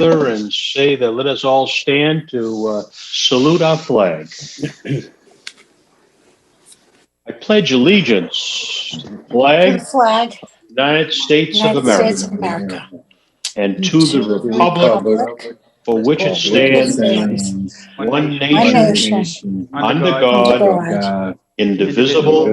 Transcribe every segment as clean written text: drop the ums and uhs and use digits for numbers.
and say that let us all stand to salute our flag. I pledge allegiance to the flag, United States of America, and to the republic for which it stands, one nation, under God, indivisible,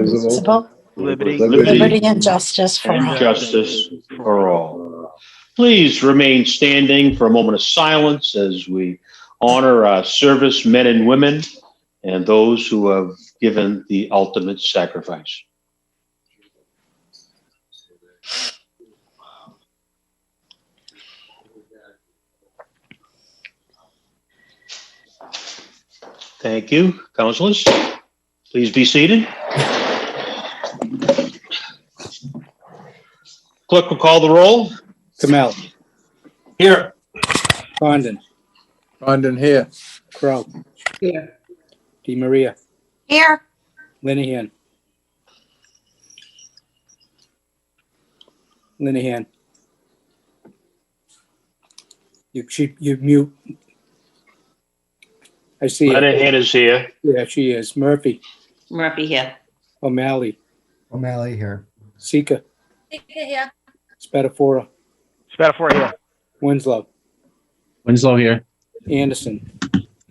liberty and justice for all. justice for all. Please remain standing for a moment of silence as we honor our servicemen and women and those who have given the ultimate sacrifice. Thank you, councilors. Please be seated. Clerk will call the roll. Kamel. Here. Condon. Condon here. Crow. Here. Di Maria. Here. Linehan. Linehan. You mute. I see her. Linehan is here. Yeah, she is. Murphy. Murphy here. O'Malley. O'Malley here. Sika. Sika here. Spatafora. Spatafora here. Winslow. Winslow here. Anderson.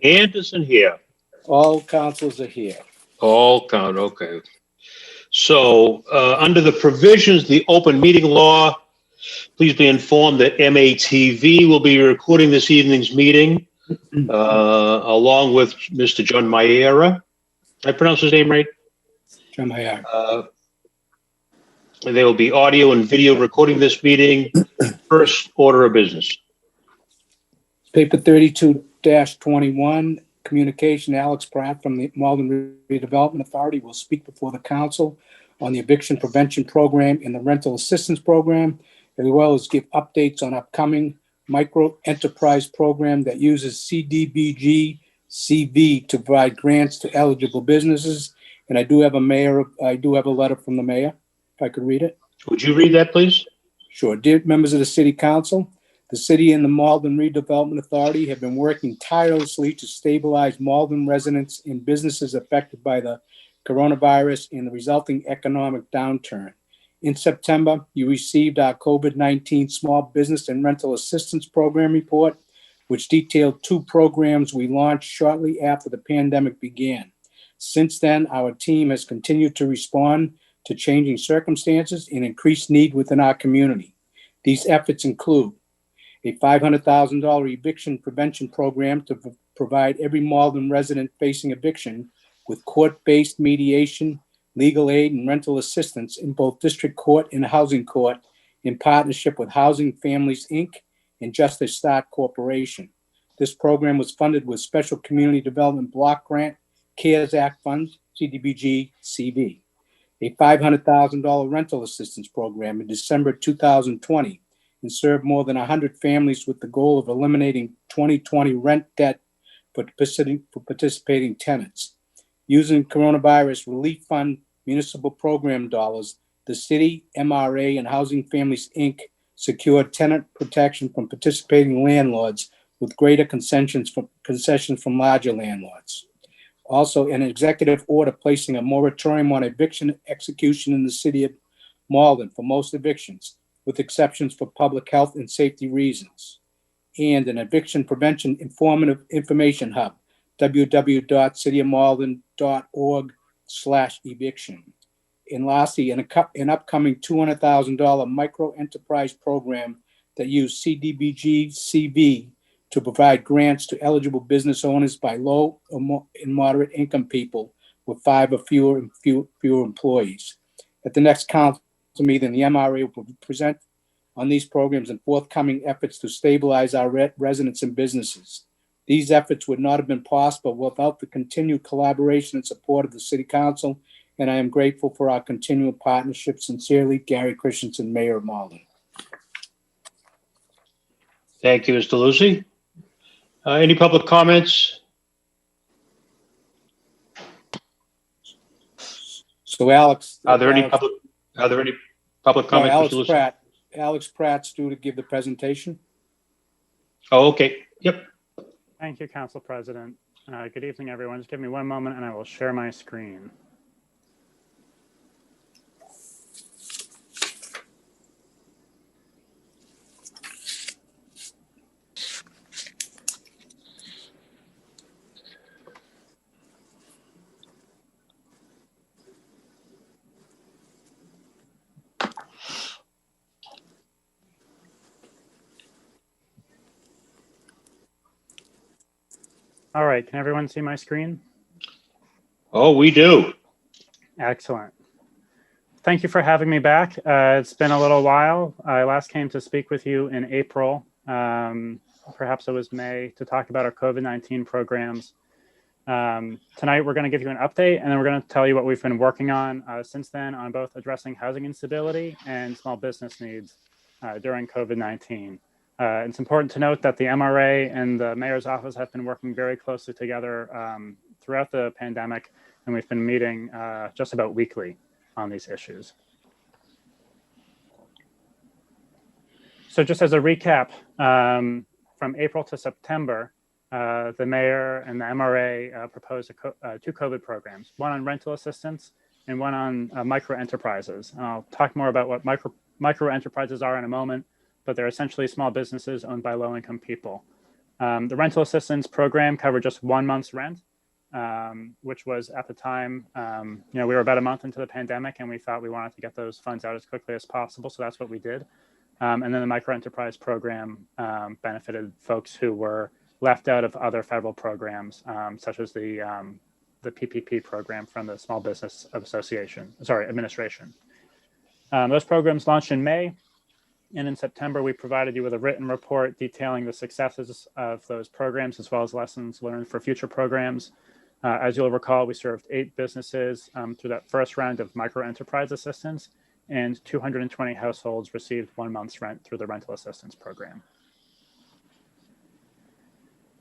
Anderson here. All councils are here. All count, okay. So under the provisions of the open meeting law, please be informed that MATV will be recording this evening's meeting along with Mr. John Mayera. I pronounce his name right? John Mayera. There will be audio and video recording this meeting. First order of business. Paper 32-21, communication. Alex Pratt from the Malden Redevelopment Authority will speak before the council on the Eviction Prevention Program and the Rental Assistance Program, as well as give updates on upcoming microenterprise program that uses CDBG-CV to provide grants to eligible businesses. And I do have a letter from the mayor, if I could read it. Would you read that, please? Sure. Dear members of the City Council, the City and the Malden Redevelopment Authority have been working tirelessly to stabilize Malden residents and businesses affected by the coronavirus and the resulting economic downturn. In September, you received our COVID-19 Small Business and Rental Assistance Program report, which detailed 2 programs we launched shortly after the pandemic began. Since then, our team has continued to respond to changing circumstances and increased need within our community. These efforts include a $500,000 eviction prevention program to provide every Malden resident facing eviction with court-based mediation, legal aid, and rental assistance in both district court and housing court in partnership with Housing Families, Inc. and Justice Start Corporation. This program was funded with Special Community Development Block Grant, CARES Act funds, CDBG-CV. A $500,000 rental assistance program in December 2020 and served more than 100 families with the goal of eliminating 2020 rent debt for participating tenants. Using Coronavirus Relief Fund municipal program dollars, the city, MRA, and Housing Families, Inc. secured tenant protection from participating landlords with greater concessions from larger landlords. Also, an executive order placing a moratorium on eviction execution in the city of Malden for most evictions, with exceptions for public health and safety reasons. And an eviction prevention informative information hub, www.cityofmalden.org/eviction. And lastly, an upcoming $200,000 micro-enterprise program that use CDBG-CV to provide grants to eligible business owners by low and moderate income people with 5 or fewer employees. At the next council meeting, the MRA will present on these programs and forthcoming efforts to stabilize our residents and businesses. These efforts would not have been possible without the continued collaboration and support of the City Council, and I am grateful for our continual partnership. Sincerely, Gary Christenson, Mayor of Malden. Thank you, Mr. Lucy. Any public comments? So, Alex, Are there any public comments? Alex Pratt's due to give the presentation. Oh, okay. Yep. Thank you, Council President. Good evening, everyone. Just give me one moment and I will share my screen. All right, can everyone see my screen? Oh, we do. Excellent. Thank you for having me back. It's been a little while. I last came to speak with you in April. Perhaps it was May, to talk about our COVID-19 programs. Tonight, we're going to give you an update, and then we're going to tell you what we've been working on since then on both addressing housing instability and small business needs during COVID-19. It's important to note that the MRA and the mayor's office have been working very closely together throughout the pandemic, and we've been meeting just about weekly on these issues. So just as a recap, from April to September, the mayor and the MRA proposed two COVID programs, one on rental assistance and one on microenterprises. And I'll talk more about what microenterprises are in a moment, but they're essentially small businesses owned by low-income people. The rental assistance program covered just 1 month's rent, which was at the time, we were about a month into the pandemic and we thought we wanted to get those funds out as quickly as possible. So that's what we did. And then the microenterprise program benefited folks who were left out of other federal programs, such as the PPP program from the Small Business Administration. Those programs launched in May. And in September, we provided you with a written report detailing the successes of those programs, as well as lessons learned for future programs. As you'll recall, we served 8 businesses through that first round of microenterprise assistance, and 220 households received 1 month's rent through the rental assistance program.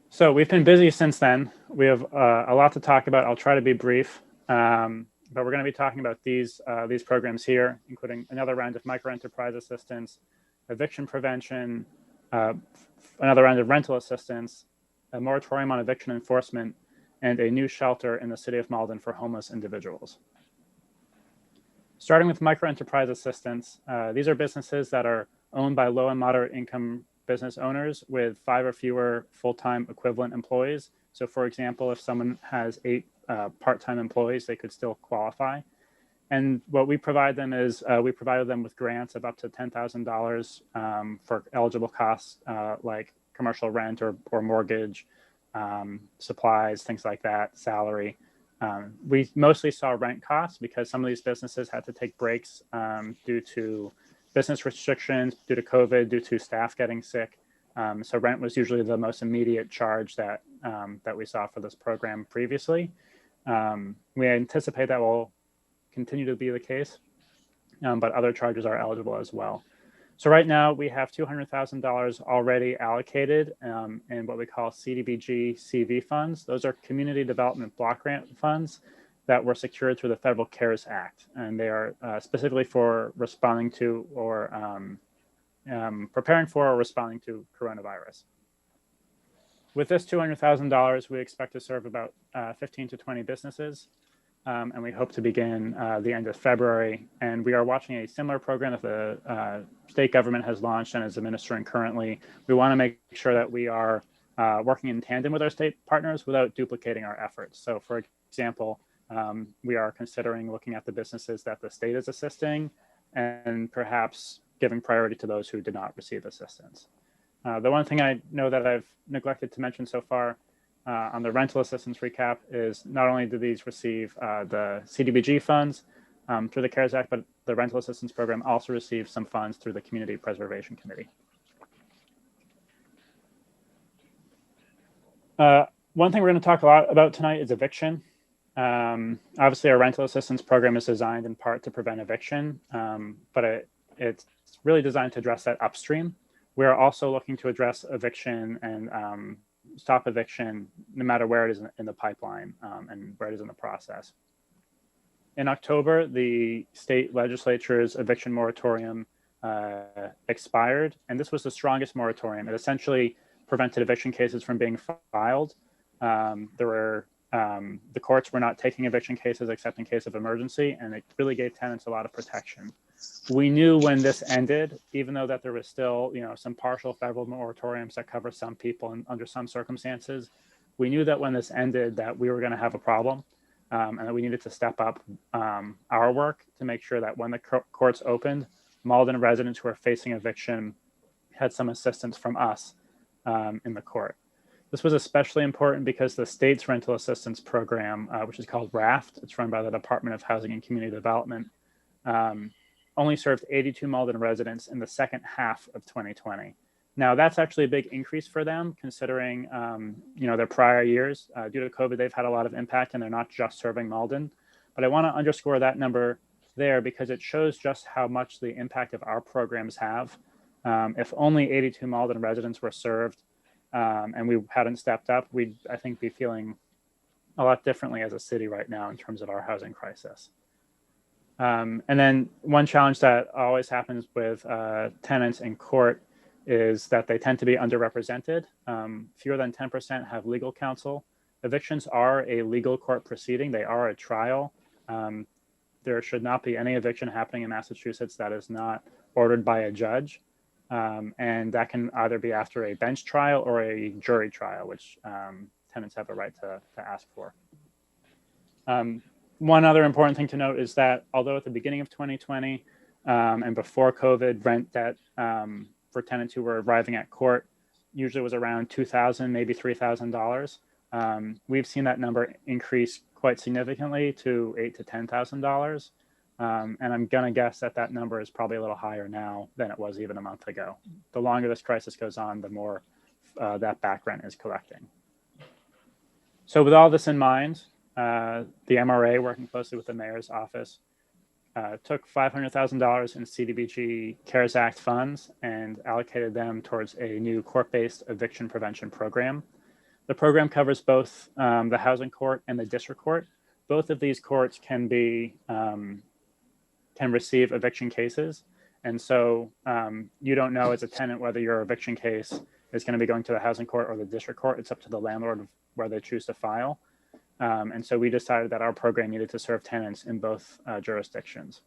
So we've been busy since then. We have a lot to talk about. I'll try to be brief, but we're going to be talking about these programs here, including another round of microenterprise assistance, eviction prevention, another round of rental assistance, a moratorium on eviction enforcement, and a new shelter in the city of Malden for homeless individuals. Starting with microenterprise assistance, these are businesses that are owned by low and moderate income business owners with 5 or fewer full-time equivalent employees. So for example, if someone has 8 part-time employees, they could still qualify. And what we provide them is we provided them with grants of up to $10,000 for eligible costs like commercial rent or mortgage, supplies, things like that, salary. We mostly saw rent costs because some of these businesses had to take breaks due to business restrictions, due to COVID, due to staff getting sick. So rent was usually the most immediate charge that we saw for this program previously. We anticipate that will continue to be the case, but other charges are eligible as well. So right now we have $200,000 already allocated in what we call CDBG-CV funds. Those are community development block grant funds that were secured through the Federal CARES Act. And they are specifically for responding to or preparing for or responding to coronavirus. With this $200,000, we expect to serve about 15 to 20 businesses. And we hope to begin the end of February. And we are watching a similar program that the state government has launched and is administering currently. We want to make sure that we are working in tandem with our state partners without duplicating our efforts. So for example, we are considering looking at the businesses that the state is assisting and perhaps giving priority to those who did not receive assistance. The one thing I know that I've neglected to mention so far on the rental assistance recap is not only do these receive the CDBG funds through the CARES Act, but the rental assistance program also receives some funds through the Community Preservation Committee. One thing we're going to talk a lot about tonight is eviction. Obviously, our rental assistance program is designed in part to prevent eviction, but it's really designed to address that upstream. We are also looking to address eviction and stop eviction no matter where it is in the pipeline and where it is in the process. In October, the state legislature's eviction moratorium expired, and this was the strongest moratorium. It essentially prevented eviction cases from being filed. The courts were not taking eviction cases except in case of emergency, and it really gave tenants a lot of protection. We knew when this ended, even though that there was still, some partial federal moratoriums that cover some people under some circumstances, we knew that when this ended that we were going to have a problem, and that we needed to step up our work to make sure that when the courts opened, Malden residents who are facing eviction had some assistance from us in the court. This was especially important because the state's rental assistance program, which is called RAFT, it's run by the Department of Housing and Community Development, only served 82 Malden residents in the second half of 2020. Now, that's actually a big increase for them, considering their prior years. Due to COVID, they've had a lot of impact, and they're not just serving Malden. But I want to underscore that number there because it shows just how much the impact of our programs have. If only 82 Malden residents were served, and we hadn't stepped up, we'd, I think, be feeling a lot differently as a city right now in terms of our housing crisis. And then one challenge that always happens with tenants in court is that they tend to be underrepresented. Fewer than 10% have legal counsel. Evictions are a legal court proceeding. They are a trial. There should not be any eviction happening in Massachusetts that is not ordered by a judge. And that can either be after a bench trial or a jury trial, which tenants have a right to ask for. One other important thing to note is that although at the beginning of 2020 and before COVID, rent debt for tenants who were arriving at court usually was around $2,000, maybe $3,000. We've seen that number increase quite significantly to $8,000 to $10,000. And I'm going to guess that that number is probably a little higher now than it was even a month ago. The longer this crisis goes on, the more that back rent is collecting. So with all this in mind, the MRA, working closely with the mayor's office, took $500,000 in CDBG CARES Act funds and allocated them towards a new court-based eviction prevention program. The program covers both the housing court and the district court. Both of these courts can receive eviction cases. And so you don't know as a tenant whether your eviction case is going to be going to the housing court or the district court. It's up to the landlord where they choose to file. And so we decided that our program needed to serve tenants in both jurisdictions.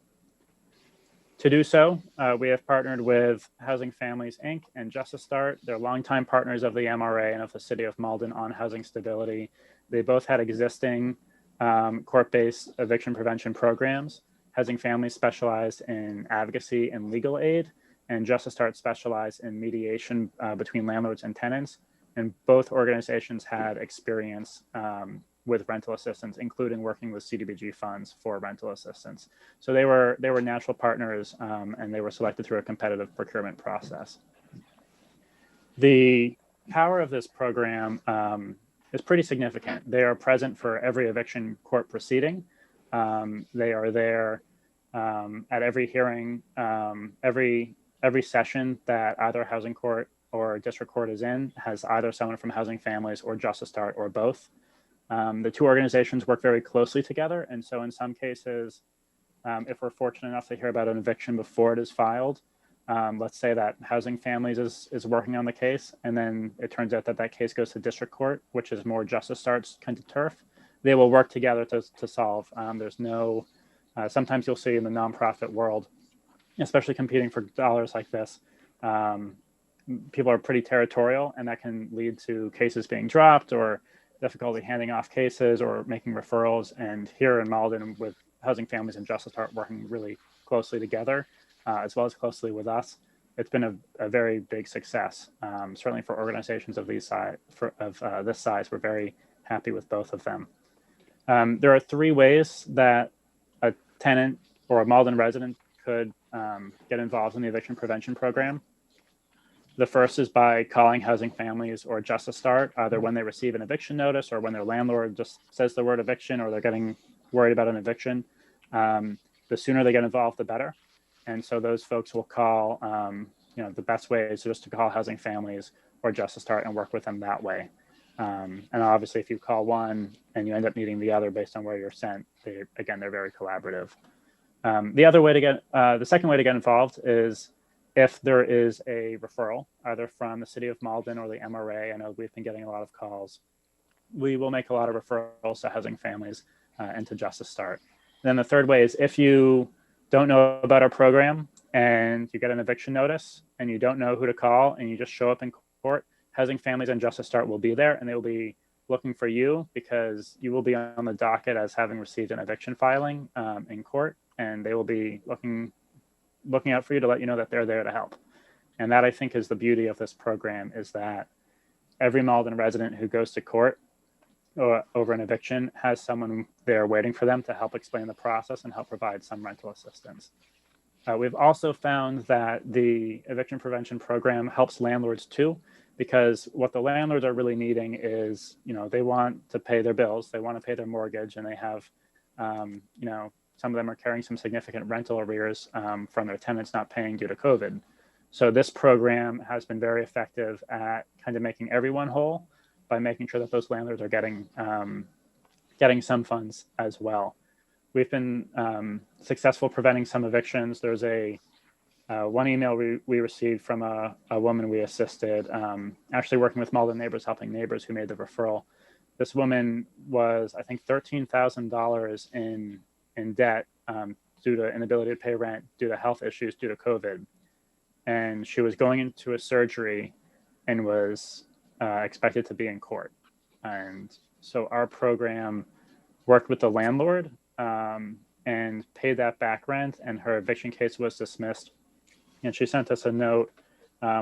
To do so, we have partnered with Housing Families, Inc. and Justice Start. They're longtime partners of the MRA and of the City of Malden on housing stability. They both had existing court-based eviction prevention programs. Housing Families specialized in advocacy and legal aid, and Justice Start specialized in mediation between landlords and tenants. And both organizations had experience with rental assistance, including working with CDBG funds for rental assistance. So they were natural partners, and they were selected through a competitive procurement process. The power of this program is pretty significant. They are present for every eviction court proceeding. They are there at every hearing, every session that either housing court or district court is in has either someone from Housing Families or Justice Start or both. The two organizations work very closely together. And so in some cases, if we're fortunate enough to hear about an eviction before it is filed, let's say that Housing Families is working on the case, and then it turns out that that case goes to district court, which is more Justice Start's kind of turf. They will work together to solve. There's no, sometimes you'll see in the nonprofit world, especially competing for dollars like this, people are pretty territorial, and that can lead to cases being dropped or difficulty handing off cases or making referrals. And here in Malden, with Housing Families and Justice Start working really closely together, as well as closely with us, it's been a very big success. Certainly for organizations of this size, we're very happy with both of them. There are three ways that a tenant or a Malden resident could get involved in the eviction prevention program. The first is by calling Housing Families or Justice Start, either when they receive an eviction notice or when their landlord just says the word eviction or they're getting worried about an eviction. The sooner they get involved, the better. And so those folks will call, the best way is just to call Housing Families or Justice Start and work with them that way. And obviously, if you call one and you end up needing the other based on where you're sent, they're very collaborative. The second way to get involved is if there is a referral, either from the city of Malden or the MRA, I know we've been getting a lot of calls, we will make a lot of referrals to housing families and to Justice Start. And then the third way is if you don't know about our program and you get an eviction notice and you don't know who to call and you just show up in court, Housing Families and Justice Start will be there and they will be looking for you because you will be on the docket as having received an eviction filing in court, and they will be looking out for you to let you know that they're there to help. And that, I think, is the beauty of this program, is that every Malden resident who goes to court over an eviction has someone there waiting for them to help explain the process and help provide some rental assistance. We've also found that the Eviction Prevention Program helps landlords too, because what the landlords are really needing is, they want to pay their bills, they want to pay their mortgage, and they have, some of them are carrying some significant rental arrears from their tenants not paying due to COVID. So this program has been very effective at kind of making everyone whole by making sure that those landlords are getting some funds as well. We've been successful preventing some evictions. There's one email we received from a woman we assisted, actually working with Malden Neighbors Helping Neighbors, who made the referral. This woman was, I think, $13,000 in debt due to inability to pay rent, due to health issues, due to COVID. And she was going into a surgery and was expected to be in court. And so our program worked with the landlord and paid that back rent, and her eviction case was dismissed. And she sent us a note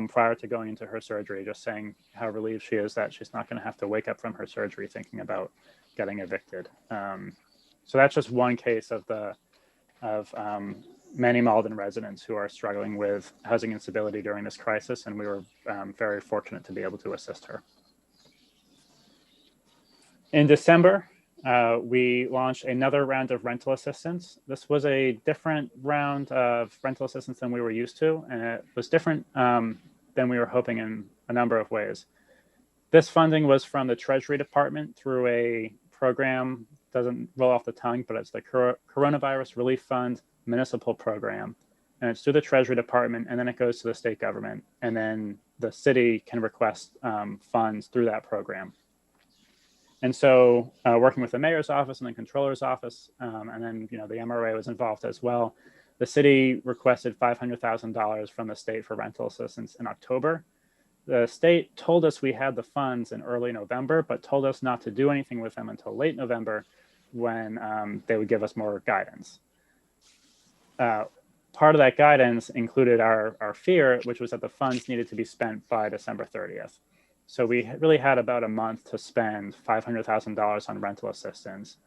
prior to going into her surgery, just saying how relieved she is that she's not going to have to wake up from her surgery thinking about getting evicted. So that's just one case of many Malden residents who are struggling with housing instability during this crisis, and we were very fortunate to be able to assist her. In December, we launched another round of rental assistance. This was a different round of rental assistance than we were used to, and it was different than we were hoping in a number of ways. This funding was from the Treasury Department through a program, doesn't roll off the tongue, but it's the Coronavirus Relief Fund Municipal Program. And it's through the Treasury Department, and then it goes to the state government, and then the city can request funds through that program. And so working with the mayor's office and the controller's office, and then the MRA was involved as well, the city requested $500,000 from the state for rental assistance in October. The state told us we had the funds in early November, but told us not to do anything with them until late November, when they would give us more guidance. Part of that guidance included our fear, which was that the funds needed to be spent by December 30th. So we really had about a month to spend $500,000 on rental assistance,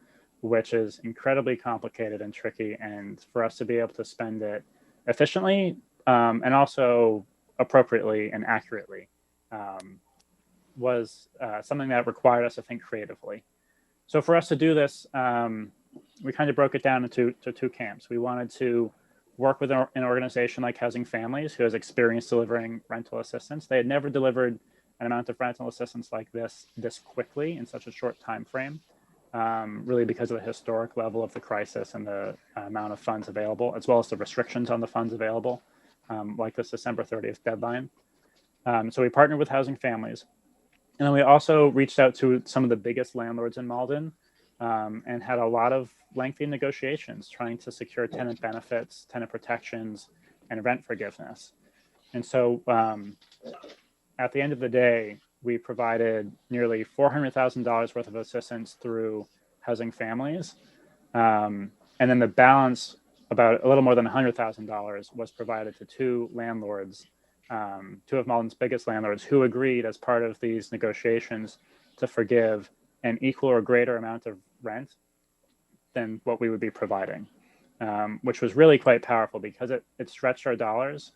which is incredibly complicated and tricky. And for us to be able to spend it efficiently and also appropriately and accurately was something that required us to think creatively. So for us to do this, we kind of broke it down into two camps. We wanted to work with an organization like Housing Families, who has experience delivering rental assistance. They had never delivered an amount of rental assistance like this quickly in such a short time frame, really because of the historic level of the crisis and the amount of funds available, as well as the restrictions on the funds available, like this December 30th deadline. So we partnered with Housing Families. And then we also reached out to some of the biggest landlords in Malden and had a lot of lengthy negotiations trying to secure tenant benefits, tenant protections, and rent forgiveness. And so at the end of the day, we provided nearly $400,000 worth of assistance through Housing Families. And then the balance, about a little more than $100,000, was provided to two landlords, two of Malden's biggest landlords, who agreed as part of these negotiations to forgive an equal or greater amount of rent than what we would be providing, which was really quite powerful because it stretched our dollars.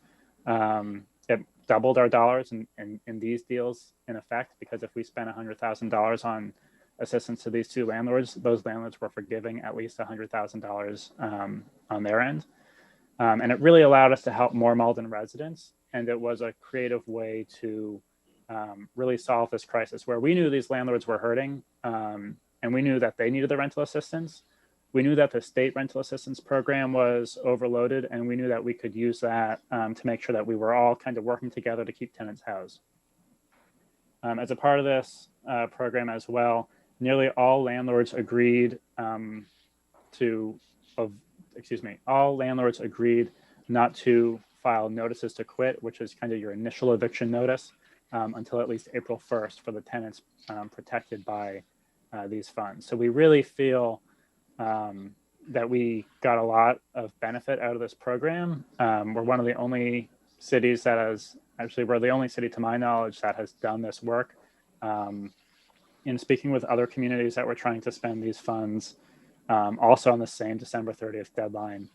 It doubled our dollars in these deals in effect, because if we spent $100,000 on assistance to these two landlords, those landlords were forgiving at least $100,000 on their end. And it really allowed us to help more Malden residents. And it was a creative way to really solve this crisis, where we knew these landlords were hurting and we knew that they needed the rental assistance. we knew that the state rental assistance program was overloaded, and we knew that we could use that to make sure that we were all kind of working together to keep tenants housed. As a part of this program as well, nearly all landlords agreed all landlords agreed not to file notices to quit, which is kind of your initial eviction notice, until at least April 1st for the tenants protected by these funds. So we really feel that we got a lot of benefit out of this program. We're one of the only cities that has, actually we're the only city to my knowledge that has done this work. In speaking with other communities that were trying to spend these funds, also on the same December 30th deadline,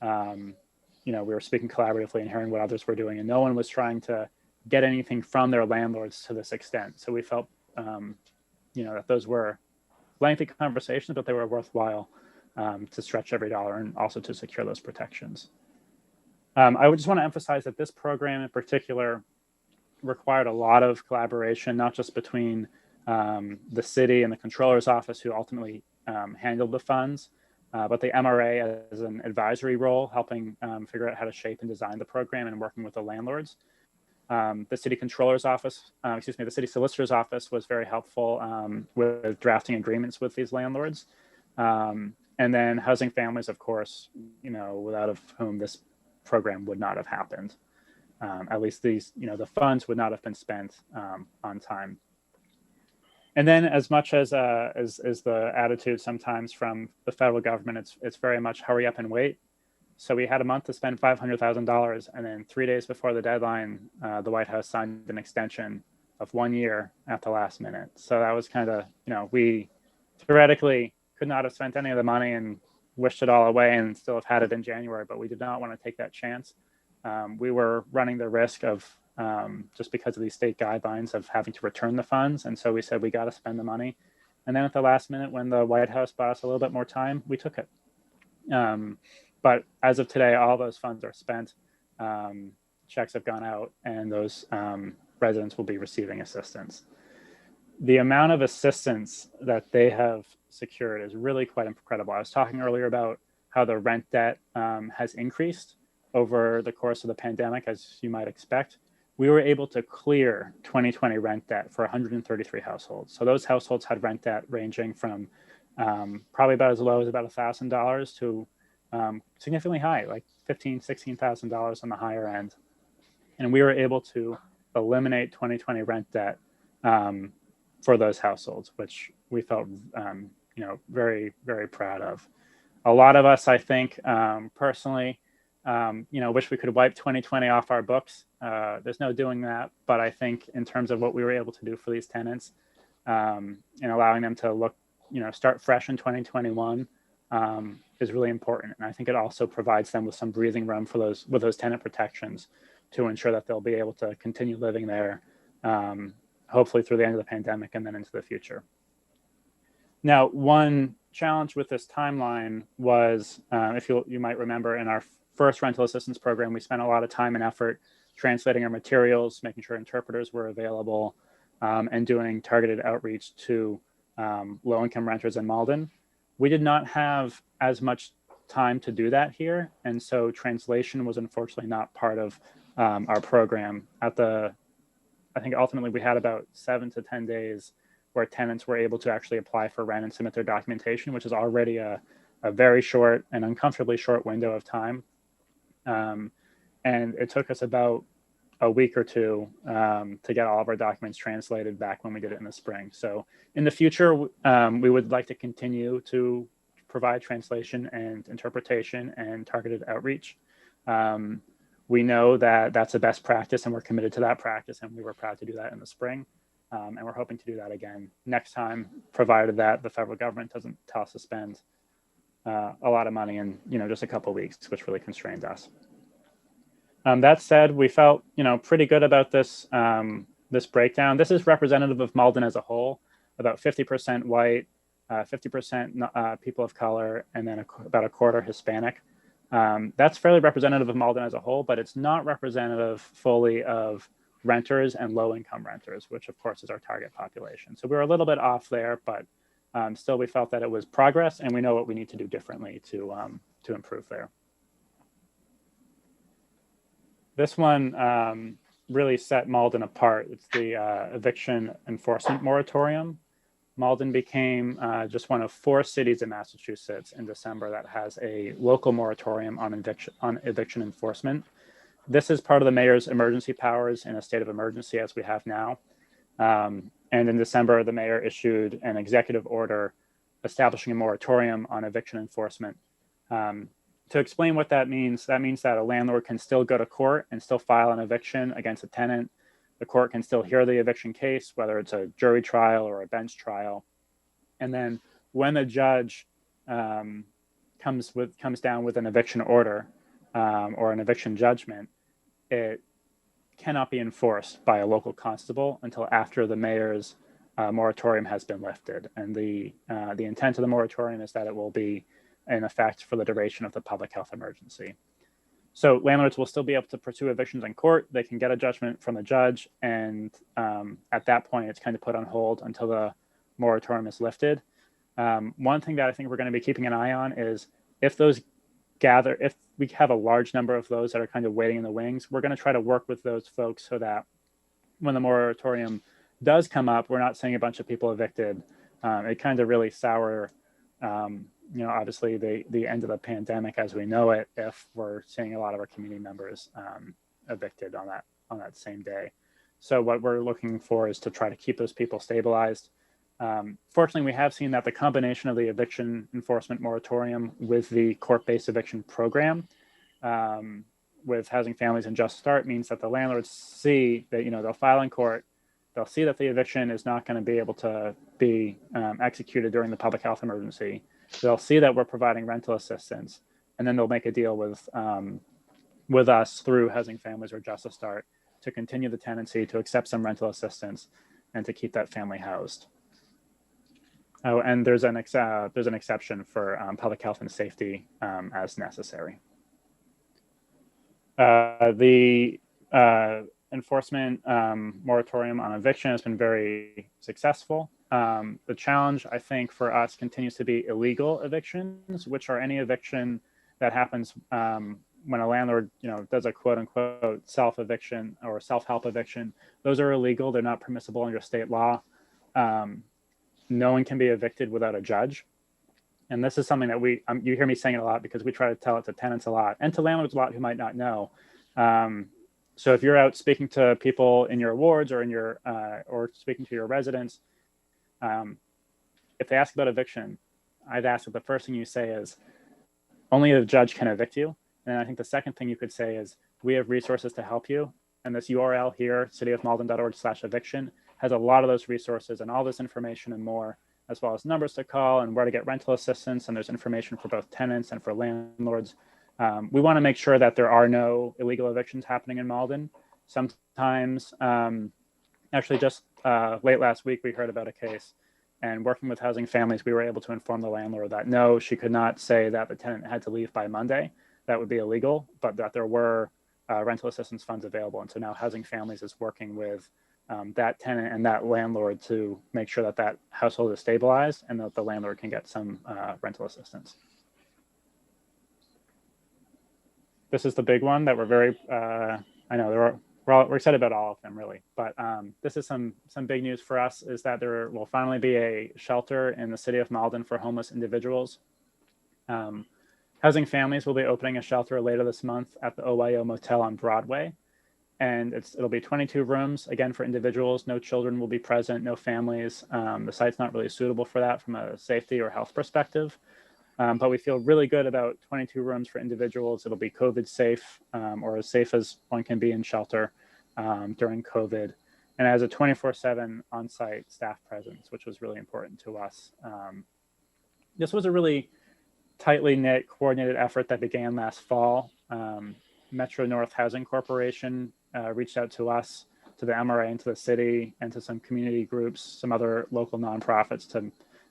we were speaking collaboratively and hearing what others were doing, and no one was trying to get anything from their landlords to this extent. So we felt, that those were lengthy conversations, but they were worthwhile to stretch every dollar and also to secure those protections. I would just want to emphasize that this program in particular required a lot of collaboration, not just between the city and the controller's office, who ultimately handled the funds, but the MRA as an advisory role, helping figure out how to shape and design the program and working with the landlords. The city controller's office, the city solicitor's office was very helpful with drafting agreements with these landlords. And then housing families, of course, without of whom this program would not have happened. At least these, the funds would not have been spent on time. And then, as much as the attitude sometimes from the federal government, it's very much hurry up and wait. So we had a month to spend $500,000, and then 3 days before the deadline, the White House signed an extension of 1 year at the last minute. So that was kind of, we theoretically could not have spent any of the money and wished it all away and still have had it in January, but we did not want to take that chance. We were running the risk of, just because of these state guidelines, of having to return the funds. And so we said, we got to spend the money. And then at the last minute, when the White House bought us a little bit more time, we took it. But as of today, all those funds are spent. Checks have gone out, and those residents will be receiving assistance. The amount of assistance that they have secured is really quite incredible. I was talking earlier about how the rent debt has increased over the course of the pandemic, as you might expect. We were able to clear 2020 rent debt for 133 households. So those households had rent debt ranging from probably about as low as about $1,000 to significantly high, like $15,000, $16,000 on the higher end. And we were able to eliminate 2020 rent debt for those households, which we felt, very, very proud of. A lot of us, I think, personally, wish we could wipe 2020 off our books. There's no doing that. But I think in terms of what we were able to do for these tenants and allowing them to look, start fresh in 2021 is really important. And I think it also provides them with some breathing room for those tenant protections to ensure that they'll be able to continue living there, hopefully through the end of the pandemic and then into the future. Now, one challenge with this timeline was, if you might remember, in our first rental assistance program, we spent a lot of time and effort translating our materials, making sure interpreters were available, and doing targeted outreach to low-income renters in Malden. We did not have as much time to do that here, and so translation was unfortunately not part of our program. I think ultimately we had about 7 to 10 days where tenants were able to actually apply for rent and submit their documentation, which is already a very short and uncomfortably short window of time. And it took us about a week or two to get all of our documents translated back when we did it in the spring. So in the future, we would like to continue to provide translation and interpretation and targeted outreach. We know that that's a best practice, and we're committed to that practice, and we were proud to do that in the spring. And we're hoping to do that again next time, provided that the federal government doesn't tell us to spend a lot of money in just a couple of weeks, which really constrained us. That said, we felt pretty good about this this breakdown. This is representative of Malden as a whole, about 50% white, 50% people of color, and then about a quarter Hispanic. That's fairly representative of Malden as a whole, but it's not representative fully of renters and low-income renters, which of course is our target population. So we're a little bit off there, but Still, we felt that it was progress, and we know what we need to do differently to improve there. This one really set Malden apart. It's the Eviction Enforcement Moratorium. Malden became just one of 4 cities in Massachusetts in December that has a local moratorium on eviction enforcement. This is part of the mayor's emergency powers in a state of emergency as we have now. And in December, the mayor issued an executive order establishing a moratorium on eviction enforcement. To explain what that means that a landlord can still go to court and still file an eviction against a tenant. The court can still hear the eviction case, whether it's a jury trial or a bench trial. And then when the judge comes down with an eviction order or an eviction judgment, it cannot be enforced by a local constable until after the mayor's moratorium has been lifted. And the intent of the moratorium is that it will be in effect for the duration of the public health emergency. So landlords will still be able to pursue evictions in court. They can get a judgment from the judge, and at that point, it's kind of put on hold until the moratorium is lifted. One thing that I think we're going to be keeping an eye on is if we have a large number of those that are kind of waiting in the wings, we're going to try to work with those folks so that when the moratorium does come up, we're not seeing a bunch of people evicted. It kind of really sour obviously the end of the pandemic as we know it, if we're seeing a lot of our community members evicted on that same day. So what we're looking for is to try to keep those people stabilized. Fortunately, we have seen that the combination of the eviction enforcement moratorium with the court-based eviction program with Housing Families and Just Start means that the landlords see that, they'll file in court, they'll see that the eviction is not going to be able to be executed during the public health emergency. They'll see that we're providing rental assistance, and then they'll make a deal with us through Housing Families or Just Start to continue the tenancy, to accept some rental assistance, and to keep that family housed. Oh, and there's an exception for public health and safety as necessary. The enforcement moratorium on eviction has been very successful. The challenge, I think, for us continues to be illegal evictions, which are any eviction that happens when a landlord, does a quote unquote self-eviction or self-help eviction. Those are illegal. They're not permissible under state law. No one can be evicted without a judge. And this is something that you hear me saying it a lot because we try to tell it to tenants a lot and to landlords a lot who might not know. So if you're out speaking to people in your wards or or speaking to your residents, if they ask about eviction, I'd ask that the first thing you say is, only a judge can evict you. And I think the second thing you could say is, we have resources to help you. And this URL here, cityofmalden.org/eviction, has a lot of those resources and all this information and more, as well as numbers to call and where to get rental assistance. And there's information for both tenants and for landlords. We want to make sure that there are no illegal evictions happening in Malden. Sometimes, actually just late last week, we heard about a case, and working with Housing Families, we were able to inform the landlord that no, she could not say that the tenant had to leave by Monday. That would be illegal, but that there were rental assistance funds available. And so now Housing Families is working with that tenant and that landlord to make sure that that household is stabilized and that the landlord can get some rental assistance. This is the big one that we're very, I know we're excited about all of them really, but this is some big news for us, is that there will finally be a shelter in the city of Malden for homeless individuals. Housing Families will be opening a shelter later this month at the OYO Motel on Broadway. And it'll be 22 rooms, again, for individuals. No children will be present, no families. The site's not really suitable for that from a safety or health perspective. But we feel really good about 22 rooms for individuals. It'll be COVID safe, or as safe as one can be in shelter during COVID. And as a 24/7 on-site staff presence, which was really important to us. This was a really tightly knit, coordinated effort that began last fall. Metro North Housing Corporation reached out to us, to the MRA, and to the city, and to some community groups, some other local nonprofits, to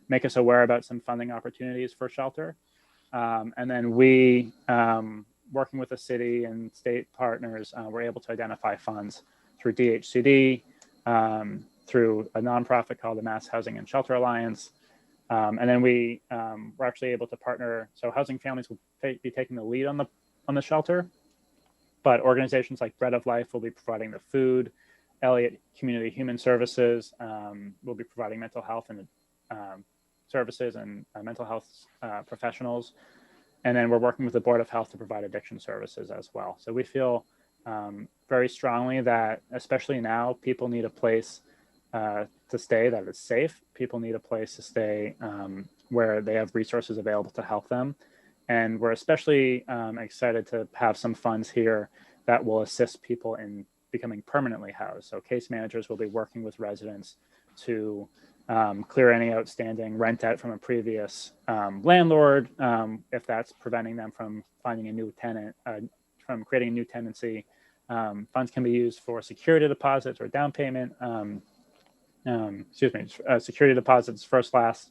make us aware about some funding opportunities for shelter. And then we, working with the city and state partners, were able to identify funds through DHCD, through a nonprofit called the Mass Housing and Shelter Alliance, And then we're actually able to partner. So Housing Families will be taking the lead on the shelter, but organizations like Bread of Life will be providing the food. Elliott Community Human Services will be providing mental health and services and mental health professionals. And then we're working with the Board of Health to provide addiction services as well. So we feel very strongly that, especially now, people need a place to stay that is safe. People need a place to stay where they have resources available to help them. And we're especially excited to have some funds here that will assist people in becoming permanently housed. So case managers will be working with residents to clear any outstanding rent debt from a previous landlord, if that's preventing them from finding a new tenant, from creating a new tenancy. Funds can be used for security deposits or down payment, security deposits, first, last,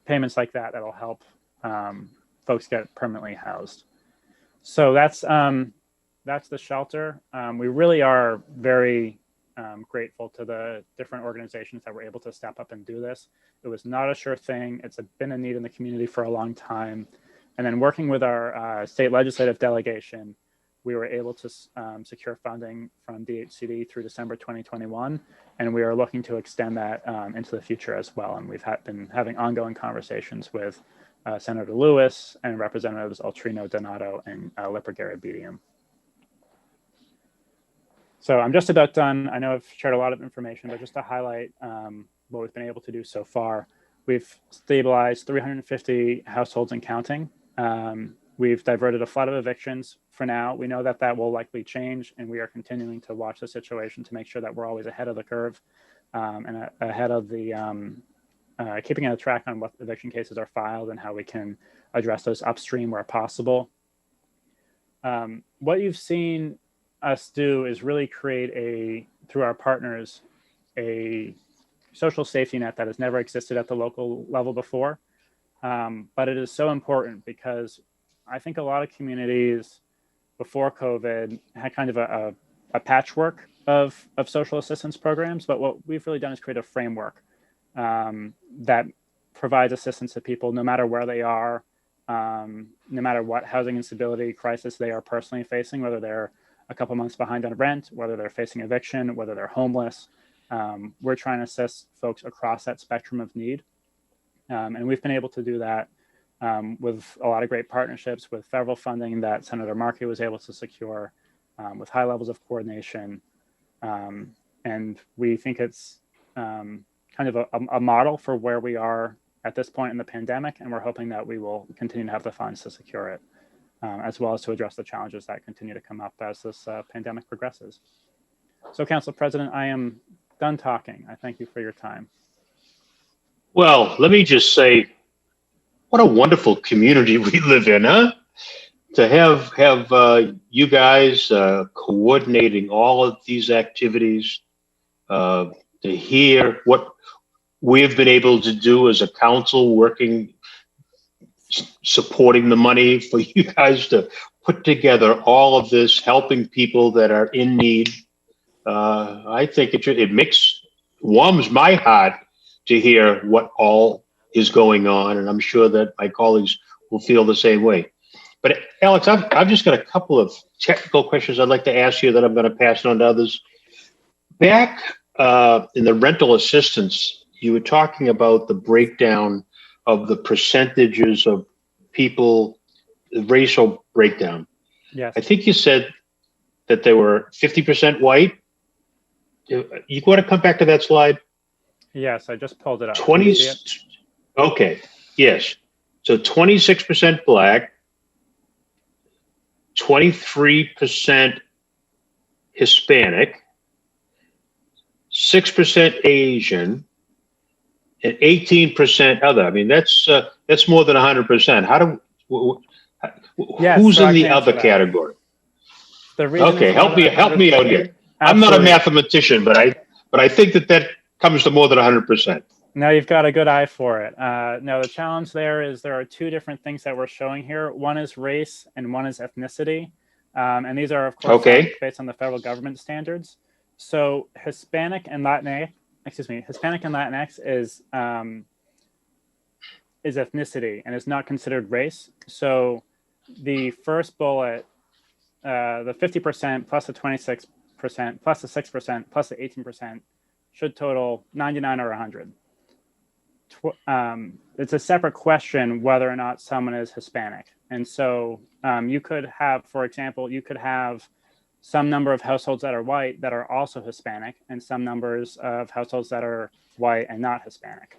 payments like that, that'll help folks get permanently housed. So that's the shelter. We really are very grateful to the different organizations that were able to step up and do this. It was not a sure thing. It's been a need in the community for a long time. And then working with our state legislative delegation, we were able to secure funding from DHCD through December 2021. And we are looking to extend that into the future as well. And we've been having ongoing conversations with Senator Lewis and Representatives Altrino Donato and Lipper-Garabedian. So I'm just about done. I know I've shared a lot of information, but just to highlight what we've been able to do so far, we've stabilized 350 households and counting. We've diverted a flood of evictions for now. We know that that will likely change, and we are continuing to watch the situation to make sure that we're always ahead of the curve and ahead of the keeping a track on what eviction cases are filed and how we can address those upstream where possible. What you've seen us do is really create through our partners, a social safety net that has never existed at the local level before. But it is so important because I think a lot of communities before COVID had kind of a patchwork of social assistance programs. But what we've really done is create a framework that provides assistance to people no matter where they are, no matter what housing instability crisis they are personally facing, whether they're a couple months behind on rent, whether they're facing eviction, whether they're homeless. We're trying to assist folks across that spectrum of need. And we've been able to do that with a lot of great partnerships with federal funding that Senator Markey was able to secure, with high levels of coordination. And we think it's kind of a model for where we are at this point in the pandemic. And we're hoping that we will continue to have the funds to secure it, as well as to address the challenges that continue to come up as this pandemic progresses. So, Council President, I am done talking. I thank you for your time. Well, let me just say, what a wonderful community we live in, huh? To have you guys coordinating all of these activities, to hear what we've been able to do as a council, working, supporting the money for you guys to put together all of this, helping people that are in need. I think it warms my heart to hear what all is going on, and I'm sure that my colleagues will feel the same way. But Alex, I've just got a couple of technical questions I'd like to ask you that I'm going to pass on to others. Back in the rental assistance, you were talking about the breakdown of the percentages of people, the racial breakdown. Yes. I think you said that they were 50% white. You want to come back to that slide? Yes, I just pulled it up. 20. Okay. Yes. So 26% black, 23% Hispanic, 6% Asian, and 18% other. I mean, that's more than 100%. Who's in the other category? Okay, help me out here. I'm not a mathematician, but I think that comes to more than 100%. No, you've got a good eye for it. No, the challenge there is there are two different things that we're showing here. One is race and one is ethnicity. And these are, of course, based on the federal government standards. So Hispanic and Latinx is is ethnicity and is not considered race. So the first bullet, the 50% plus the 26% plus the 6% plus the 18% should total 99 or 100. It's a separate question whether or not someone is Hispanic. And so you could have, for example, you could have some number of households that are white that are also Hispanic, and some numbers of households that are white and not Hispanic.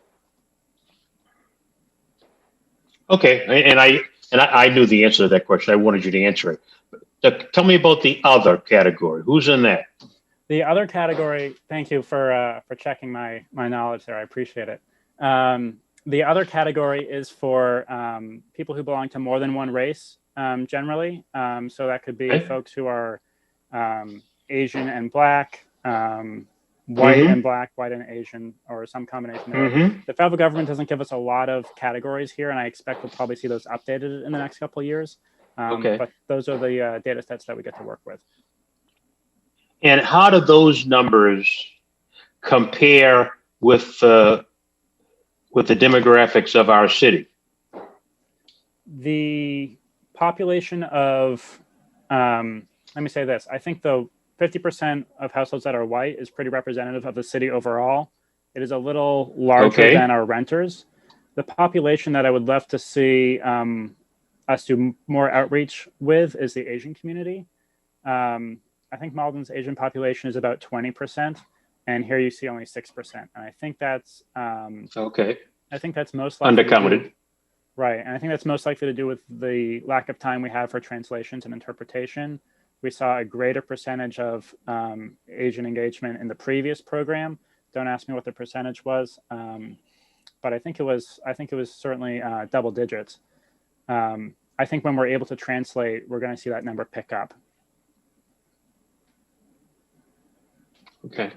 Okay, and I knew the answer to that question. I wanted you to answer it. Tell me about the other category. Who's in that? The other category, thank you for checking my knowledge there. I appreciate it. The other category is for people who belong to more than one race, generally. So that could be folks who are Asian and Black, white and Black, white and Asian, or some combination thereof. The federal government doesn't give us a lot of categories here, and I expect we'll probably see those updated in the next couple of years. But those are the data sets that we get to work with. And how do those numbers compare with the demographics of our city? The population of, let me say this, I think the 50% of households that are white is pretty representative of the city overall. It is a little larger than our renters. The population that I would love to see us do more outreach with is the Asian community. I think Malden's Asian population is about 20%, and here you see only 6%. And I think that's I think that's most likely undercounted. Right, and I think that's most likely to do with the lack of time we have for translations and interpretation. We saw a greater percentage of Asian engagement in the previous program. Don't ask me what the percentage was, but I think it was certainly double digits. I think when we're able to translate, we're going to see that number pick up. Okay.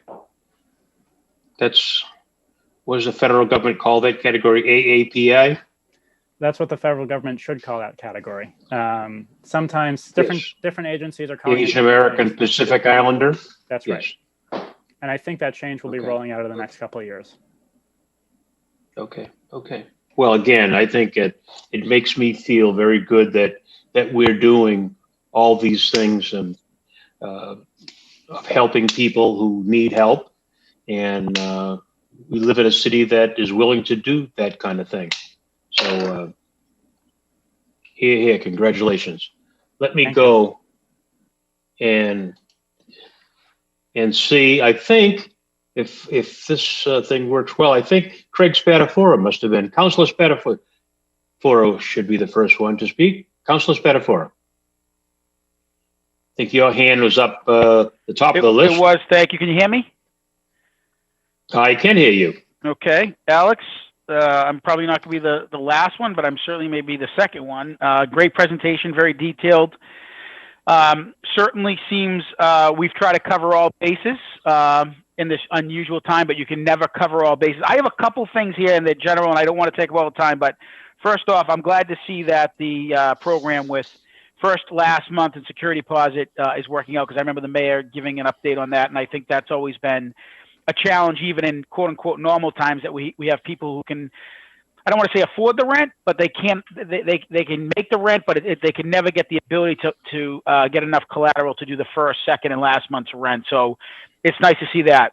What does the federal government call that category? AAPI? That's what the federal government should call that category. Sometimes different agencies are calling Asian American Pacific Islander? That's right. And I think that change will be rolling out over the next couple of years. Okay. Well, again, I think it makes me feel very good that we're doing all these things and of helping people who need help. And we live in a city that is willing to do that kind of thing. So here, congratulations. Let me go and see. I think if this thing works well, I think Craig Spadafora must have been. Councilor Spadafora should be the first one to speak. Councilor Spadafora. I think your hand was up the top of the list. It was. Thank you. Can you hear me? I can hear you. Okay. Alex, I'm probably not going to be the last one, but I'm certainly maybe the second one. Great presentation, very detailed. Certainly seems we've tried to cover all bases in this unusual time, but you can never cover all bases. I have a couple things here in the general, and I don't want to take up all the time, but first off, I'm glad to see that the program with first last month and security deposit is working out, because I remember the mayor giving an update on that, and I think that's always been a challenge, even in quote unquote normal times, that we have people who can, I don't want to say afford the rent, but they can make the rent, but they can never get the ability to get enough collateral to do the first, second, and last month's rent. So it's nice to see that.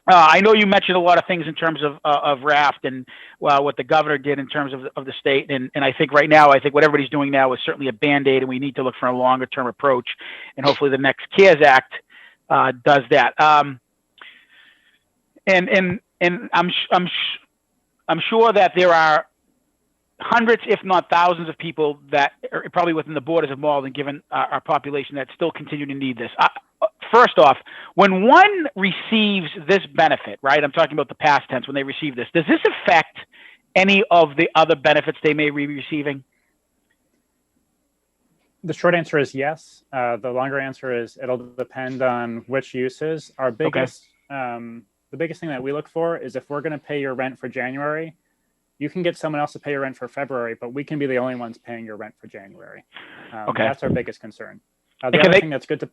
I know you mentioned a lot of things in terms of RAFT and what the governor did in terms of the state. And I think right now, I think what everybody's doing now is certainly a Band-Aid, and we need to look for a longer term approach. And hopefully the next CARES Act does that. And I'm sure that there are hundreds, if not thousands, of people that are probably within the borders of Malden, given our population, that still continue to need this. First off, when one receives this benefit, right? I'm talking about the past tense, when they receive this, does this affect any of the other benefits they may be receiving? The short answer is yes. The longer answer is it'll depend on which uses. Our biggest, the biggest thing that we look for is if we're going to pay your rent for January, you can get someone else to pay your rent for February, but we can be the only ones paying your rent for January. That's our biggest concern. The other thing that's good to...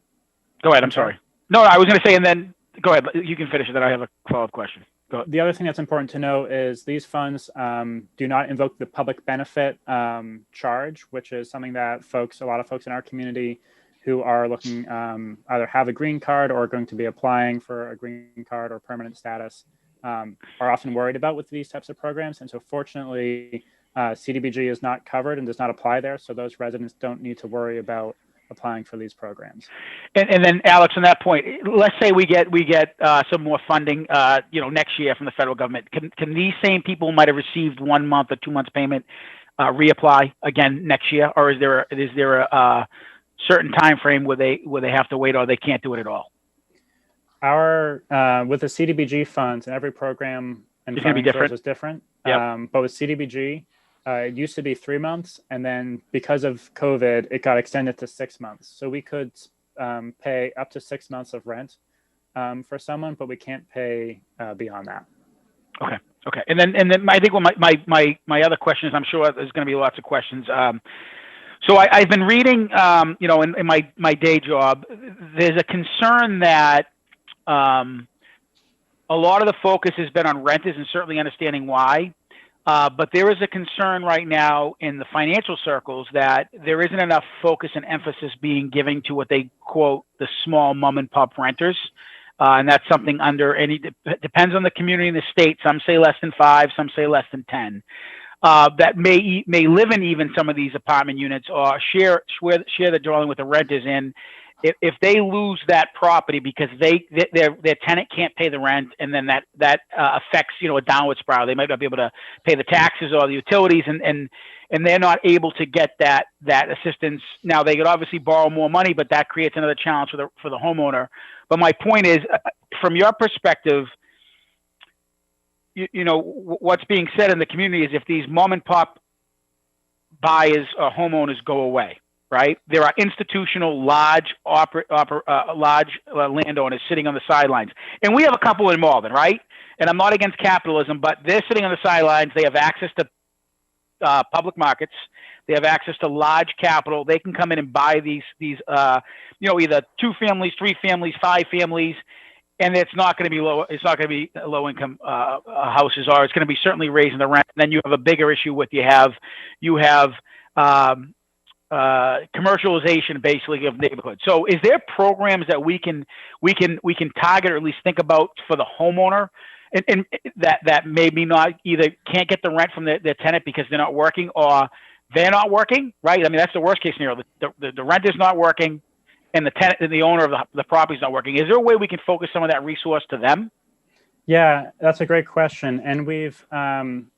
Go ahead. I'm sorry. No, I was going to say, and then go ahead. You can finish it. Then I have a follow-up question. The other thing that's important to know is these funds do not invoke the public benefit charge, which is something that a lot of folks in our community who are looking either have a green card or are going to be applying for a green card or permanent status are often worried about with these types of programs. And so fortunately, CDBG is not covered and does not apply there. So those residents don't need to worry about applying for these programs. And then Alex, on that point, let's say we get some more funding, next year from the federal government. Can these same people who might have received 1 month or 2 months payment reapply again next year, or is there a certain time frame where they have to wait, or they can't do it at all? With the CDBG funds, and every program and funding source is different. Yep. But with CDBG, it used to be 3 months, and then because of COVID, it got extended to 6 months. So we could pay up to 6 months of rent for someone, but we can't pay beyond that. Okay. And then I think my other question is, I'm sure there's going to be lots of questions. So I've been reading, in my day job, there's a concern that a lot of the focus has been on renters, and certainly understanding why. But there is a concern right now in the financial circles that there isn't enough focus and emphasis being given to what they quote the small mom and pop renters. And that's something depends on the community and the state. Some say less than 5, some say less than 10. That may live in even some of these apartment units or share the dwelling with the renters. And if they lose that property because their tenant can't pay the rent, and then that affects a downward spiral. They might not be able to pay the taxes or the utilities, and they're not able to get that assistance. Now they could obviously borrow more money, but that creates another challenge for the homeowner. But my point is, from your perspective, what's being said in the community is if these mom and pop buyers or homeowners go away, right? There are institutional large landowners sitting on the sidelines, and we have a couple in Malden, right? And I'm not against capitalism, but they're sitting on the sidelines. They have access to public markets. They have access to large capital. They can come in and buy these either 2 families, 3 families, 5 families, and it's not going to be low. It's not going to be low income houses, or it's going to be certainly raising the rent. And then you have a bigger issue with you have commercialization basically of neighborhoods. So is there programs that we can target or at least think about for the homeowner, and that maybe not either can't get the rent from their tenant because they're not working, or they're not working, right? I mean, that's the worst case scenario. The rent is not working, and the tenant and the owner of the property is not working. Is there a way we can focus some of that resource to them? Yeah, that's a great question. And we've done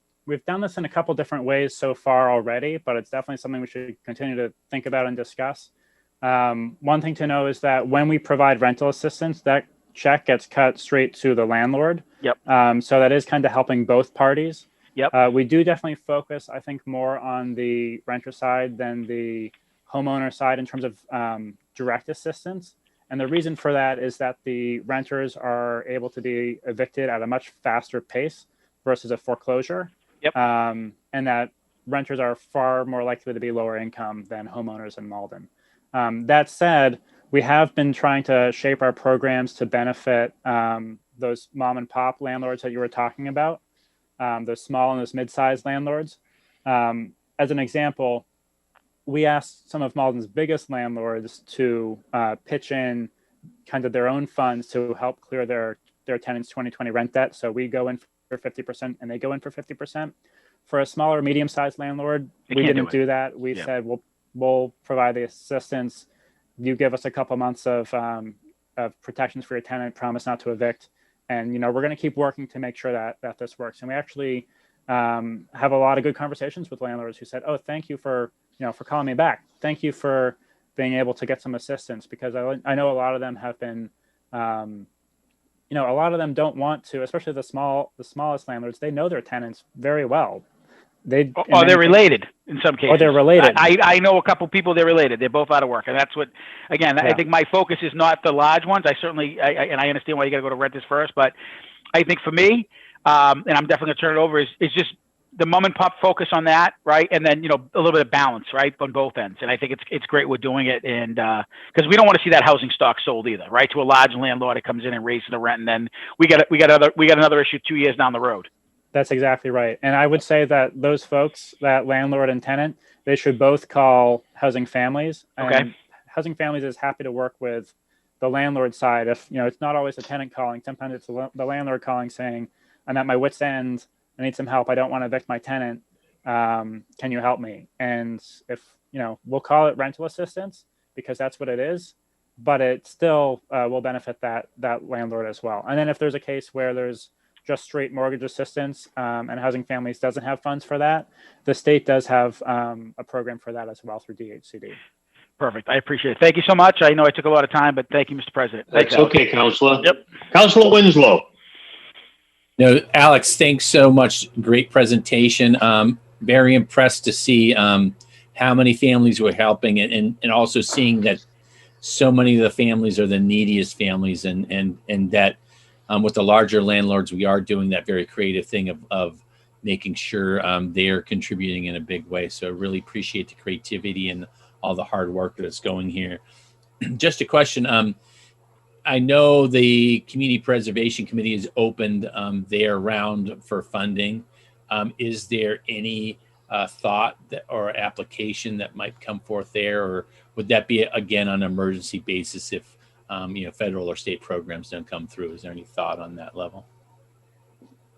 this in a couple different ways so far already, but it's definitely something we should continue to think about and discuss. One thing to know is that when we provide rental assistance, that check gets cut straight to the landlord. Yep. So that is kind of helping both parties. Yep. We do definitely focus, I think, more on the renter side than the homeowner side in terms of direct assistance. And the reason for that is that the renters are able to be evicted at a much faster pace versus a foreclosure. Yep. And that renters are far more likely to be lower income than homeowners in Malden. That said, we have been trying to shape our programs to benefit those mom and pop landlords that you were talking about, those small and those mid-sized landlords. As an example, we asked some of Malden's biggest landlords to pitch in kind of their own funds to help clear their tenants' 2020 rent debt. So we go in for 50% and they go in for 50%. For a smaller, medium-sized landlord, we didn't do that. We said, we'll provide the assistance. You give us a couple months of protections for your tenant, promise not to evict. And, we're going to keep working to make sure that this works. And we actually have a lot of good conversations with landlords who said, oh, thank you for calling me back. Thank you for being able to get some assistance, because I know a lot of them have been, a lot of them don't want to, especially the smallest landlords. They know their tenants very well. They're related in some cases. Or they're related. I know a couple people they're related. They're both out of work, and that's what. Again, yeah. I think my focus is not the large ones. I understand why you got to go to renters first, but I think for me, and I'm definitely gonna turn it over, is just the mom and pop focus on that, right? And then, a little bit of balance, right, on both ends. And I think it's great we're doing it. And because we don't want to see that housing stock sold either, right, to a large landlord that comes in and raises the rent, and then we got another issue 2 years down the road. That's exactly right. And I would say that those folks, that landlord and tenant, they should both call Housing Families. And Okay. Housing Families is happy to work with the landlord side. If, it's not always the tenant calling, sometimes it's the landlord calling saying, I'm at my wit's end, I need some help, I don't want to evict my tenant, can you help me? And if, we'll call it rental assistance because that's what it is, but it still will benefit that landlord as well. And then if there's a case where there's just straight mortgage assistance and Housing Families doesn't have funds for that, the state does have a program for that as well through DHCD. Perfect. I appreciate it. Thank you so much. I know I took a lot of time, but thank you, Mr. President. That's okay, Counselor. Yep. Counselor Winslow. No, Alex, thanks so much. Great presentation. Very impressed to see how many families we're helping, and also seeing that so many of the families are the neediest families, and that with the larger landlords, we are doing that very creative thing of making sure they are contributing in a big way. So I really appreciate the creativity and all the hard work that's going here. Just a question. I know the Community Preservation Committee has opened their round for funding. Is there any thought or application that might come forth there, or would that be again on an emergency basis if federal or state programs don't come through? Is there any thought on that level?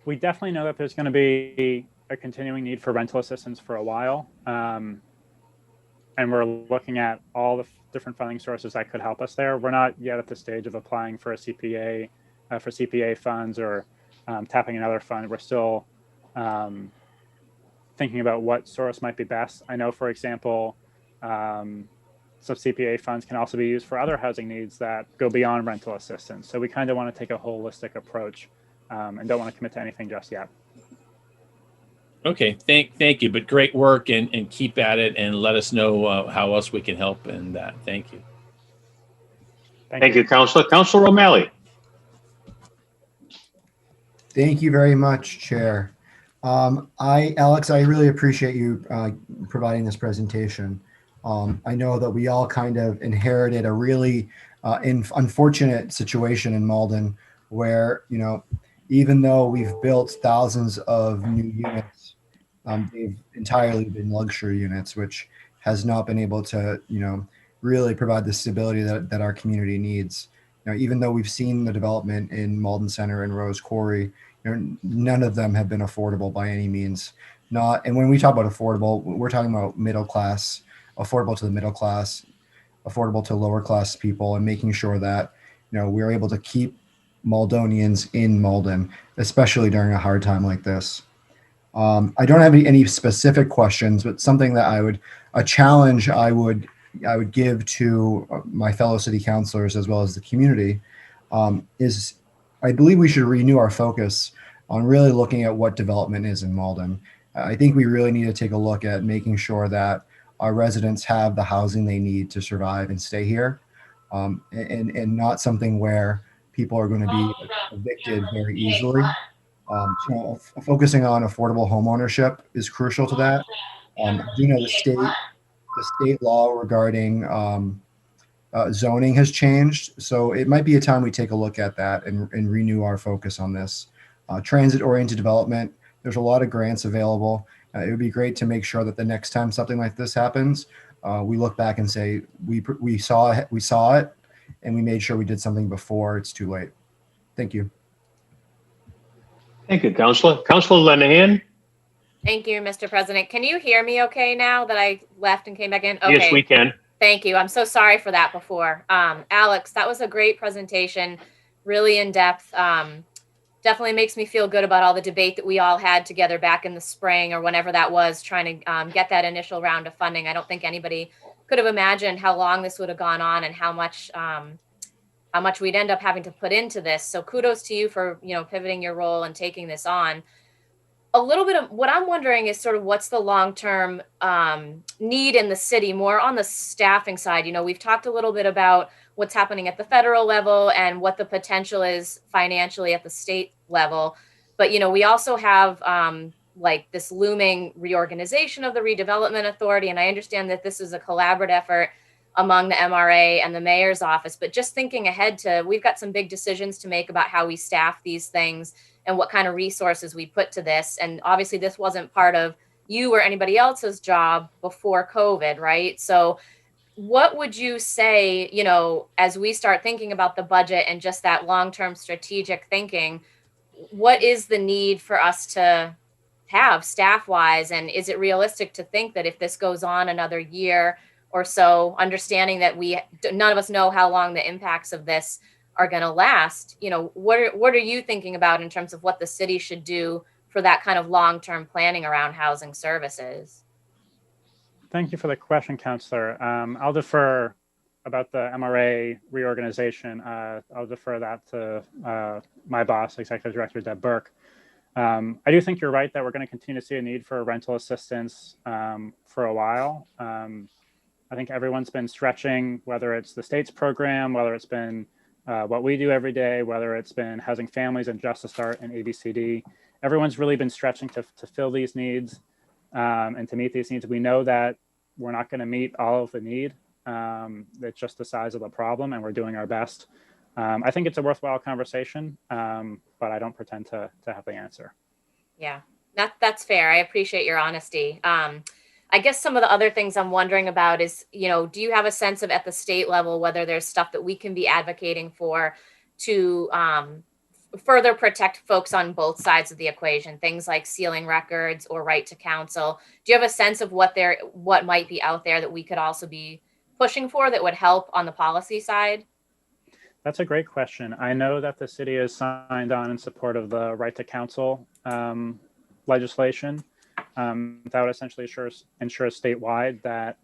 We definitely know that there's going to be a continuing need for rental assistance for a while. And we're looking at all the different funding sources that could help us there. We're not yet at the stage of applying for a CPA, for CPA funds, or tapping another fund. We're still thinking about what source might be best. I know, for example, some CPA funds can also be used for other housing needs that go beyond rental assistance. So we kind of want to take a holistic approach and don't want to commit to anything just yet. Okay, thank you. But great work, and keep at it, and let us know how else we can help in that. Thank you. Thank you, Counselor. Counselor O'Malley. Thank you very much, Chair. Alex, I really appreciate you providing this presentation. I know that we all kind of inherited a really unfortunate situation in Malden where, even though we've built thousands of new units, they've entirely been luxury units, which has not been able to, really provide the stability that our community needs. Even though we've seen the development in Malden Center and Rose Quarry, none of them have been affordable by any means. And when we talk about affordable, we're talking about middle class, affordable to the middle class, affordable to lower class people, and making sure that, we're able to keep Maldonians in Malden, especially during a hard time like this. I don't have any specific questions, but something that a challenge I would give to my fellow city councilors as well as the community is I believe we should renew our focus on really looking at what development is in Malden. I think we really need to take a look at making sure that our residents have the housing they need to survive and stay here, and not something where people are going to be evicted very easily. So focusing on affordable home ownership is crucial to that. I do know the state law regarding zoning has changed, so it might be a time we take a look at that and renew our focus on this. Transit-oriented development, there's a lot of grants available. It would be great to make sure that the next time something like this happens, we look back and say we saw it, and we made sure we did something before it's too late. Thank you. Thank you, Counselor. Counselor Lenahan. Thank you, Mr. President. Can you hear me okay now that I left and came back in? Okay. Yes, we can. Thank you. I'm so sorry for that before. Alex, that was a great presentation, really in depth. Definitely makes me feel good about all the debate that we all had together back in the spring or whenever that was, trying to get that initial round of funding. I don't think anybody could have imagined how long this would have gone on and how much we'd end up having to put into this. So kudos to you for, pivoting your role and taking this on. A little bit of what I'm wondering is sort of what's the long-term need in the city, more on the staffing side. We've talked a little bit about what's happening at the federal level and what the potential is financially at the state level. But, we also have like this looming reorganization of the redevelopment authority. And I understand that this is a collaborative effort among the MRA and the mayor's office, but just thinking ahead to, we've got some big decisions to make about how we staff these things and what kind of resources we put to this. And obviously this wasn't part of you or anybody else's job before COVID, right? So what would you say, you know, as we start thinking about the budget and just that long-term strategic thinking, what is the need for us to have staff-wise? And is it realistic to think that if this goes on another year or so, understanding that none of us know how long the impacts of this are going to last, you know, what are you thinking about in terms of what the city should do for that kind of long-term planning around housing services? Thank you for the question, Councillor. I'll defer about the MRA reorganization. I'll defer that to my boss, Executive Director Deb Burke. I do think you're right that we're going to continue to see a need for rental assistance for a while. I think everyone's been stretching, whether it's the state's program, whether it's been what we do every day, whether it's been Housing Families and Justice Start and ABCD. Everyone's really been stretching to fill these needs and to meet these needs. We know that we're not going to meet all of the need. It's just the size of the problem, and we're doing our best. I think it's a worthwhile conversation, but I don't pretend to have the answer. Yeah, that's fair. I appreciate your honesty. I guess some of the other things I'm wondering about is, you know, do you have a sense of at the state level whether there's stuff that we can be advocating for to further protect folks on both sides of the equation, things like sealing records or right to counsel? Do you have a sense of what might be out there that we could also be pushing for that would help on the policy side? That's a great question. I know that the city has signed on in support of the right to counsel legislation. That would essentially ensure statewide that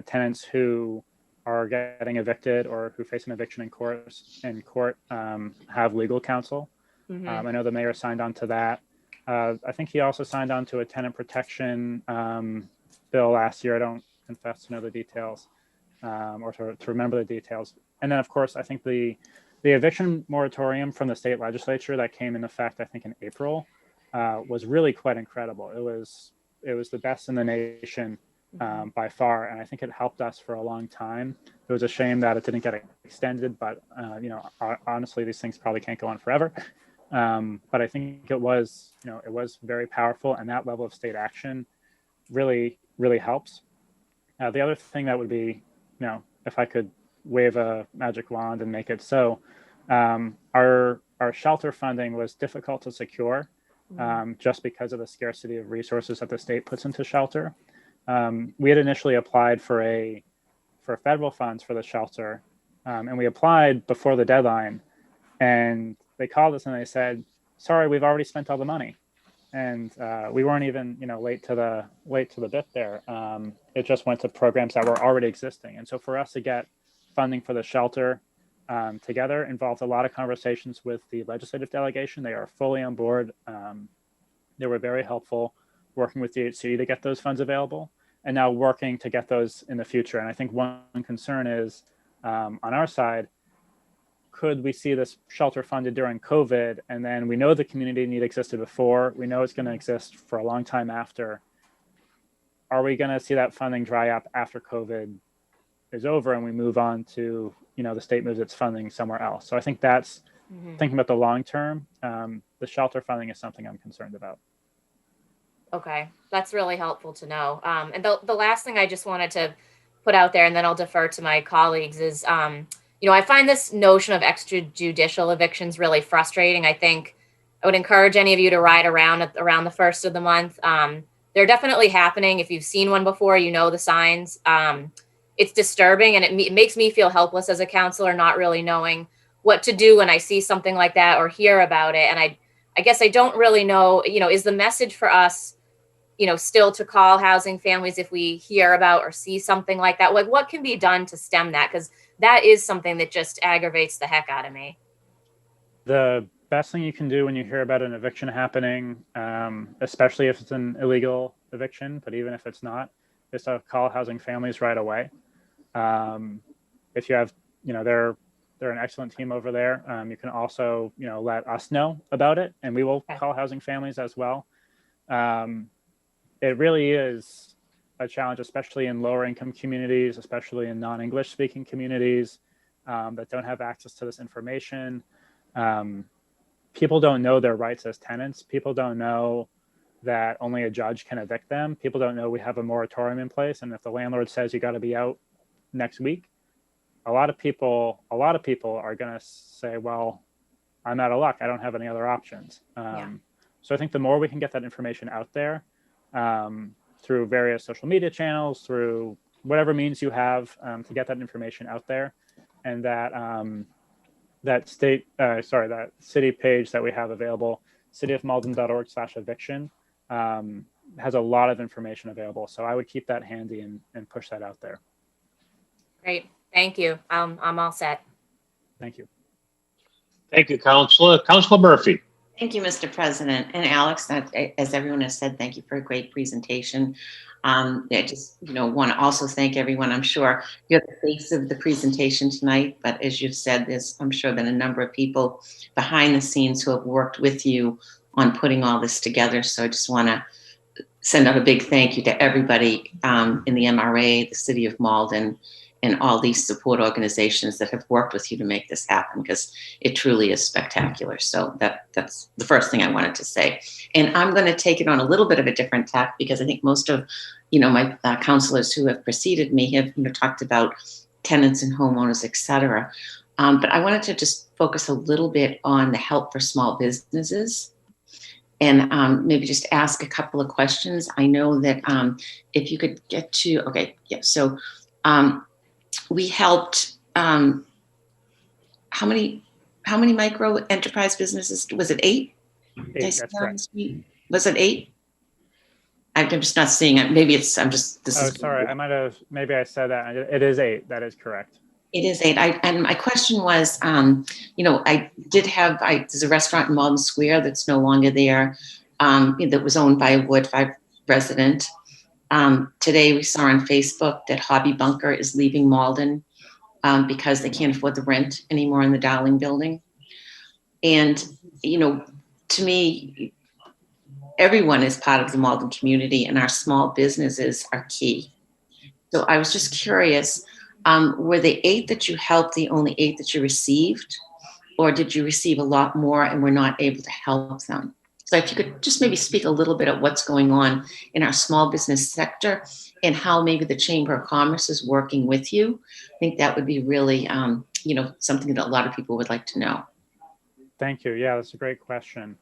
tenants who are getting evicted or who face an eviction in court have legal counsel. Mm-hmm. I know the mayor signed on to that. I think he also signed on to a tenant protection bill last year. I don't confess to know the details or to remember the details. And then, of course, I think the eviction moratorium from the state legislature that came in effect, I think in April, was really quite incredible. It was the best in the nation by far, and I think it helped us for a long time. It was a shame that it didn't get extended, but you know, honestly, these things probably can't go on forever. But I think it was very powerful, and that level of state action really helps. The other thing that would be, you know, if I could wave a magic wand and make it so, our shelter funding was difficult to secure. Just because of the scarcity of resources that the state puts into shelter. We had initially applied for federal funds for the shelter, and we applied before the deadline, and they called us and they said, sorry, we've already spent all the money. And we weren't even, you know, late to the bit there. It just went to programs that were already existing. And so for us to get funding for the shelter together involved a lot of conversations with the legislative delegation. They are fully on board. They were very helpful working with DHC to get those funds available, and now working to get those in the future. And I think one concern is on our side, could we see this shelter funded during COVID? And then we know the community need existed before. We know it's going to exist for a long time after. Are we going to see that funding dry up after COVID is over and we move on to, you know, the state moves its funding somewhere else? So I think that's thinking about the long term. The shelter funding is something I'm concerned about. Okay, that's really helpful to know. And the last thing I just wanted to put out there, and then I'll defer to my colleagues, is, you know, I find this notion of extrajudicial evictions really frustrating. I think I would encourage any of you to ride around the first of the month. They're definitely happening. If you've seen one before, you know the signs. It's disturbing, and it makes me feel helpless as a counselor, not really knowing what to do when I see something like that or hear about it. And I guess I don't really know, you know, is the message for us, you know, still to call housing families if we hear about or see something like that? Like, what can be done to stem that? Because that is something that just aggravates the heck out of me. The best thing you can do when you hear about an eviction happening, especially if it's an illegal eviction, but even if it's not, is to call housing families right away. If you have, you know, they're an excellent team over there. You can also, you know, let us know about it, and we will call housing families as well. It really is a challenge, especially in lower income communities, especially in non-English speaking communities that don't have access to this information. People don't know their rights as tenants. People don't know that only a judge can evict them. People don't know we have a moratorium in place, and if the landlord says you got to be out next week, a lot of people are going to say, well, I'm out of luck. I don't have any other options. So I think the more we can get that information out there through various social media channels, through whatever means you have to get that information out there, and that that city page that we have available, cityofmalden.org/eviction, has a lot of information available. So I would keep that handy and push that out there. Great. Thank you. I'm all set. Thank you. Thank you, Councilor. Councilor Murphy. Thank you, Mr. President. And Alex, as everyone has said, thank you for a great presentation. I just want to also thank everyone. I'm sure you're the face of the presentation tonight, but as you've said, there's, I'm sure, been a number of people behind the scenes who have worked with you on putting all this together. So I just want to send out a big thank you to everybody in the MRA, the City of Malden, and all these support organizations that have worked with you to make this happen, because it truly is spectacular. So that's the first thing I wanted to say. And I'm going to take it on a little bit of a different tack, because I think most of my counselors who have preceded me have talked about tenants and homeowners, et cetera. But I wanted to just focus a little bit on the help for small businesses, and maybe just ask a couple of questions. I know that if you could get to, okay, yeah, so we helped, how many micro enterprise businesses? Was it 8? That's correct. Was it 8? I'm just not seeing it. Maybe it's, I'm just, this is. Sorry, maybe I said that. It is 8, that is correct. It is 8. And my question was, I did have, there's a restaurant in Malden Square that's no longer there, that was owned by a Ward 5 resident. Today we saw on Facebook that Hobby Bunker is leaving Malden because they can't afford the rent anymore in the Darling building. And, to me, everyone is part of the Malden community, and our small businesses are key. So I was just curious, were the 8 that you helped the only 8 that you received, or did you receive a lot more and were not able to help them? So if you could just maybe speak a little bit of what's going on in our small business sector and how maybe the Chamber of Commerce is working with you, I think that would be really, something that a lot of people would like to know. Thank you. Yeah, that's a great question.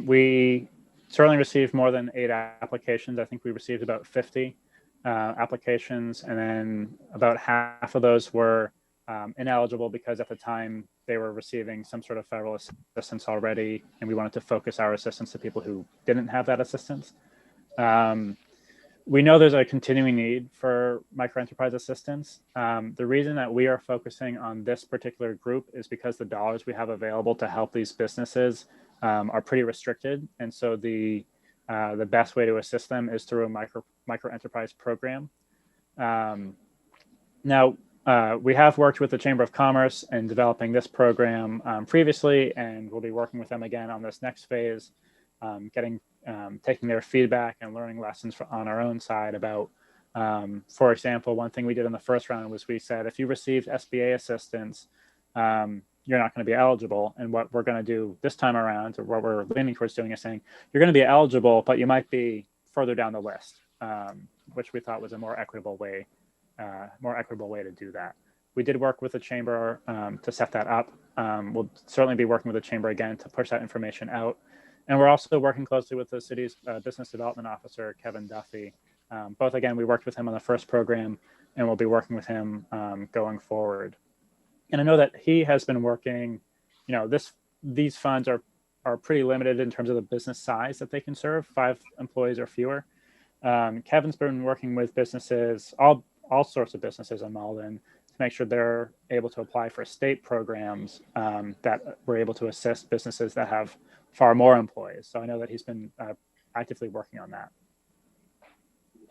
We certainly received more than 8 applications. I think we received about 50 applications, and then about half of those were ineligible because at the time they were receiving some sort of federal assistance already, and we wanted to focus our assistance to people who didn't have that assistance. We know there's a continuing need for microenterprise assistance. The reason that we are focusing on this particular group is because the dollars we have available to help these businesses are pretty restricted, and so the best way to assist them is through a microenterprise program. Now, we have worked with the Chamber of Commerce in developing this program previously, and we'll be working with them again on this next phase, taking their feedback and learning lessons on our own side about, for example, one thing we did in the first round was we said, if you received SBA assistance, you're not going to be eligible. And what we're going to do this time around, or what we're leaning towards doing, is saying, you're going to be eligible, but you might be further down the list, which we thought was a more equitable way to do that. We did work with the Chamber to set that up. We'll certainly be working with the Chamber again to push that information out. And we're also working closely with the city's Business Development Officer, Kevin Duffy. Both, again, we worked with him on the first program, and we'll be working with him going forward. And I know that he has been working, these funds are pretty limited in terms of the business size that they can serve, 5 employees or fewer. Kevin's been working with businesses, all sorts of businesses in Malden, to make sure they're able to apply for state programs that were able to assist businesses that have far more employees. So I know that he's been actively working on that.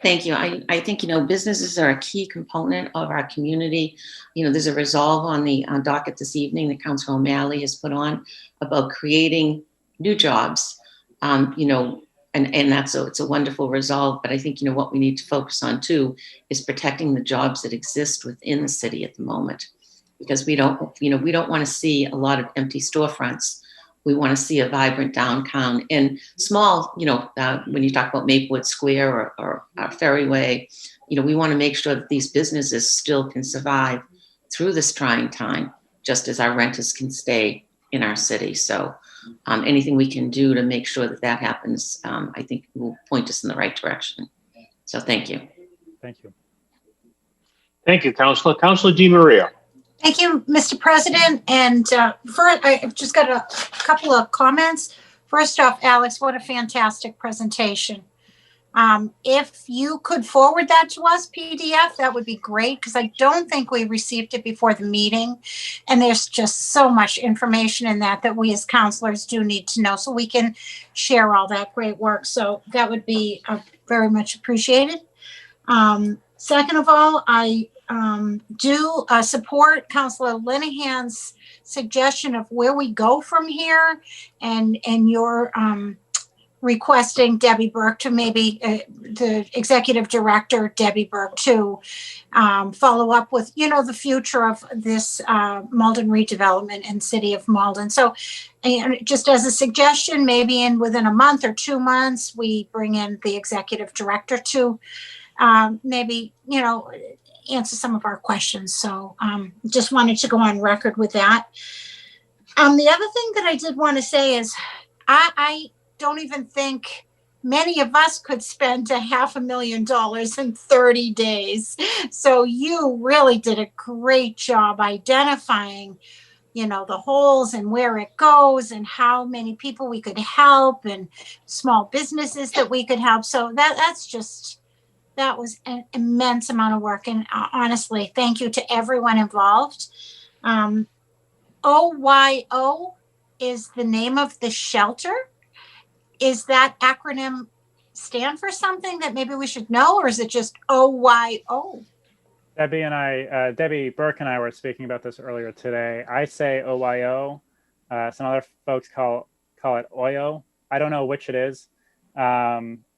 Thank you. I think, businesses are a key component of our community. There's a resolve on the docket this evening that Councilor O'Malley has put on about creating new jobs. and it's a wonderful result. But I think, what we need to focus on too is protecting the jobs that exist within the city at the moment, because we don't want to see a lot of empty storefronts. We want to see a vibrant downtown and small, when you talk about Maplewood Square or Ferryway, we want to make sure that these businesses still can survive through this trying time, just as our renters can stay in our city. So anything we can do to make sure that happens, I think will point us in the right direction. So thank you. Thank you. Thank you, Councilor. Councilor DiMaria. Thank you, Mr. President. And first, I've just got a couple of comments. First off, Alex, what a fantastic presentation. If you could forward that to us, PDF, that would be great, because I don't think we received it before the meeting. And there's just so much information in that we as counselors do need to know, so we can share all that great work. So that would be very much appreciated. Second of all, I do support Councilor Linehan's suggestion of where we go from here, and your requesting Debbie Burke to maybe the executive director, Debbie Burke, to follow up with, the future of this Malden redevelopment and city of Malden. So just as a suggestion, maybe within a month or 2 months, we bring in the executive director to maybe, answer some of our questions. So just wanted to go on record with that. The other thing that I did want to say is I don't even think many of us could spend $500,000 in 30 days. So you really did a great job identifying, the holes and where it goes and how many people we could help and small businesses that we could help. So that was an immense amount of work. And honestly, thank you to everyone involved. OYO is the name of the shelter. Is that acronym stand for something that maybe we should know, or is it just OYO? Debbie Burke and I were speaking about this earlier today. I say OYO. Some other folks call it OYO. I don't know which it is.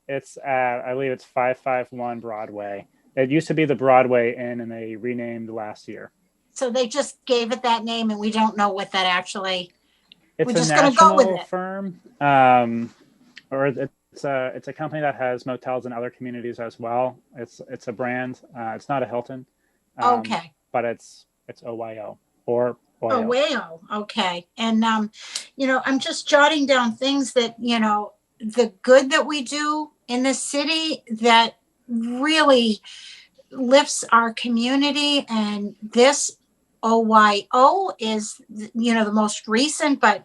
It's at, I believe it's 551 Broadway. It used to be the Broadway Inn, and they renamed last year. So they just gave it that name, and we don't know what that actually. It's we're a just national gonna go with it. firm, or it's a company that has motels in other communities as well. It's a brand. It's not a Hilton. Okay. But it's OYO or OYO. OYO. Okay. And I'm just jotting down things that the good that we do in the city that really lifts our community, and this OYO is the most recent, but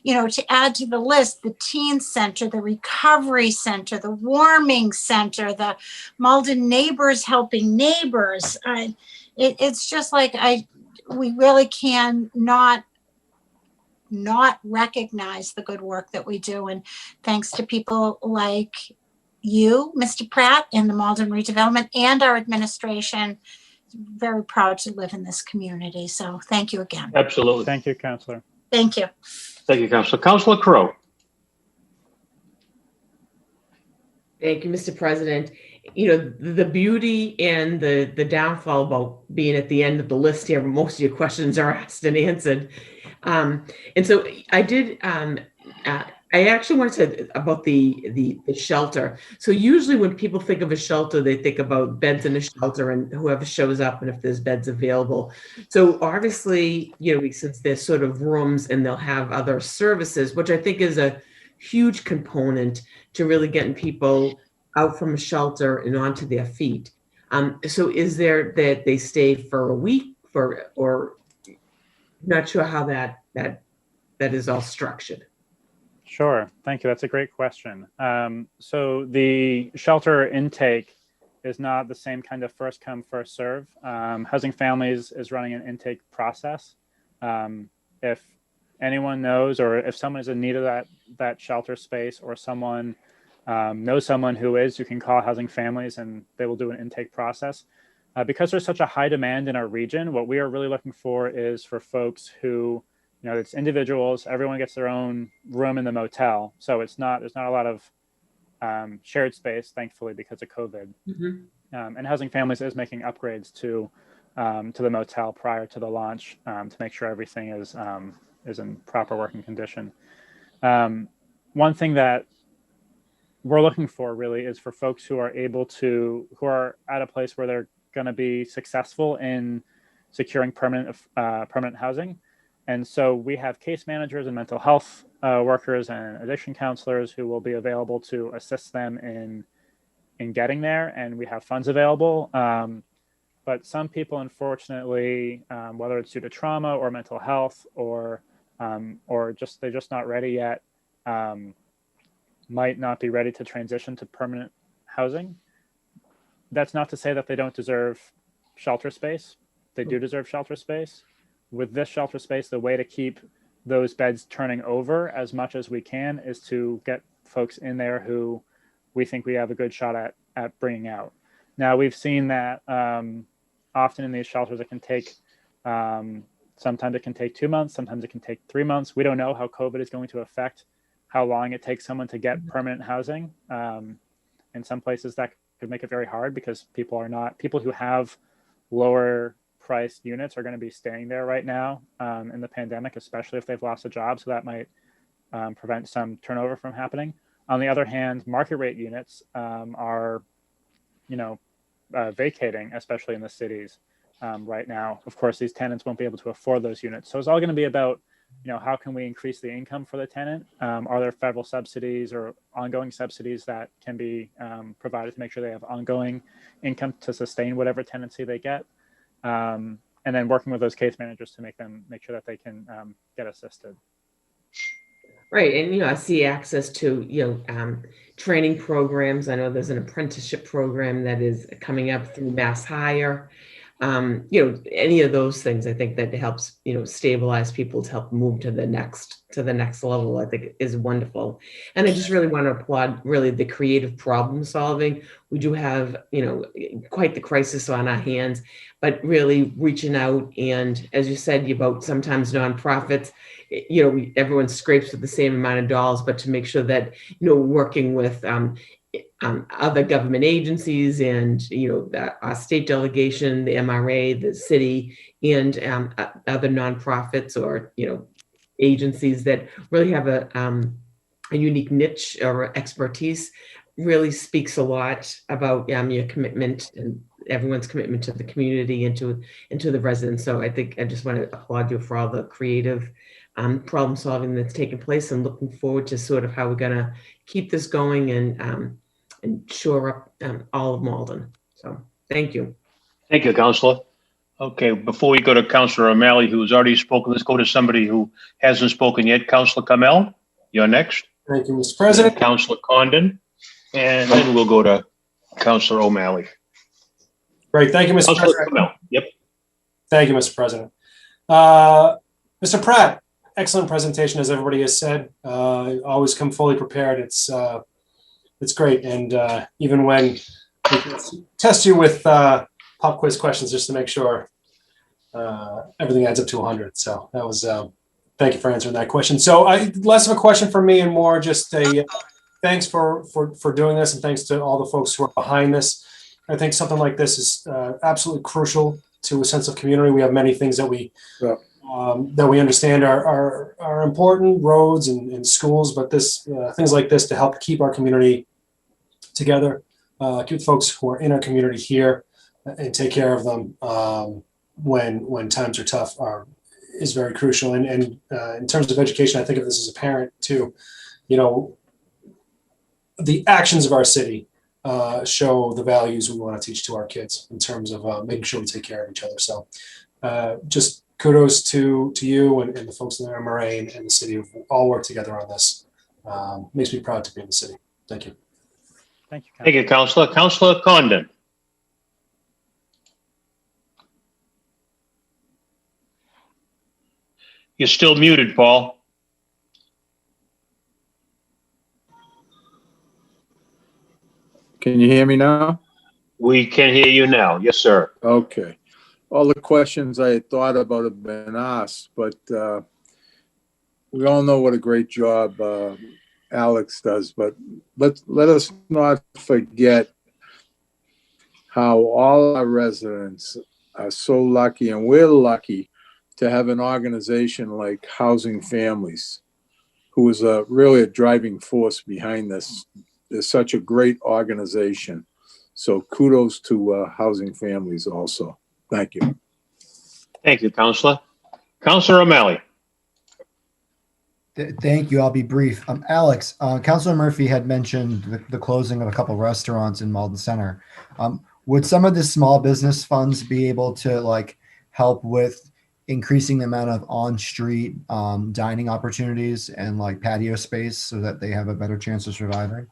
to add to the list, the teen center, the recovery center, the warming center, the Malden neighbors helping neighbors, it's just like we really can not recognize the good work that we do. And thanks to people like you, Mr. Pratt, and the Malden Redevelopment and our administration, very proud to live in this community. So thank you again. Absolutely. Thank you, Councilor. Thank you. Thank you, Councilor. Councilor Crowe. Thank you, Mr. President. The beauty and the downfall about being at the end of the list here, most of your questions are asked and answered. And so I did, I actually wanted to about the shelter. So usually when people think of a shelter, they think about beds in a shelter and whoever shows up and if there's beds available. So obviously, since there's sort of rooms and they'll have other services, which I think is a huge component to really getting people out from a shelter and onto their feet. So is there that they stay for a week or not sure how that is all structured? Sure. Thank you. That's a great question. So the shelter intake is not the same kind of first come, first serve. Housing Families is running an intake process. If anyone knows, or if someone is in need of that shelter space, or someone knows someone who is, you can call Housing Families and they will do an intake process. Because there's such a high demand in our region, what we are really looking for is for folks who, it's individuals, everyone gets their own room in the motel. So there's not a lot of shared space, thankfully, because of COVID. And Housing Families is making upgrades to the motel prior to the launch to make sure everything is in proper working condition. One thing that we're looking for really is for folks who are at a place where they're going to be successful in securing permanent housing. And so we have case managers and mental health workers and addiction counselors who will be available to assist them in getting there. And we have funds available. But some people, unfortunately, whether it's due to trauma or mental health or they're just not ready yet, might not be ready to transition to permanent housing. That's not to say that they don't deserve shelter space. They do deserve shelter space. With this shelter space, the way to keep those beds turning over as much as we can is to get folks in there who we think we have a good shot at bringing out. Now, we've seen that often in these shelters, it can take, sometimes it can take 2 months, sometimes it can take 3 months. We don't know how COVID is going to affect how long it takes someone to get permanent housing. In some places that could make it very hard because people who have lower priced units are going to be staying there right now in the pandemic, especially if they've lost a job. So that might prevent some turnover from happening. On the other hand, market rate units are, vacating, especially in the cities right now. Of course, these tenants won't be able to afford those units. So it's all going to be about, how can we increase the income for the tenant? Are there federal subsidies or ongoing subsidies that can be provided to make sure they have ongoing income to sustain whatever tenancy they get? And then working with those case managers to make sure that they can get assisted. Right. And, I see access to, training programs. I know there's an apprenticeship program that is coming up through Mass Hire. Any of those things, I think that helps, stabilize people to help move to the next level, I think is wonderful. And I just really want to applaud really the creative problem solving. We do have, quite the crisis on our hands, but really reaching out. And as you said, about sometimes nonprofits, everyone scrapes with the same amount of dollars, but to make sure that, working with, other government agencies and, our state delegation, the MRA, the city, and other nonprofits or, agencies that really have a unique niche or expertise really speaks a lot about your commitment and everyone's commitment to the community and to the residents. So I think I just want to applaud you for all the creative problem solving that's taken place and looking forward to sort of how we're going to keep this going and shore up all of Malden. So thank you. Thank you, Councilor. Okay, before we go to Councilor O'Malley, who has already spoken, let's go to somebody who hasn't spoken yet. Councilor Kamel, you're next. Thank you, Mr. President. Councilor Condon, and then we'll go to Councilor O'Malley. Great, thank you, Mr. Councilor President. Kamel. Yep. Thank you, Mr. President. Mr. Pratt, excellent presentation, as everybody has said. Always come fully prepared. It's great, and even when we test you with pop quiz questions just to make sure everything adds up to 100. So that was, thank you for answering that question. So less of a question for me and more just a thanks for doing this, and thanks to all the folks who are behind this. I think something like this is absolutely crucial to a sense of community. We have many things that we understand are important, roads and schools, but this things like this to help keep our community together, keep folks who are in our community here and take care of them when times are tough is very crucial. And in terms of education, I think of this as a parent too. The actions of our city show the values we want to teach to our kids in terms of making sure we take care of each other. So just kudos to you and the folks in the MRA and the city who all work together on this. Makes me proud to be in the city. Thank you. Thank you, Councilor. Thank you, Councilor. Councilor Condon. You're still muted, Paul. Can you hear me now? We can hear you now. Yes, sir. Okay. All the questions I had thought about have been asked, but we all know what a great job Alex does, but let us not forget how all our residents are so lucky, and we're lucky to have an organization like Housing Families, who is really a driving force behind this. It's such a great organization. So kudos to Housing Families also. Thank you. Thank you, Councilor. Councilor O'Malley. Thank you. I'll be brief. Alex, Councilor Murphy had mentioned the closing of a couple restaurants in Malden Center. Would some of the small business funds be able to like help with increasing the amount of on-street dining opportunities and like patio space so that they have a better chance of surviving?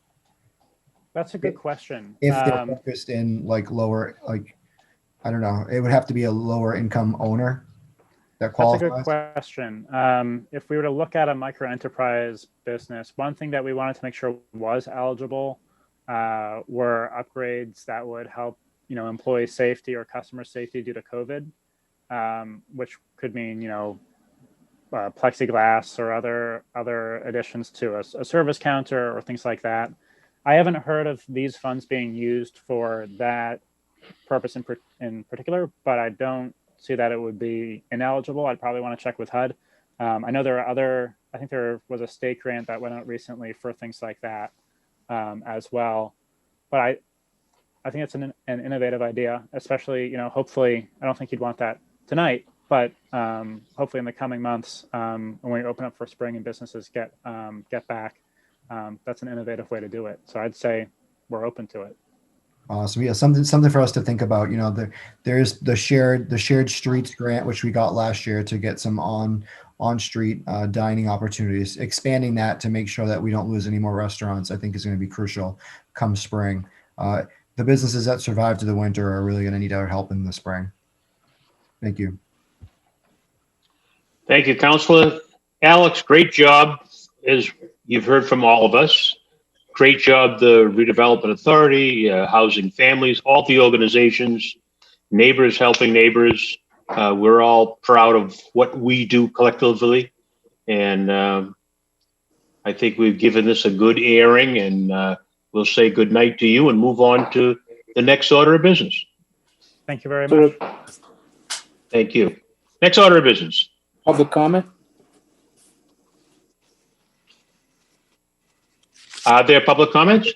That's a good question. If they're focused in like lower, like, I don't know, it would have to be a lower income owner that qualifies. That's a good question. If we were to look at a microenterprise business, one thing that we wanted to make sure was eligible were upgrades that would help, employee safety or customer safety due to COVID, which could mean, plexiglass or other additions to a service counter or things like that. I haven't heard of these funds being used for that purpose in particular, but I don't see that it would be ineligible. I'd probably want to check with HUD. I know there are I think there was a state grant that went out recently for things like that as well. But I think it's an innovative idea, especially, hopefully, I don't think you'd want that tonight, but hopefully in the coming months, when we open up for spring and businesses get back, that's an innovative way to do it. So I'd say we're open to it. Awesome. Yeah, something for us to think about. There's the shared streets grant, which we got last year to get some on street dining opportunities. Expanding that to make sure that we don't lose any more restaurants, I think, is going to be crucial come spring. The businesses that survive to the winter are really going to need our help in the spring. Thank you. Thank you, Councilor. Alex, great job, as you've heard from all of us. Great job, the Redevelopment Authority, Housing Families, all the organizations, neighbors helping neighbors. We're all proud of what we do collectively. And I think we've given this a good airing, and we'll say good night to you and move on to the next order of business. Thank you very much. Thank you. Next order of business. Public comment? Are there public comments?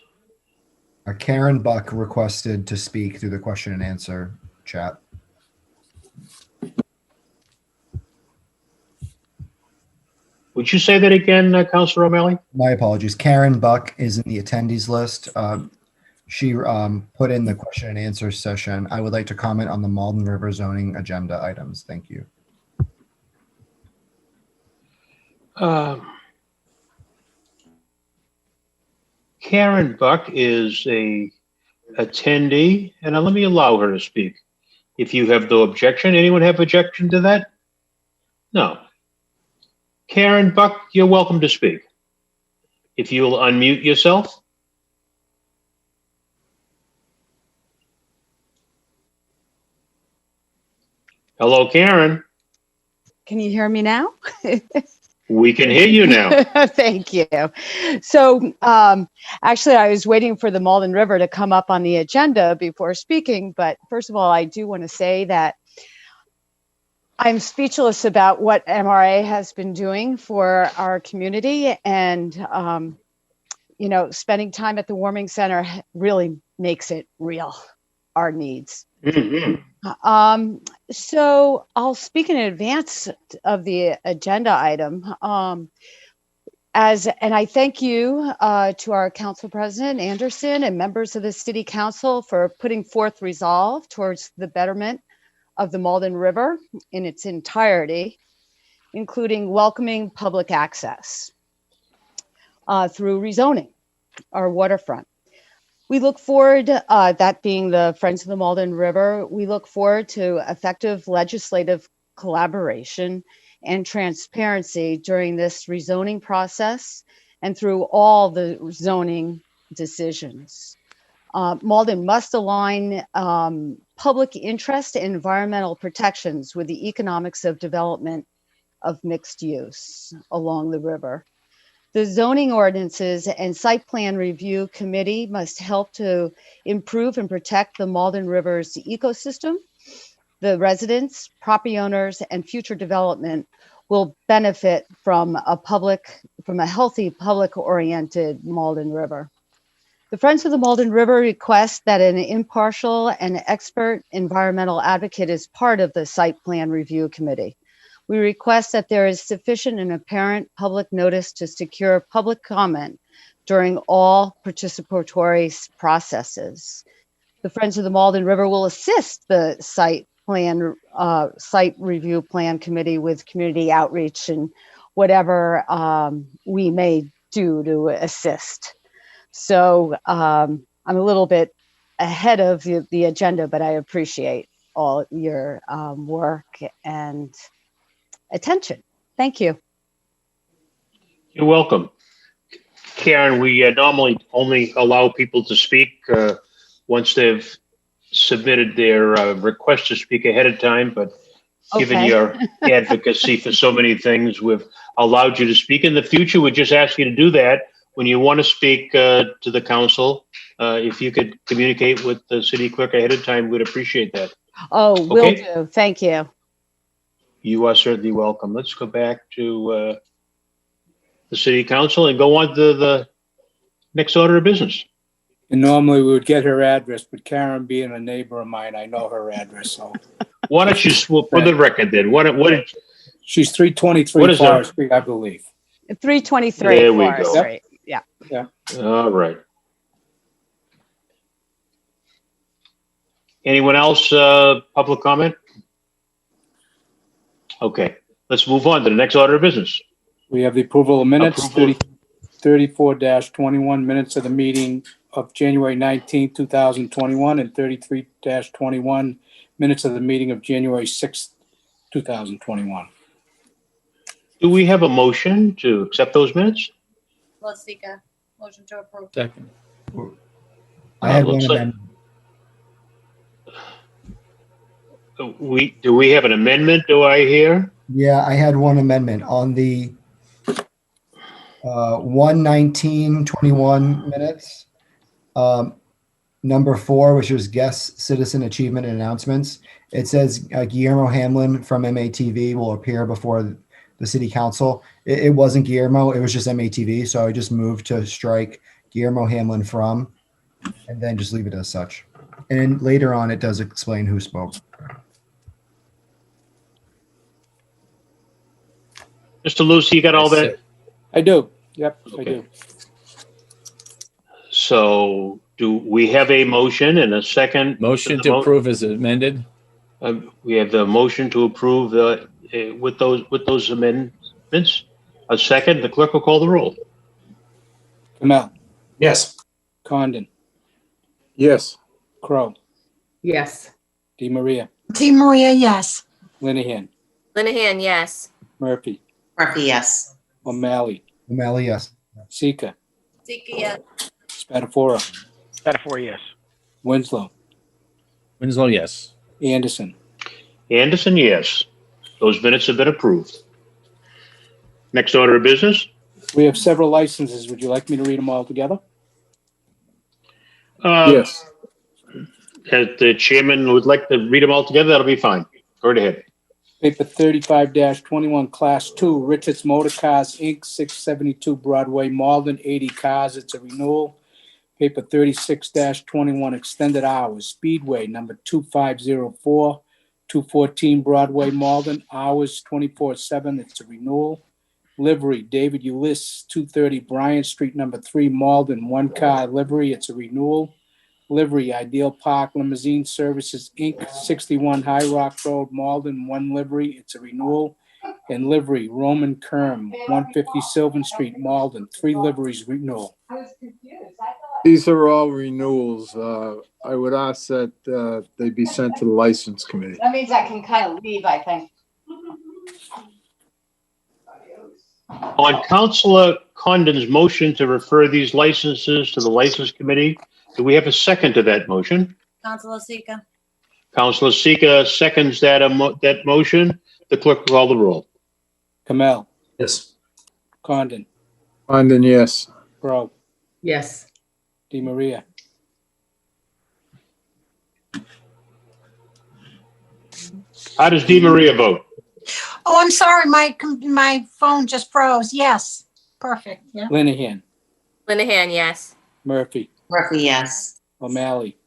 Karen Buck requested to speak through the question and answer chat. Would you say that again, Councilor O'Malley? My apologies. Karen Buck is in the attendees list. She put in the question and answer session. I would like to comment on the Malden River zoning agenda items. Thank you. Karen Buck is a attendee, and let me allow her to speak. If you have no objection, anyone have objection to that? No. Karen Buck, you're welcome to speak. If you'll unmute yourself. Hello, Karen. Can you hear me now? We can hear you now. Thank you. So actually, I was waiting for the Malden River to come up on the agenda before speaking. But first of all, I do want to say that I'm speechless about what MRA has been doing for our community. And, spending time at the warming center really makes it real, our needs. Mm-hmm. So I'll speak in advance of the agenda item. And I thank you to our council president, Anderson, and members of the city council for putting forth resolve towards the betterment of the Malden River in its entirety, including welcoming public access through rezoning our waterfront. We look forward, that being the Friends of the Malden River, we look forward to effective legislative collaboration and transparency during this rezoning process and through all the zoning decisions. Malden must align public interest and environmental protections with the economics of development of mixed use along the river. The Zoning Ordinances and Site Plan Review Committee must help to improve and protect the Malden River's ecosystem. The residents, property owners, and future development will benefit from a healthy, public-oriented Malden River. The Friends of the Malden River request that an impartial and expert environmental advocate is part of the Site Plan Review Committee. We request that there is sufficient and apparent public notice to secure public comment during all participatory processes. The Friends of the Malden River will assist the Site Review Plan Committee with community outreach and whatever we may do to assist. So I'm a little bit ahead of the agenda, but I appreciate all your work and attention. Thank you. You're welcome. Karen, we normally only allow people to speak once they've submitted their request to speak ahead of time, but given your advocacy for so many things, we've allowed you to speak. In the future, we just ask you to do that. When you want to speak to the council, if you could communicate with the city clerk ahead of time, we'd appreciate that. Oh, will do. Thank you. You are certainly welcome. Let's go back to the city council and go on to the next order of business. And normally we would get her address, but Karen being a neighbor of mine, I know her address. So why don't you, for the record then, what she's 323 Forest Street, I believe. 323 there we Forest go. Street. Yeah. Yeah. All right. Anyone else public comment? Okay, let's move on to the next order of business. We have the approval of minutes, 34-21 minutes of the meeting of January 19, 2021, and 33-21 minutes of the meeting of January 6, 2021. Do we have a motion to accept those minutes? Lasika, motion to approve. Second. I had one looks like- amendment. Do we have an amendment, do I hear? Yeah, I had one amendment on the 119-21 minutes. Number 4, which was guest citizen achievement and announcements. It says Guillermo Hamlin from MATV will appear before the city council. It wasn't Guillermo, it was just MATV. So I just moved to strike Guillermo Hamlin from, and then just leave it as such. And then later on, it does explain who spoke. Mr. Lucy, you got all that? I do. Yep, Okay. I do. So do we have a motion and a second? Motion to approve is amended. We have the motion to approve with those amendments. A second, the clerk will call the roll. Kamel, Yes. Condon, Yes. Crow, Yes. Di Maria, yes. Linehan, Linehan, yes. Murphy, Murphy, yes. O'Malley, O'Malley, yes. Sika, Sika, yes. Spatafora, Spatafora, yes. Winslow, Winslow, yes. Anderson. Anderson, yes. Those minutes have been approved. Next order of business? We have several licenses. Would you like me to read them all together? Yes. If the chairman would like to read them all together, that'll be fine. Go right ahead. Paper 35-21, Class 2, Richards Motor Cars, Inc., 672 Broadway, Malden, 80 cars. It's a renewal. Paper 36-21, Extended Hours, Speedway, number 2504, 214 Broadway, Malden, hours 24/7. It's a renewal. Livery, David Ulyss, 230 Bryant Street, number 3, Malden, 1 car livery. It's a renewal. Livery, Ideal Park Limousine Services, Inc., 61 High Rock Road, Malden, 1 livery. It's a renewal. And livery, Roman Kerm, 150 Sylvan Street, Malden, 3 liveries renewal. These are all renewals. I would ask that they be sent to the license committee. That means I can kind of leave, I think. On Councilor Condon's motion to refer these licenses to the license committee, do we have a second to that motion? Councilor Sika. Councilor Sika seconds that motion. The clerk will call the roll. Kamel, Yes. Condon, Condon, yes. Grow, Yes. Di Maria. How does Di Maria vote? Oh, I'm sorry, my phone just froze. Yes, perfect. Yeah. Linehan, Linehan, yes. Murphy, Murphy, yes. O'Malley,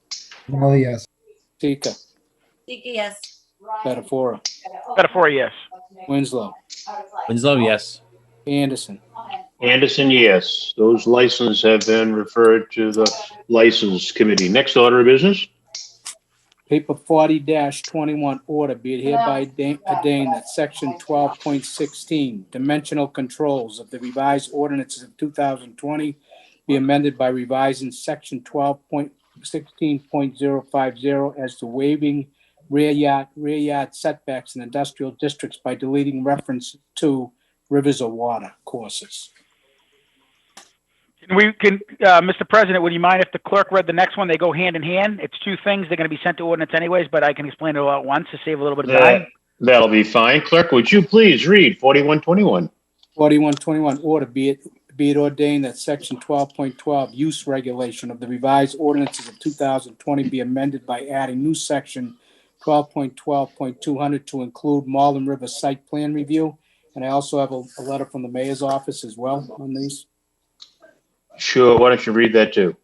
Oh, yes. Sika, Sika, yes. Spatafora, Metaphor, yes. Winslow, Winslow, yes. Anderson. Anderson, yes. Those licenses have been referred to the License Committee. Next order of business. Paper 40-21 order, be it hereby ordained that section 12.16, dimensional controls of the revised ordinances of 2020 be amended by revising section 12.16.050 as to waiving rear yard setbacks in industrial districts by deleting reference to rivers or water courses. Mr. President, would you mind if the clerk read the next one? They go hand in hand. It's two things. They're going to be sent to ordinance anyways, but I can explain it all at once to save a little bit of time. That'll be fine. Clerk, would you please read 4121? 4121 order, be it ordained that section 12.12 use regulation of the revised ordinances of 2020 be amended by adding new section 12.12.200 to include Malden River site plan review. And I also have a letter from the mayor's office as well on these. Sure. Why don't you read that too?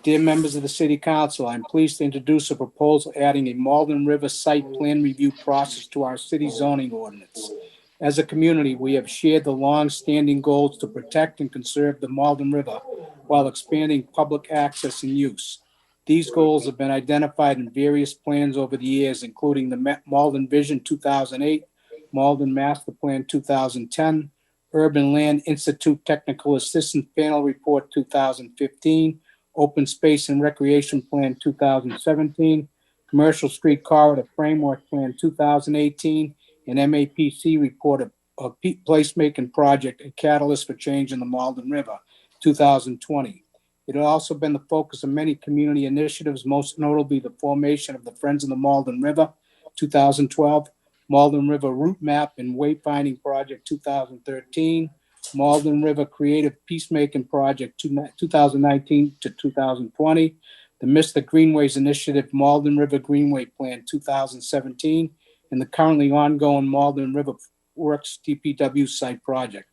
Dear members of the City Council, I'm pleased to introduce a proposal adding a Malden River site plan review process to our city zoning ordinance. As a community, we have shared the long-standing goals to protect and conserve the Malden River while expanding public access and use. These goals have been identified in various plans over the years, including the Malden Vision 2008, Malden Master Plan 2010, Urban Land Institute Technical Assistance Panel Report 2015, Open Space and Recreation Plan 2017, Commercial Street Corridor Framework Plan 2018, and MAPC Report of Placemaking Project, a Catalyst for Change in the Malden River 2020. It has also been the focus of many community initiatives, most notably the formation of the Friends of the Malden River 2012, Malden River Route Map and Wayfinding Project 2013, Malden River Creative Peacemaking Project 2019 to 2020, the Mr. Greenways Initiative Malden River Greenway Plan 2017, and the currently ongoing Malden River Works DPW site project.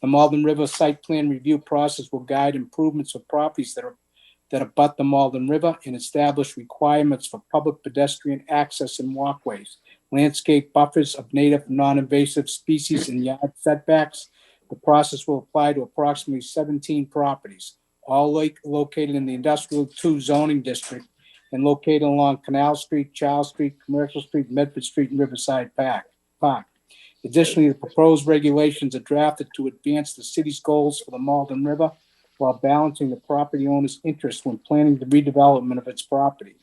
The Malden River site plan review process will guide improvements of properties that abut the Malden River and establish requirements for public pedestrian access and walkways, landscape buffers of native non-invasive species and yard setbacks. The process will apply to approximately 17 properties, all located in the Industrial 2 zoning district and located along Canal Street, Charles Street, Commercial Street, Medford Street, and Riverside Park. Additionally, the proposed regulations are drafted to advance the city's goals for the Malden River while balancing the property owner's interest when planning the redevelopment of its property.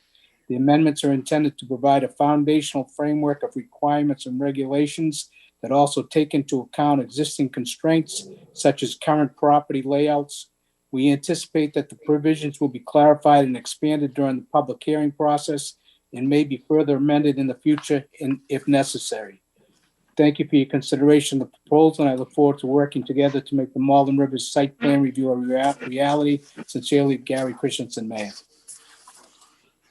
The amendments are intended to provide a foundational framework of requirements and regulations that also take into account existing constraints such as current property layouts. We anticipate that the provisions will be clarified and expanded during the public hearing process and may be further amended in the future if necessary. Thank you for your consideration of the proposal, and I look forward to working together to make the Malden River site plan review a reality. Sincerely, Gary Christenson, Mayor.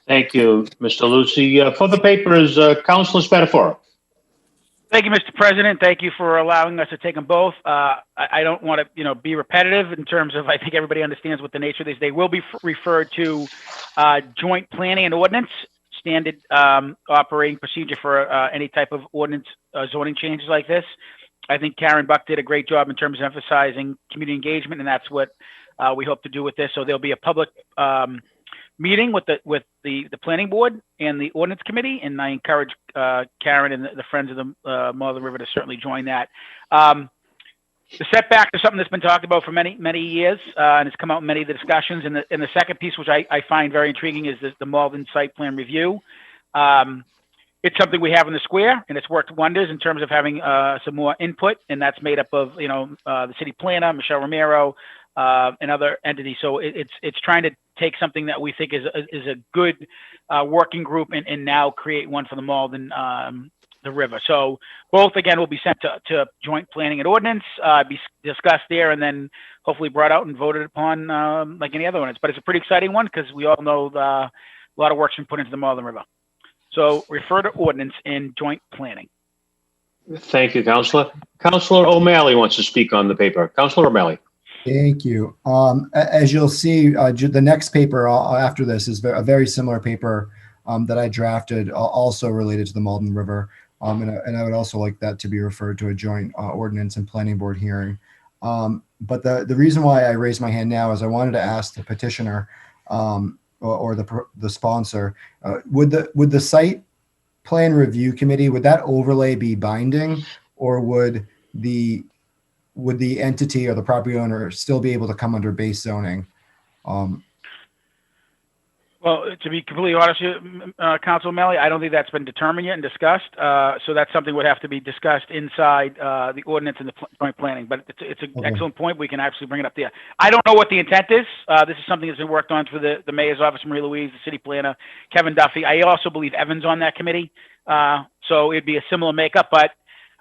Thank you, Mr. Lucy. For the papers, Councilor Spatafora. Thank you, Mr. President. Thank you for allowing us to take them both. I don't want to, be repetitive in terms of, I think everybody understands what the nature of these. They will be referred to joint planning and ordinance, standard operating procedure for any type of ordinance zoning changes like this. I think Karen Buck did a great job in terms of emphasizing community engagement, and that's what we hope to do with this. So there'll be a public meeting with the planning board and the ordinance committee, and I encourage Karen and the Friends of the Malden River to certainly join that. The setback is something that's been talked about for many years, and it's come out in many of the discussions. And the second piece, which I find very intriguing, is the Malden site plan review. It's something we have in the square, and it's worked wonders in terms of having some more input, and that's made up of the city planner, Michelle Romero, and other entities. So it's trying to take something that we think is a good working group and now create one for the Malden the river. So both, again, will be sent to joint planning and ordinance, be discussed there, and then hopefully brought out and voted upon like any other ordinance. But it's a pretty exciting one because we all know a lot of work's been put into the Malden River. So refer to ordinance in joint planning. Thank you, Councilor. Councilor O'Malley wants to speak on the paper. Councilor O'Malley. Thank you. As you'll see, the next paper after this is a very similar paper that I drafted, also related to the Malden River. And I would also like that to be referred to a joint ordinance and planning board hearing. But the reason why I raised my hand now is I wanted to ask the petitioner or the sponsor, would the site plan review committee, would that overlay be binding, or would the entity or the property owner still be able to come under base zoning? Well, to be completely honest with you, Councilor O'Malley, I don't think that's been determined yet and discussed. So that's something would have to be discussed inside the ordinance and the joint planning. But it's an excellent point. We can actually bring it up there. I don't know what the intent is. This is something that's been worked on through the mayor's office, Marie Louise, the city planner, Kevin Duffy. I also believe Evan's on that committee. So it'd be a similar makeup. But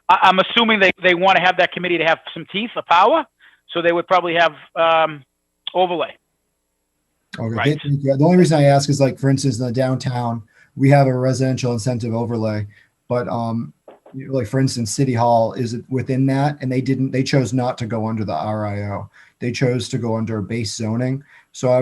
I'm assuming they want to have that committee to have some teeth, a power. So they would probably have overlay. Okay. Right. The only reason I ask is, like, for instance, in the downtown, we have a residential incentive overlay, but like, for instance, City Hall is within that, and they chose not to go under the RIO. They chose to go under base zoning. So I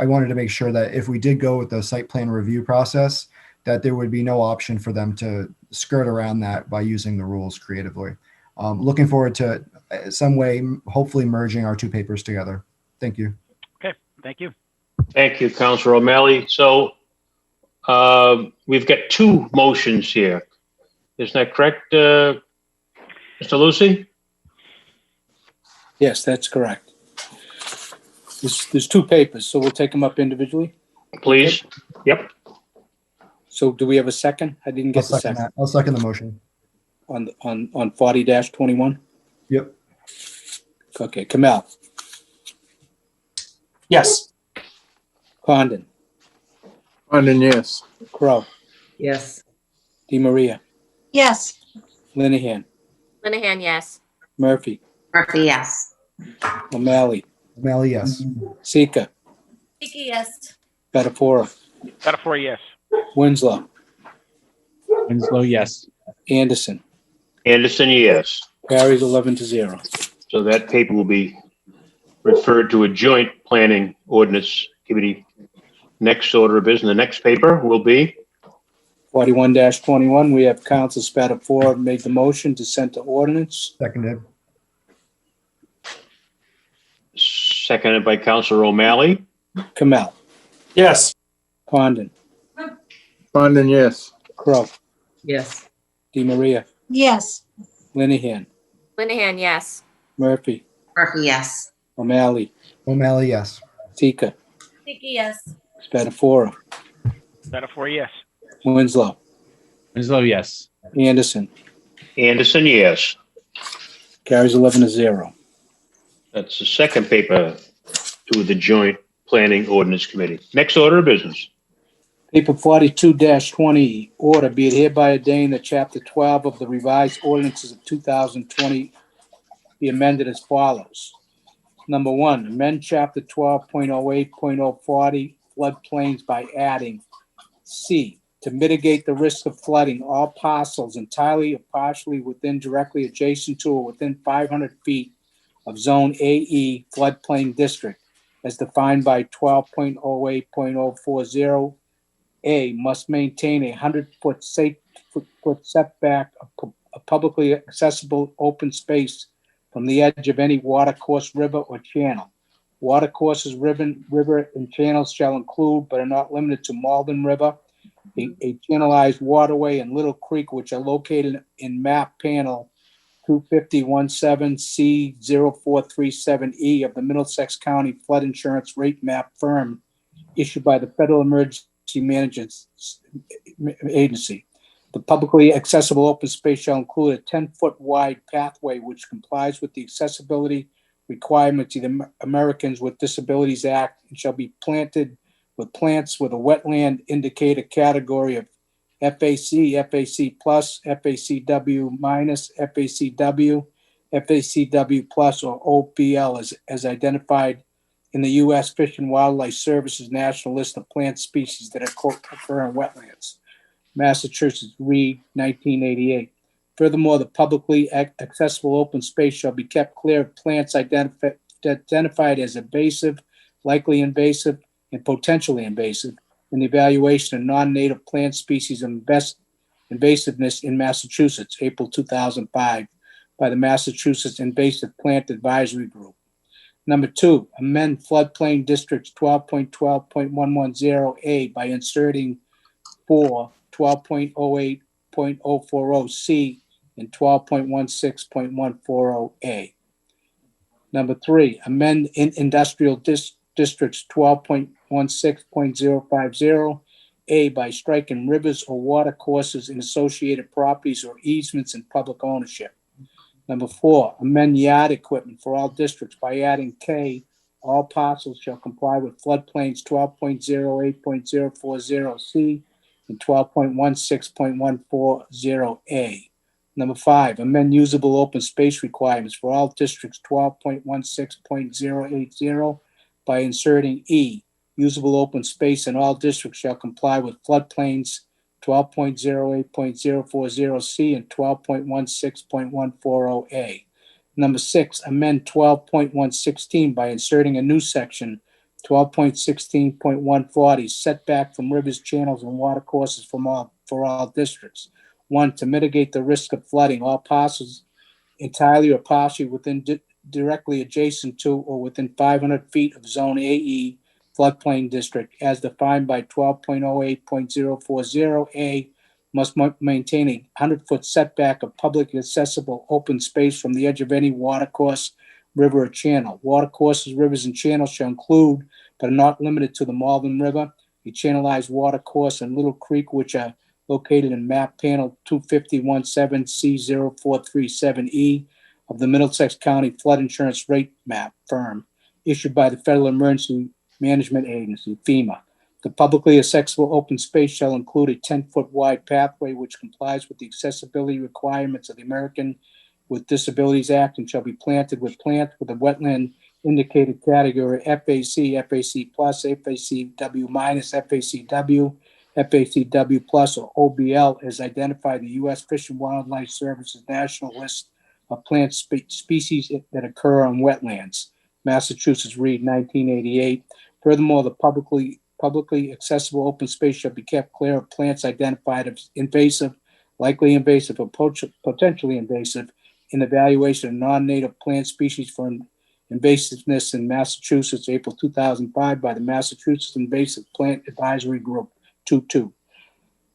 wanted to make sure that if we did go with the site plan review process, that there would be no option for them to skirt around that by using the rules creatively. Looking forward to some way, hopefully merging our two papers together. Thank you. Okay. Thank you. Thank you, Councilor O'Malley. So we've got two motions here. Isn't that correct, Mr. Lucy? Yes, that's correct. There's two papers, so we'll take them up individually. Please. Okay. Yep. So do we have a second? I didn't get the second. I'll second the motion. On 40-21? Yep. Okay, Kamel. Yes. Condon. Condon, yes. Crow. Yes. DeMaria. Yes. Linehan. Linehan, yes. Murphy. Murphy, yes. O'Malley. O'Malley, yes. Sika. Sika, yes. Betafora. Betafora, yes. Winslow. Winslow, yes. Anderson. Anderson, yes. Carries 11-0. So that paper will be referred to a joint planning ordinance committee. Next order of business, the next paper will be 41-21. We have Council Spatafora made the motion to send to ordinance. Seconded. Seconded by Councilor O'Malley. Kamel. Yes. Condon. Condon, yes. Crow. Yes. DeMaria. Yes. Linehan. Linehan, yes. Murphy. Murphy, yes. O'Malley. O'Malley, yes. Sika. Sika, yes. Spatafora. Betafora, yes. Winslow. Winslow, yes. Anderson. Anderson, yes. Carries 11-0. That's the second paper to the joint planning ordinance committee. Next order of business. Paper 42-20, order be it hereby ordained that Chapter 12 of the revised ordinances of 2020 be amended as follows. Number 1, amend Chapter 12.08.040 floodplains by adding C, to mitigate the risk of flooding all parcels entirely or partially within, directly adjacent to, or within 500 feet of Zone AE floodplain district as defined by 12.08.040. A, must maintain a 100-foot setback of publicly accessible open space from the edge of any watercourse, river, or channel. Watercourses, river, and channels shall include, but are not limited to, Malden River, a channelized waterway, and Little Creek, which are located in map panel 25017C0437E of the Middlesex County Flood Insurance Rate Map Firm, issued by the Federal Emergency Management Agency. The publicly accessible open space shall include a 10-foot wide pathway which complies with the accessibility requirements of the Americans with Disabilities Act and shall be planted with plants with a wetland indicator category of FAC, FAC plus, FACW minus, FACW, FACW plus, or OBL as identified in the U.S. Fish and Wildlife Service's National List of Plant Species that occur in wetlands. Massachusetts, Reed, 1988. Furthermore, the publicly accessible open space shall be kept clear of plants identified as invasive, likely invasive, and potentially invasive in the evaluation of non-native plant species of invasiveness in Massachusetts, April 2005, by the Massachusetts Invasive Plant Advisory Group. Number 2, amend floodplain districts 12.12.110A by inserting 4, 12.08.040C and 12.16.140A. Number 3, amend industrial districts 12.16.050A by striking rivers or water courses in associated properties or easements in public ownership. Number 4, amend yard equipment for all districts by adding K. All parcels shall comply with floodplains 12.08.040C and 12.16.140A. Number 5, amend usable open space requirements for all districts 12.16.080 by inserting E. Usable open space in all districts shall comply with floodplains 12.08.040C and 12.16.140A. Number 6, amend 12.116 by inserting a new section 12.16.140 setback from rivers, channels, and watercourses for all districts. 1, to mitigate the risk of flooding, all parcels entirely or partially within directly adjacent to or within 500 feet of Zone AE floodplain district as defined by 12.08.040A must maintain a 100-foot setback of publicly accessible open space from the edge of any watercourse, river, or channel. Watercourses, rivers, and channels shall include, but are not limited to, the Malden River, a channelized watercourse, and Little Creek, which are located in map panel 25017C0437E of the Middlesex County Flood Insurance Rate Map firm, issued by the Federal Emergency Management Agency, FEMA. The publicly accessible open space shall include a 10-foot wide pathway which complies with the accessibility requirements of the American with Disabilities Act and shall be planted with plants with a wetland indicated category FAC, FAC plus, FACW minus, FACW, FACW plus, or OBL as identified in the U.S. Fish and Wildlife Service's National List of Plant Species that occur on wetlands. Massachusetts, Reed, 1988. Furthermore, the publicly accessible open space shall be kept clear of plants identified as invasive, likely invasive, or potentially invasive in evaluation of non-native plant species for invasiveness in Massachusetts, April 2005, by the Massachusetts Invasive Plant Advisory Group, 2-2.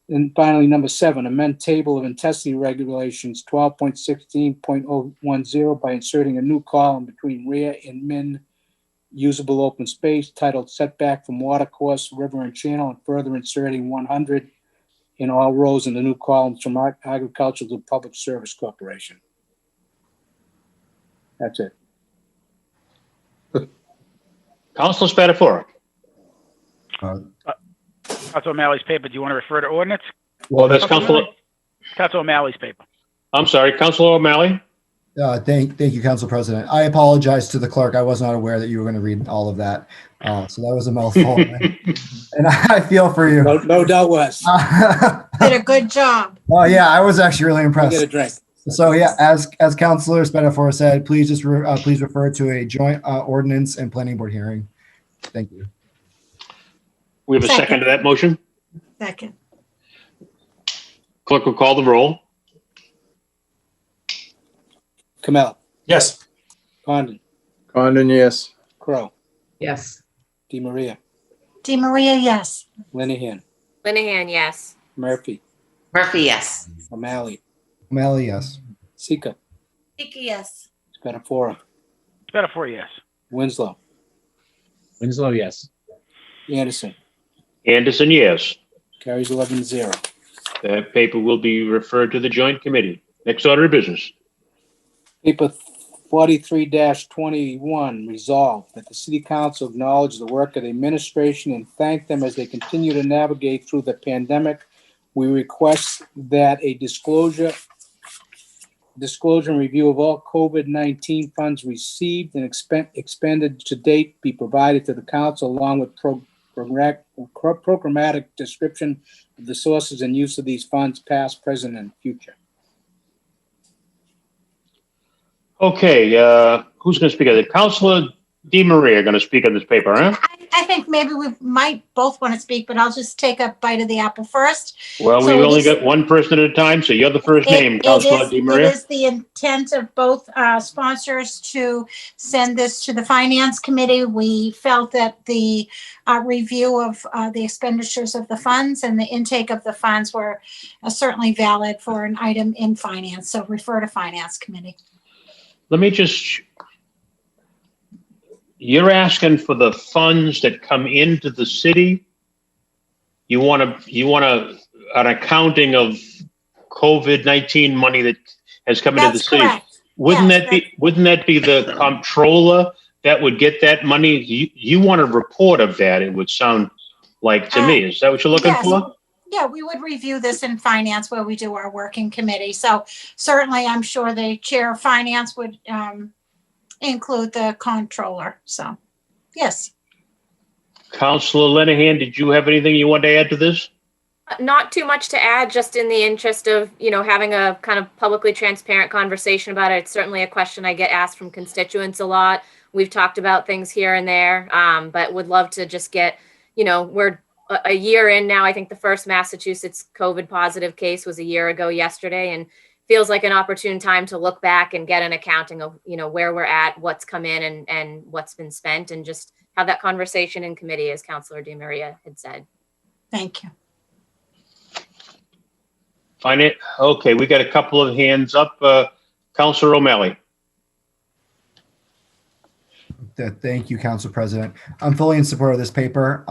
And finally, number 7, amend table of intensity regulations 12.16.010 by inserting a new column between rear and min usable open space titled setback from watercourse, river, and channel, and further inserting 100 in all rows in the new columns from Agricultural to Public Service Corporation. That's it. Councilor Spatafora. Councilor O'Malley's paper. Do you want to refer to ordinance? Well, that's Councilor O'Malley's paper. I'm sorry, Councilor O'Malley. Thank you, Council President. I apologize to the clerk. I was not aware that you were going to read all of that. So that was a mouthful. And I feel for you. No doubt was. Did a good job. Oh, yeah, I was actually really impressed. Get a drink. So, yeah, as Councilor Spatafora said, please just please refer to a joint ordinance and planning board hearing. Thank you. We have a second to that motion. Second. Clerk will call the roll. Kamel. Yes. Condon. Condon, yes. Crow. Yes. DeMaria. DeMaria, yes. Linehan. Linehan, yes. Murphy. Murphy, yes. O'Malley. O'Malley, yes. Sika. Sika, yes. Spatafora. Spatafora, yes. Winslow. Winslow, yes. Anderson. Anderson, yes. Carries 11-0. That paper will be referred to the joint committee. Next order of business. Paper 43-21, resolved that the City Council acknowledge the work of the administration and thank them as they continue to navigate through the pandemic we request that a disclosure and review of all COVID-19 funds received and expended to date be provided to the council, along with programmatic description of the sources and use of these funds, past, present, and future. Okay, who's going to speak on it? Councilor DeMaria going to speak on this paper, huh? I think maybe we might both want to speak, but I'll just take a bite of the apple first. Well, we've only got one person at a time, so you're the first name, Councilor DeMaria. It is the intent of both sponsors to send this to the Finance Committee. We felt that the review of the expenditures of the funds and the intake of the funds were certainly valid for an item in Finance, so refer to Finance Committee. Let me just... You're asking for the funds that come into the city. You want an accounting of COVID-19 money that has come into the city. Correct. Wouldn't that be the comptroller that would get that money? You want a report of that? It would sound like to me. Is that what you're looking for? Yeah, we would review this in Finance where we do our working committee. So certainly, I'm sure the chair of Finance would include the comptroller. So, yes. Councilor Lenahan, did you have anything you want to add to this? Not too much to add, just in the interest of, having a kind of publicly transparent conversation about it. It's certainly a question I get asked from constituents a lot. We've talked about things here and there, but would love to just get, we're a year in now. I think the first Massachusetts COVID positive case was a year ago yesterday, and feels like an opportune time to look back and get an accounting of, where we're at, what's come in and what's been spent, and just have that conversation in committee, as Councilor DeMaria had said. Thank you. Okay, we got a couple of hands up. Councilor O'Malley. Thank you, Council President. I'm fully in support of this paper.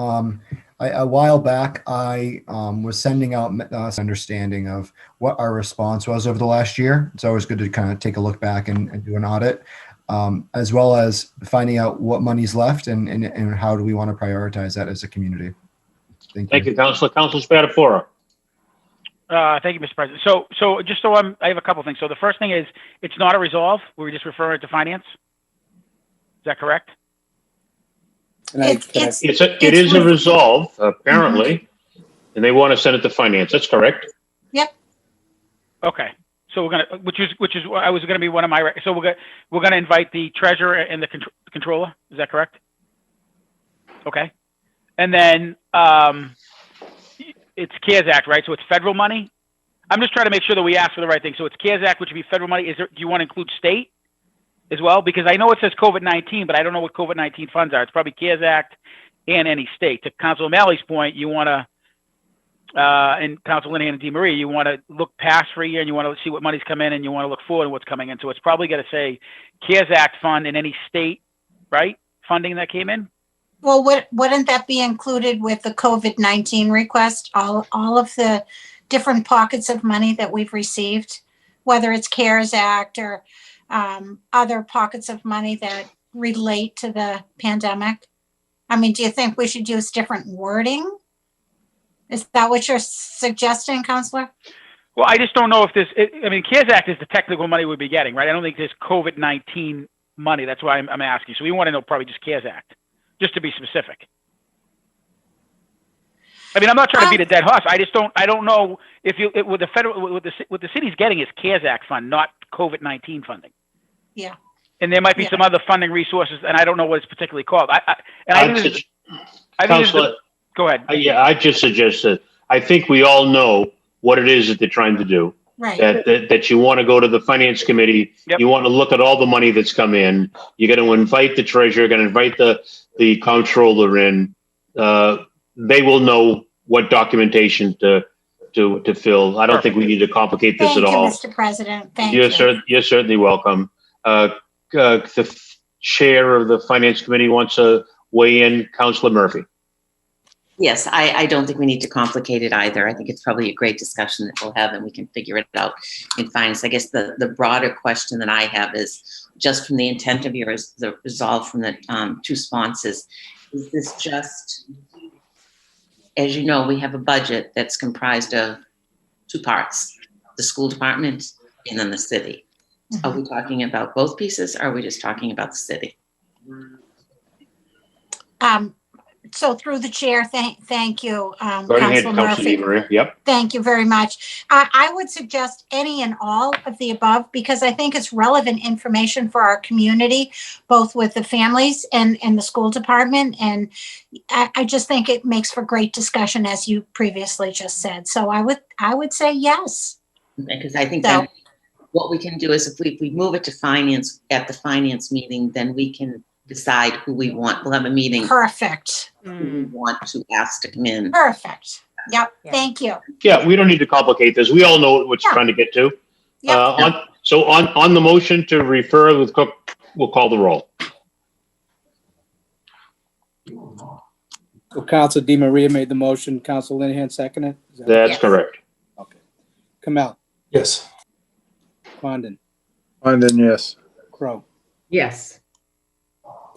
A while back, I was sending out understanding of what our response was over the last year. It's always good to kind of take a look back and do an audit, as well as finding out what money's left and how do we want to prioritize that as a community. Thank you, Councilor. Councilor Spadafora. Thank you, Mr. President. So just so I have a couple things. So the first thing is, it's not a resolve. We're just referring it to Finance. Is that correct? It is a resolve, apparently, and they want to send it to Finance. That's correct. Yep. Okay. So we're gonna, which is I was gonna be one of my. So we're gonna invite the treasurer and the controller. Is that correct? Okay. And then it's CARES Act, right? So it's federal money. I'm just trying to make sure that we ask for the right thing. So it's CARES Act, which would be federal money. Do you want to include state as well? Because I know it says COVID-19, but I don't know what COVID-19 funds are. It's probably CARES Act and any state. To Councilor O'Malley's point, you want to, and Councilor Linehan and DeMaria, you want to look past for a year and you want to see what money's come in and you want to look forward to what's coming in. So it's probably going to say CARES Act fund and any state, right, funding that came in. Well, wouldn't that be included with the COVID-19 request? All of the different pockets of money that we've received, whether it's CARES Act or other pockets of money that relate to the pandemic? I mean, do you think we should use different wording? Is that what you're suggesting, Councilor? Well, I just don't know if CARES Act is the technical money we'd be getting, right? I don't think there's COVID-19 money. That's why I'm asking. So we want to know probably just CARES Act, just to be specific. I mean, I'm not trying to beat a dead horse. I don't know if what the city's getting is CARES Act fund, not COVID-19 funding. Yeah. And there might be some other funding resources, and I don't know what it's particularly called. Go ahead. Yeah, I just suggest that I think we all know what it is that they're trying to do. Right. That you want to go to the Finance Committee. Yep. You want to look at all the money that's come in. You're going to invite the treasurer. You're going to invite the comptroller in. They will know what documentation to fill. I don't think we need to complicate this at all. Thank you, Mr. President. Thank you. You're certainly welcome. The chair of the Finance Committee wants to weigh in. Councilor Murphy. Yes, I don't think we need to complicate it either. I think it's probably a great discussion that we'll have and we can figure it out in finance. I guess the broader question that I have is just from the intent of yours, the resolve from the two sponsors, is this just, as you know, we have a budget that's comprised of two parts, the school department and then the city. Are we talking about both pieces, or are we just talking about the city? So through the chair, thank you, Go ahead, Councilor Councilor Murphy. DiMaria. Yep. Thank you very much. I would suggest any and all of the above because I think it's relevant information for our community, both with the families and the school department. And I just think it makes for great discussion, as you previously just said. So I would say yes. Because I think So, that what we can do is if we move it to finance at the finance meeting, then we can decide who we want. We'll have a meeting. perfect. Who we want to ask to come in. Perfect. Yep. Yeah. Thank you. Yeah, we don't need to complicate this. We all know what you're trying to get to. Yep. On the motion to refer with Cook, we'll call the roll. So Council DiMaria made the motion, Council Linehan seconded? Is that- That's Yes. correct. Okay. Kamel, Yes. Condon, Condon, yes. Crow, Yes.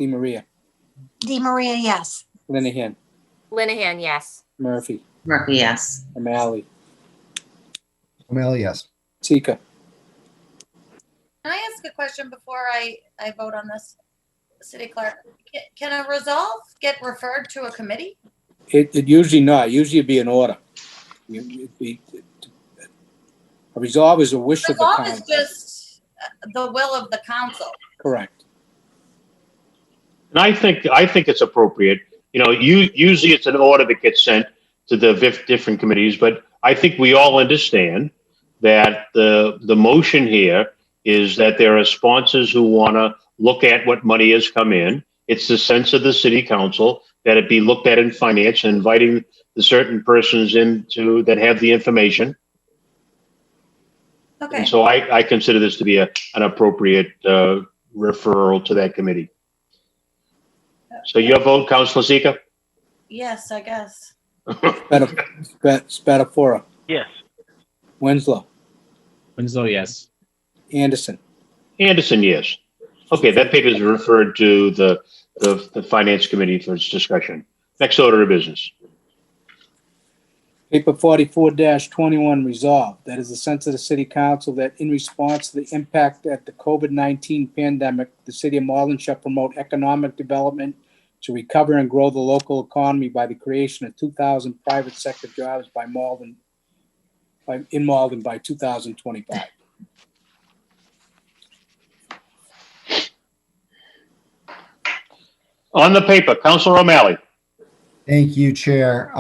DiMaria, DiMaria, yes. Linehan, Linehan, yes. Murphy, Murphy, yes. O'Malley, O'Malley, yes. Tika. Can I ask a question before I vote on this, City Clerk? Can a resolve get referred to a committee? It usually not. Usually it'd be an order. A resolve is a wish of the Resolve is council. just the will of the council. Correct. And I think it's appropriate. Usually it's an order that gets sent to the different committees, but I think we all understand that the motion here is that there are sponsors who want to look at what money has come in. It's the sense of the city council that it be looked at in finance and inviting the certain persons into that have the information. Okay. And so I consider this to be an appropriate referral to that committee. So your vote, Councilor Zika? Yes, I guess. Spatafora, Yes. Winslow, Winslow, yes. Anderson. Anderson, yes. Okay, that paper is referred to the Finance Committee for its discussion. Next order of business. Paper 44-21 resolved. That is the sense of the city council that in response to the impact at the COVID-19 pandemic, the city of Malden shall promote economic development to recover and grow the local economy by the creation of 2,000 private sector jobs in Malden by 2025. On the paper, Councilor O'Malley. Thank you, Chair.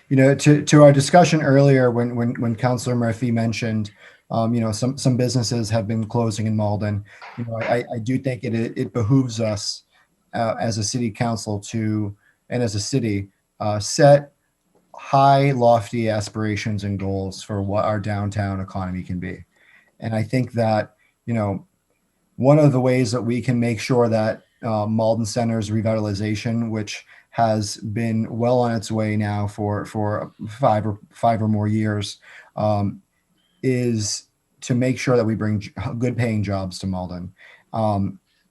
To our discussion earlier, when Councilor Murphy mentioned, some businesses have been closing in Malden. I do think it behooves us as a city council and as a city, set high, lofty aspirations and goals for what our downtown economy can be. And I think that, one of the ways that we can make sure that Malden Center's revitalization, which has been well on its way now for five or more years, is to make sure that we bring good paying jobs to Malden.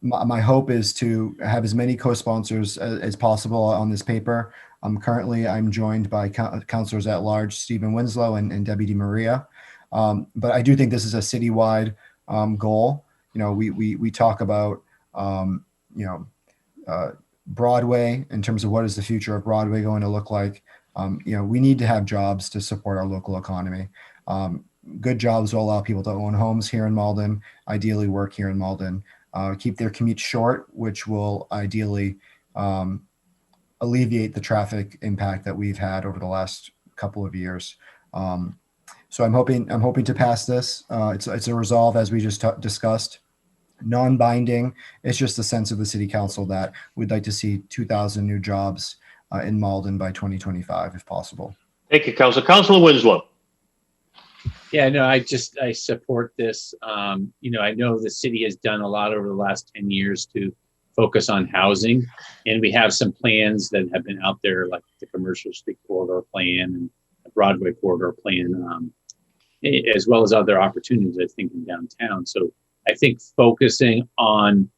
My hope is to have as many co-sponsors as possible on this paper. Currently, I'm joined by councilors at large, Stephen Winslow and Debbie DiMaria. But I do think this is a citywide goal. We talk about, Broadway in terms of what is the future of Broadway going to look like. We need to have jobs to support our local economy. Good jobs will allow people to own homes here in Malden, ideally work here in Malden, keep their commute short, which will ideally alleviate the traffic impact that we've had over the last couple of years. So I'm hoping to pass this. It's a resolve, as we just discussed. Non-binding. It's just the sense of the city council that we'd like to see 2,000 new jobs in Malden by 2025, if possible. Thank you, Councilor. Councilor Winslow. Yeah, no, I support this. I know the city has done a lot over the last 10 years to focus on housing, and we have some plans that have been out there, like the Commercial Street Corridor Plan and the Broadway Corridor Plan, as well as other opportunities, I think, in downtown. So I think focusing on,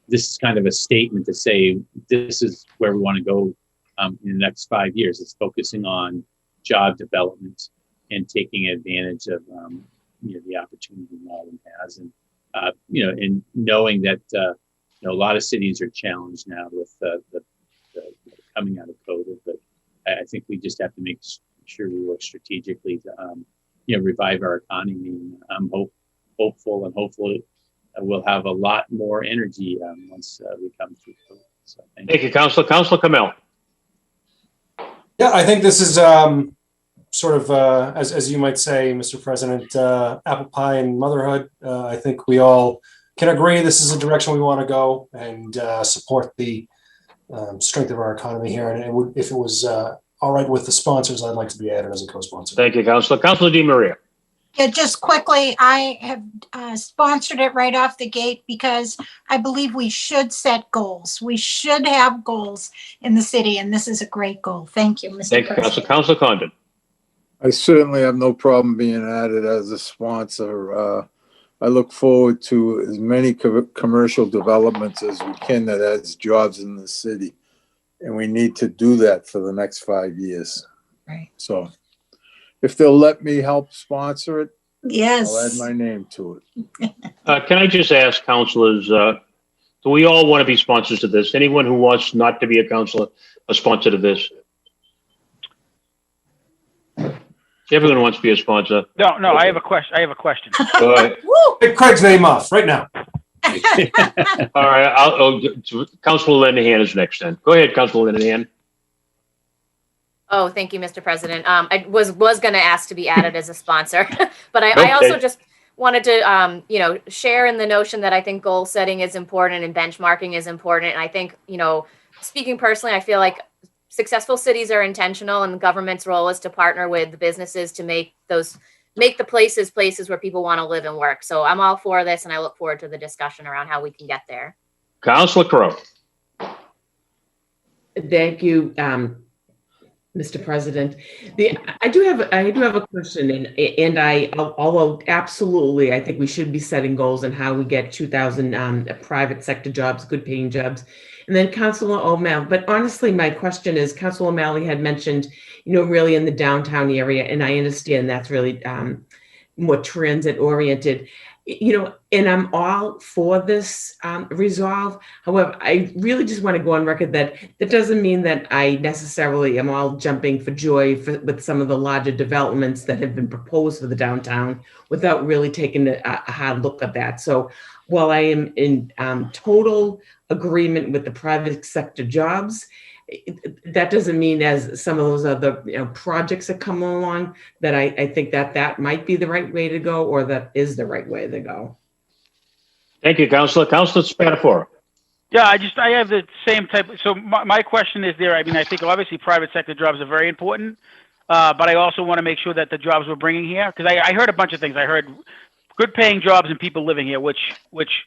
this is kind of a statement to say this is where we want to go in the next 5 years. It's focusing on job development and taking advantage of the opportunity Malden has, and and knowing that a lot of cities are challenged now with the coming out of COVID, but I think we just have to make sure we work strategically to revive our economy. And I'm hopeful, and hopefully we'll have a lot more energy once we come through COVID. So thank you, Councilor. Councilor Kamel. Yeah, I think this is sort of, as you might say, Mr. President, apple pie and motherhood. I think we all can agree this is a direction we want to go, and support the strength of our economy here. And if it was all right with the sponsors, I'd like to be added as a co-sponsor. Thank you, Councilor. Councilor Di Maria. Yeah, just quickly, I have sponsored it right off the gate because I believe we should set goals. We should have goals in the city, and this is a great goal. Thank you, Mr. Thank you, Councilor. Councilor Condon. I certainly have no problem being added as a sponsor. I look forward to as many commercial developments as we can that adds jobs in the city. And we need to do that for the next 5 years. Right. So if they'll let me help sponsor it, yes, I'll add my name to it. Can I just ask councilors, do we all want to be sponsors of this? Anyone who wants not to be a councilor, a sponsor to this? Everyone wants to be a sponsor. No, okay. I have a question. Go ahead. Take Craig's name off right now. All right, Councilor Linehan is next then. Go ahead, Councilor Linehan. Oh, thank you, Mr. President. I was going to ask to be added as a sponsor, but I also just wanted to, share in the notion that I think goal setting is important and benchmarking is important. And I think, speaking personally, I feel like successful cities are intentional, and the government's role is to partner with the businesses to make the places where people want to live and work. So I'm all for this, and I look forward to the discussion around how we can get there. Councilor Crowe. Thank you, Mr. President. I do have a question, although absolutely, I think we should be setting goals on how we get 2,000 private sector jobs, good paying jobs. And then Councilor O'Malley, but honestly, my question is, Councilor O'Malley had mentioned, really in the downtown area, and I understand that's really more transit oriented, and I'm all for this resolve. However, I really just want to go on record that doesn't mean that I necessarily am all jumping for joy with some of the larger developments that have been proposed for the downtown without really taking a hard look at that. So while I am in total agreement with the private sector jobs, that doesn't mean, as some of those other projects that come along, that I think that might be the right way to go, or that is the right way to go. Thank you, Councilor. Councilor Spadafora. Yeah, I have the same type. So my question is there. I mean, I think obviously private sector jobs are very important, but I also want to make sure that the jobs we're bringing here, because I heard a bunch of things. I heard good paying jobs and people living here, which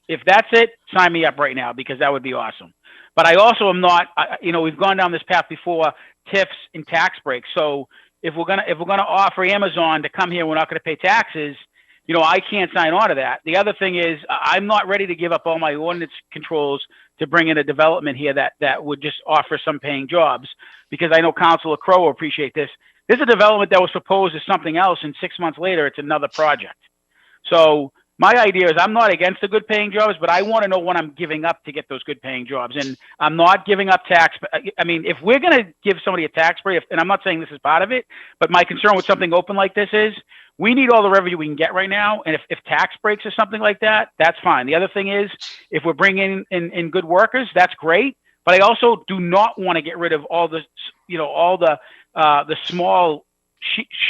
if that's it, sign me up right now, because that would be awesome. But I also am not, we've gone down this path before, TIFs and tax breaks. So if we're gonna offer Amazon to come here, we're not gonna pay taxes. I can't sign on to that. The other thing is, I'm not ready to give up all my ordinance controls to bring in a development here that would just offer some paying jobs, because I know Councilor Crowe will appreciate this. There's a development that was proposed as something else, and 6 months later, it's another project. So my idea is, I'm not against the good paying jobs, but I want to know what I'm giving up to get those good paying jobs. And I'm not giving up tax. I mean, if we're going to give somebody a tax break, and I'm not saying this is part of it, but my concern with something open like this is, we need all the revenue we can get right now. And if tax breaks or something like that, that's fine. The other thing is, if we're bringing in good workers, that's great. But I also do not want to get rid of all the small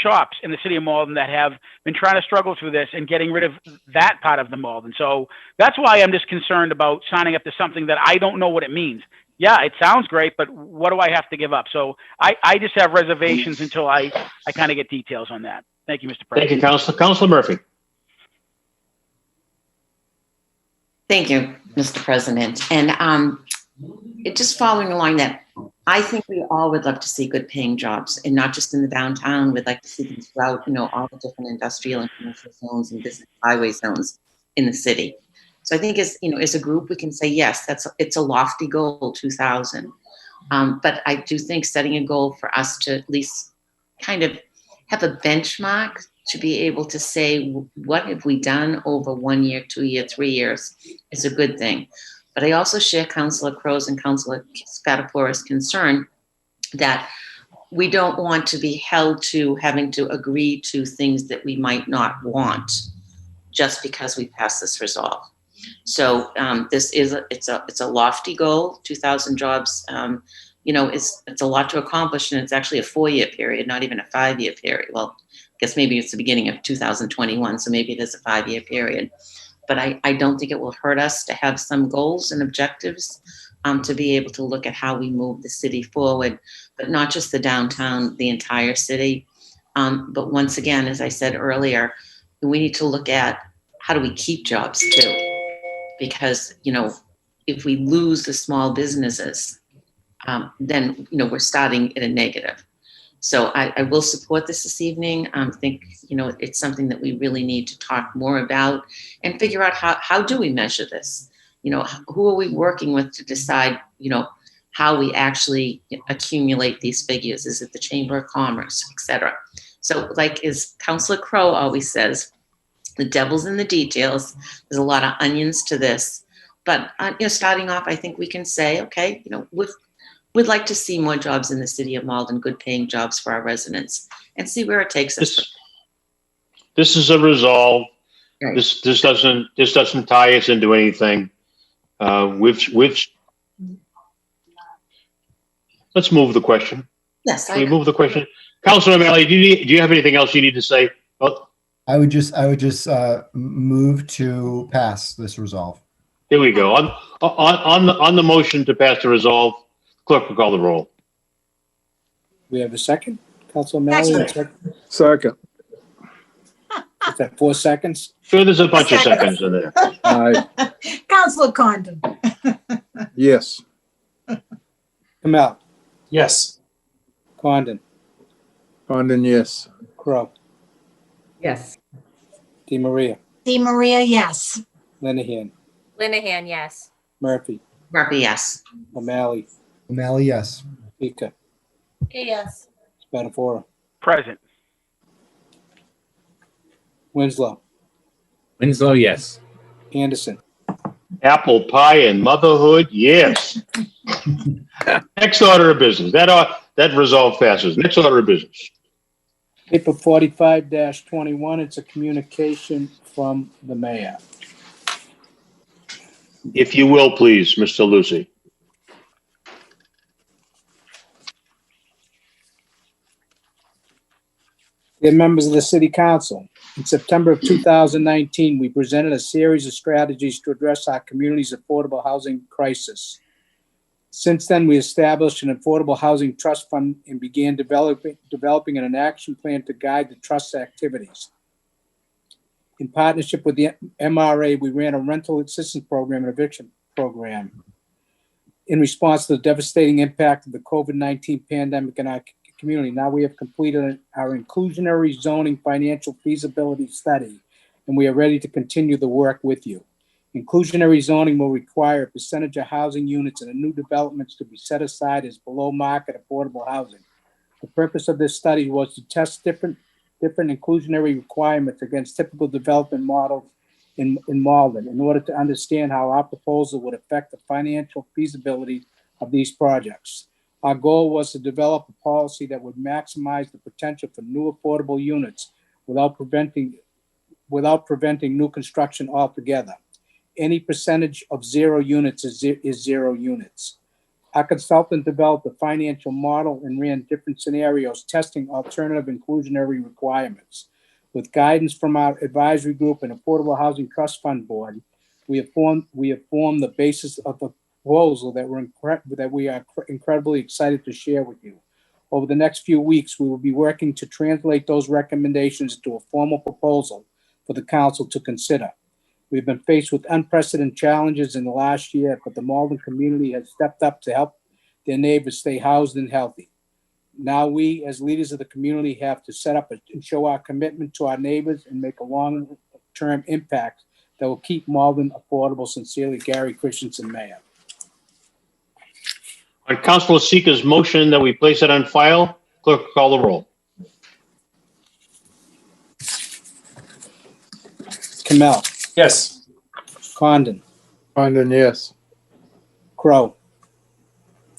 shops in the city of Malden that have been trying to struggle through this, and getting rid of that part of the Malden. So that's why I'm just concerned about signing up to something that I don't know what it means. Yeah, it sounds great, but what do I have to give up? So I just have reservations until I kind of get details on that. Thank you, Mr. President. Thank you, Councilor. Councilor Murphy. Thank you, Mr. President. And just following along that, I think we all would love to see good paying jobs, and not just in the downtown. We'd like to see them throughout, all the different industrial and commercial zones and business highway zones in the city. So I think as a group, we can say, yes, it's a lofty goal, 2,000. But I do think setting a goal for us to at least kind of have a benchmark to be able to say, what have we done over 1 year, 2 year, 3 years is a good thing. But I also share Councilor Crow's and Councilor Spatafora's concern that we don't want to be held to having to agree to things that we might not want just because we pass this resolve. So this is it's a lofty goal. 2,000 jobs, it's a lot to accomplish, and it's actually a 4-year period, not even a 5-year period. Well, I guess maybe it's the beginning of 2021, so maybe it is a 5-year period. But I don't think it will hurt us to have some goals and objectives to be able to look at how we move the city forward, but not just the downtown, the entire city. But once again, as I said earlier, we need to look at how do we keep jobs too? Because, if we lose the small businesses, then, we're starting at a negative. So I will support this evening. I think, it's something that we really need to talk more about and figure out how do we measure this? Who are we working with to decide, how we actually accumulate these figures? Is it the Chamber of Commerce, et cetera? So like as Councilor Crow always says, the devil's in the details. There's a lot of onions to this. But, starting off, I think we can say, okay, we'd like to see more jobs in the city of Malden, good paying jobs for our residents, and see where it takes us. This is a resolve. Right. This doesn't tie us into anything. Let's move the question. Yes, Can we move the question? Councilor O'Malley, do you have anything else you need to say? Oh, I would just move to pass this resolve. here we go. On the motion to pass the resolve, clerk will call the roll. We have a second? Councilor O'Malley? Second. Is that 4 seconds? Sure, there's a bunch of seconds in there. Aye. Councilor Condon. Yes. Kamel? Yes. Condon? Condon, yes. Crow? Yes. Di Maria? Di Maria, yes. Linehan? Linehan, yes. Murphy? Murphy, yes. O'Malley? O'Malley, yes. Pika? Yes. Spatafora? Present. Winslow? Winslow, yes. Anderson? Apple pie and motherhood, yes. Next order of business. That resolve passes. Next order of business. Paper 45-21, it's a communication from the mayor. If you will, please, Mr. Lucy. Dear members of the City Council, in September of 2019, we presented a series of strategies to address our community's affordable housing crisis. Since then, we established an affordable housing trust fund and began developing an action plan to guide the trust's activities. In partnership with the MRA, we ran a rental assistance program and eviction program. In response to the devastating impact of the COVID-19 pandemic in our community, now we have completed our inclusionary zoning financial feasibility study, and we are ready to continue the work with you. Inclusionary zoning will require a percentage of housing units in the new developments to be set aside as below market affordable housing. The purpose of this study was to test different inclusionary requirements against typical development models in Malden in order to understand how our proposal would affect the financial feasibility of these projects. Our goal was to develop a policy that would maximize the potential for new affordable units without preventing new construction altogether. Any percentage of 0 units is 0 units. Our consultant developed a financial model and ran different scenarios testing alternative inclusionary requirements. With guidance from our advisory group and Affordable Housing Trust Fund Board, we have formed the basis of the proposal that we are incredibly excited to share with you. Over the next few weeks, we will be working to translate those recommendations into a formal proposal for the council to consider. We've been faced with unprecedented challenges in the last year, but the Malden community has stepped up to help their neighbors stay housed and healthy. Now we, as leaders of the community, have to set up and show our commitment to our neighbors and make a long-term impact that will keep Malden affordable. Sincerely, Gary Christenson, Mayor. On Councilor Seeker's motion that we place it on file, clerk will call the roll. Kamel, Yes. Condon, Condon, yes. Crow,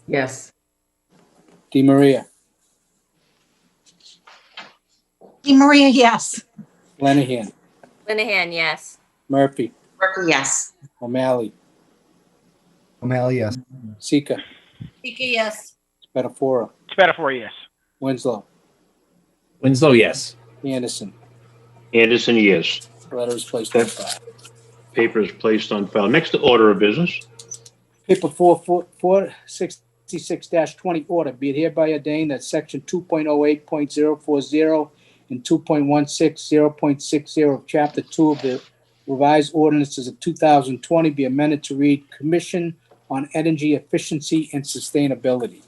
Yes. DeMaria, Maria, yes. Lenahan, Linehan, yes. Murphy, Murphy, yes. O'Malley, O'Malley, yes. Sika, Sika, yes. Spatafora, It's better for you, yes. Winslow, Winslow, yes. Anderson. Anderson, yes. Letter is placed on file. Paper is placed on file. Next order of business. Paper 466-20 order, be it hereby ordained that section 2.08.040 and 2.160.60 of chapter 2 of the revised ordinances of 2020 be amended to read Commission on Energy Efficiency and Sustainability.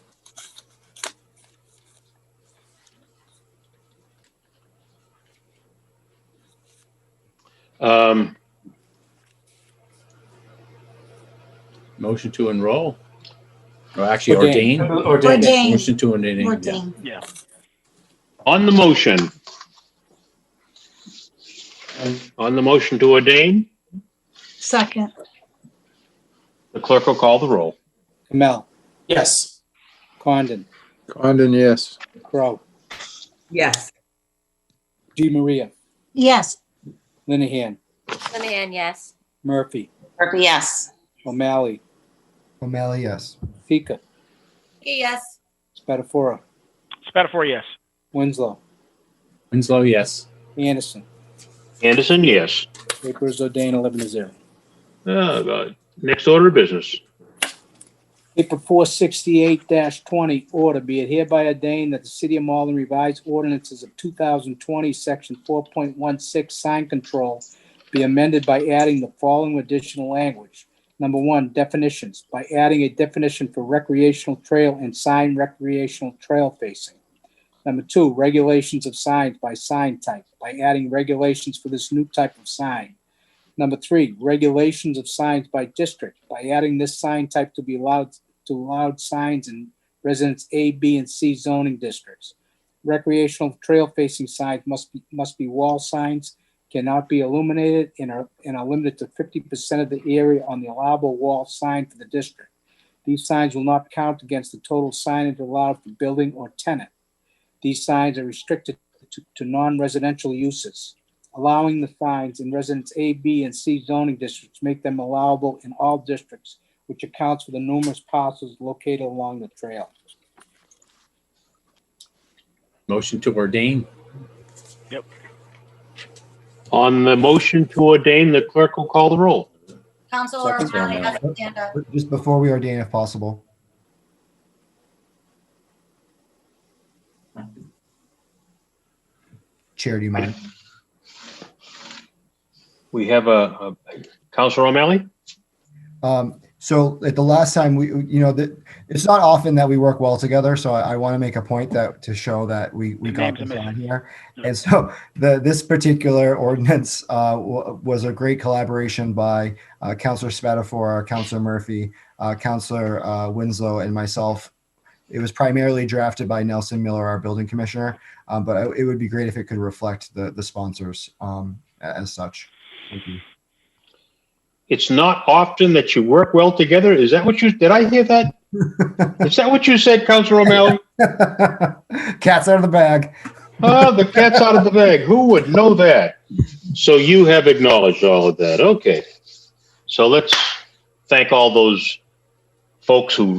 Motion to enroll. Or actually Ordain. ordain. Ordain. Motion to ordain. yeah. Ordain. Yeah. On the motion. On the motion to ordain, Second. the clerk will call the roll. Kamel, Yes. Condon, Condon, yes. Crow, Yes. DeMaria, Yes. Linehan, Linehan, yes. Murphy, Murphy, yes. O'Malley, O'Malley, yes. Sika, Sika, yes. Spatafora, It's better for you, yes. Winslow, Winslow, yes. Anderson. Anderson, yes. Paper is ordained 11-0. Next order of business. Paper 468-20 order, be it hereby ordained that the City of Malden revised ordinances of 2020, section 4.16 sign control be amended by adding the following additional language. Number one, definitions, by adding a definition for recreational trail and sign recreational trail facing. Number two, regulations of signs by sign type, by adding regulations for this new type of sign. Number three, regulations of signs by district, by adding this sign type to be allowed signs in residence A, B, and C zoning districts. Recreational trail facing signs must be wall signs, cannot be illuminated, and are limited to 50% of the area on the allowable wall sign for the district. These signs will not count against the total signage allowed for building or tenant. These signs are restricted to non-residential uses. Allowing the signs in residence A, B, and C zoning districts make them allowable in all districts, which accounts for the numerous parcels located along the trail. Motion to ordain. Yep. On the motion to ordain, the clerk will call the roll. Counselor Second. O'Malley has his hand up. Just before we ordain, if possible. Chair, do you mind? We have a Councilor O'Malley? So at the last time it's not often that we work well together. So I want to make a point to show that we got this on here. And so this particular ordinance was a great collaboration by Councilor Spatafora, Councilor Murphy, Councilor Winslow, and myself. It was primarily drafted by Nelson Miller, our building commissioner, but it would be great if it could reflect the sponsors as such. Thank you. It's not often that you work well together. Is that what did I hear that? Is that what you said, Councilor O'Malley? Cat's out of the bag. Oh, the cat's out of the bag. Who would know that? So you have acknowledged all of that. Okay. So let's thank all those folks who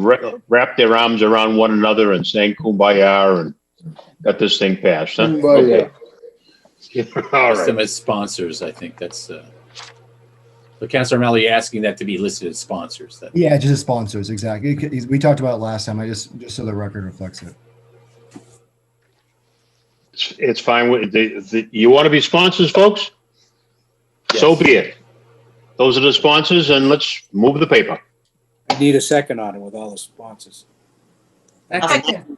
wrapped their arms around one another and sang Kumbaya and got this thing passed. Huh? Kumbaya. Okay. All List right. them as sponsors. I think that's. So Councilor O'Malley asking that to be listed as sponsors. Yeah, just as sponsors, exactly. We talked about it last time. I just so the record reflects it. It's fine. You want to be sponsors, folks? Yes. So be it. Those are the sponsors, and let's move the paper. I need a second on it with all the sponsors. Second.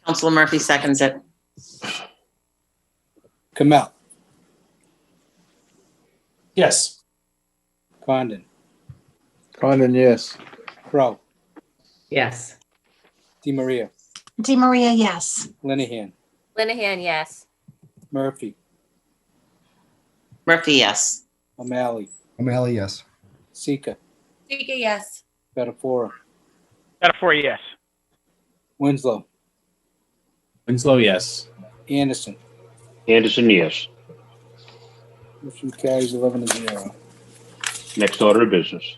Councilor Murphy seconds it. Kamel, Yes. Condon, Condon, yes. Crow, Yes. DeMaria, DeMaria, yes. Linehan, Linehan, yes. Murphy, Murphy, yes. O'Malley, O'Malley, yes. Sika, Sika, yes. Spatafora, Spatafora, yes. Winslow, Winslow, yes. Anderson. Anderson, yes. Motion carries 11-0. Next order of business.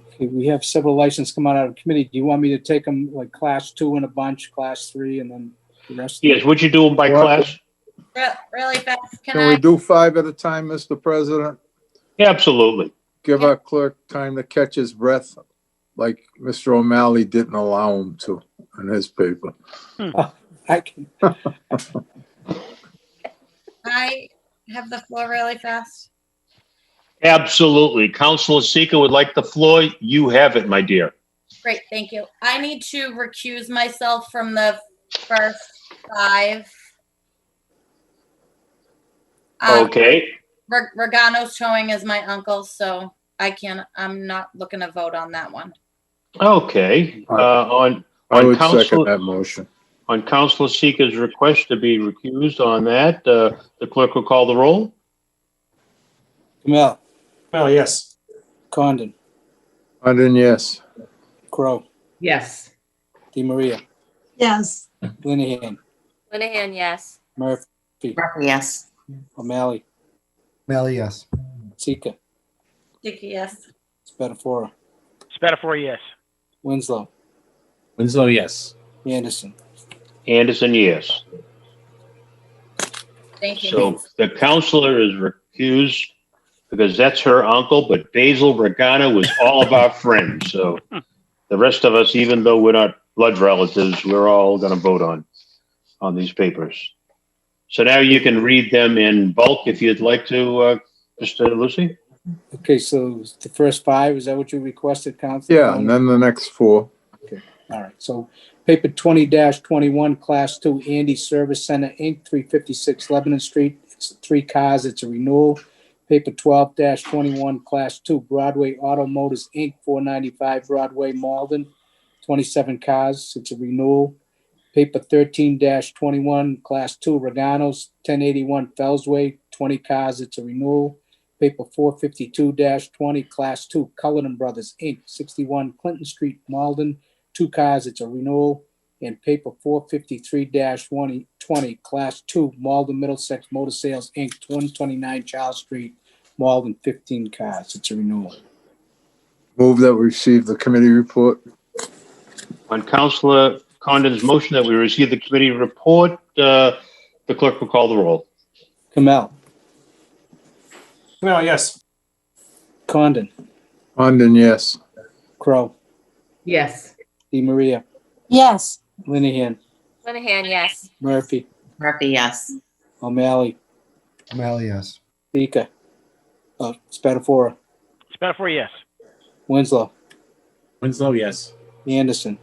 Okay, we have several licenses come out of committee. Do you want me to take them like class 2 in a bunch, class 3, and then the rest? Yes, would you do them by What? class? Really fast. Can we do 5 at a time, Mr. President? Yeah, absolutely. Give our clerk time to catch his breath, like Mr. O'Malley didn't allow him to in his paper. I can. I have the floor really fast. Absolutely. Councilor Sika would like the floor. You have it, my dear. Great, thank you. I need to recuse myself from the first 5. Okay. Regano's showing as my uncle, so I'm not looking to vote on that one. Okay. I would second that motion. On Councilor Sika's request to be recused on that, the clerk will call the roll. Kamel, Oh, yes. Condon, Condon, yes. Crow, Yes. DeMaria, Yes. Linehan, Linehan, yes. Murphy, Murphy, yes. O'Malley, O'Malley, yes. Sika, Sika, yes. Spatafora, Spatafora, yes. Winslow, Winslow, yes. Anderson. Anderson, yes. Thank you. So the councilor is recused because that's her uncle, but Basil Regano was all of our friends. So the rest of us, even though we're not blood relatives, we're all going to vote on these papers. So now you can read them in bulk if you'd like to, Mr. Lucy. Okay, so the first 5, is that what you requested, Council? Yeah, and then the next 4. Okay, all right. So paper 20-21, class 2, Andy Service Center, Inc., 356 Lebanon Street. It's 3 cars. It's a renewal. Paper 12-21, class 2, Broadway Auto Motors, Inc., 495 Broadway, Malden, 27 cars. It's a renewal. Paper 13-21, class 2, Regano's, 1081 Fellsway, 20 cars. It's a renewal. Paper 452-20, class 2, Cullinan Brothers, Inc., 61 Clinton Street, Malden, 2 cars. It's a renewal. And paper 453-20, class 2, Malden Middlesex Motor Sales, Inc., 129 Charles Street, Malden, 15 cars. It's a renewal. Move that we receive the committee report. On Councilor Condon's motion that we receive the committee report, the clerk will call the roll. Kamel, Oh, yes. Condon, Condon, yes. Crow, Yes. DeMaria, Yes. Linehan, Linehan, yes. Murphy, Murphy, yes. O'Malley, O'Malley, yes. Sika, Spatafora, Spatafora, yes. Winslow, Winslow, yes. Anderson.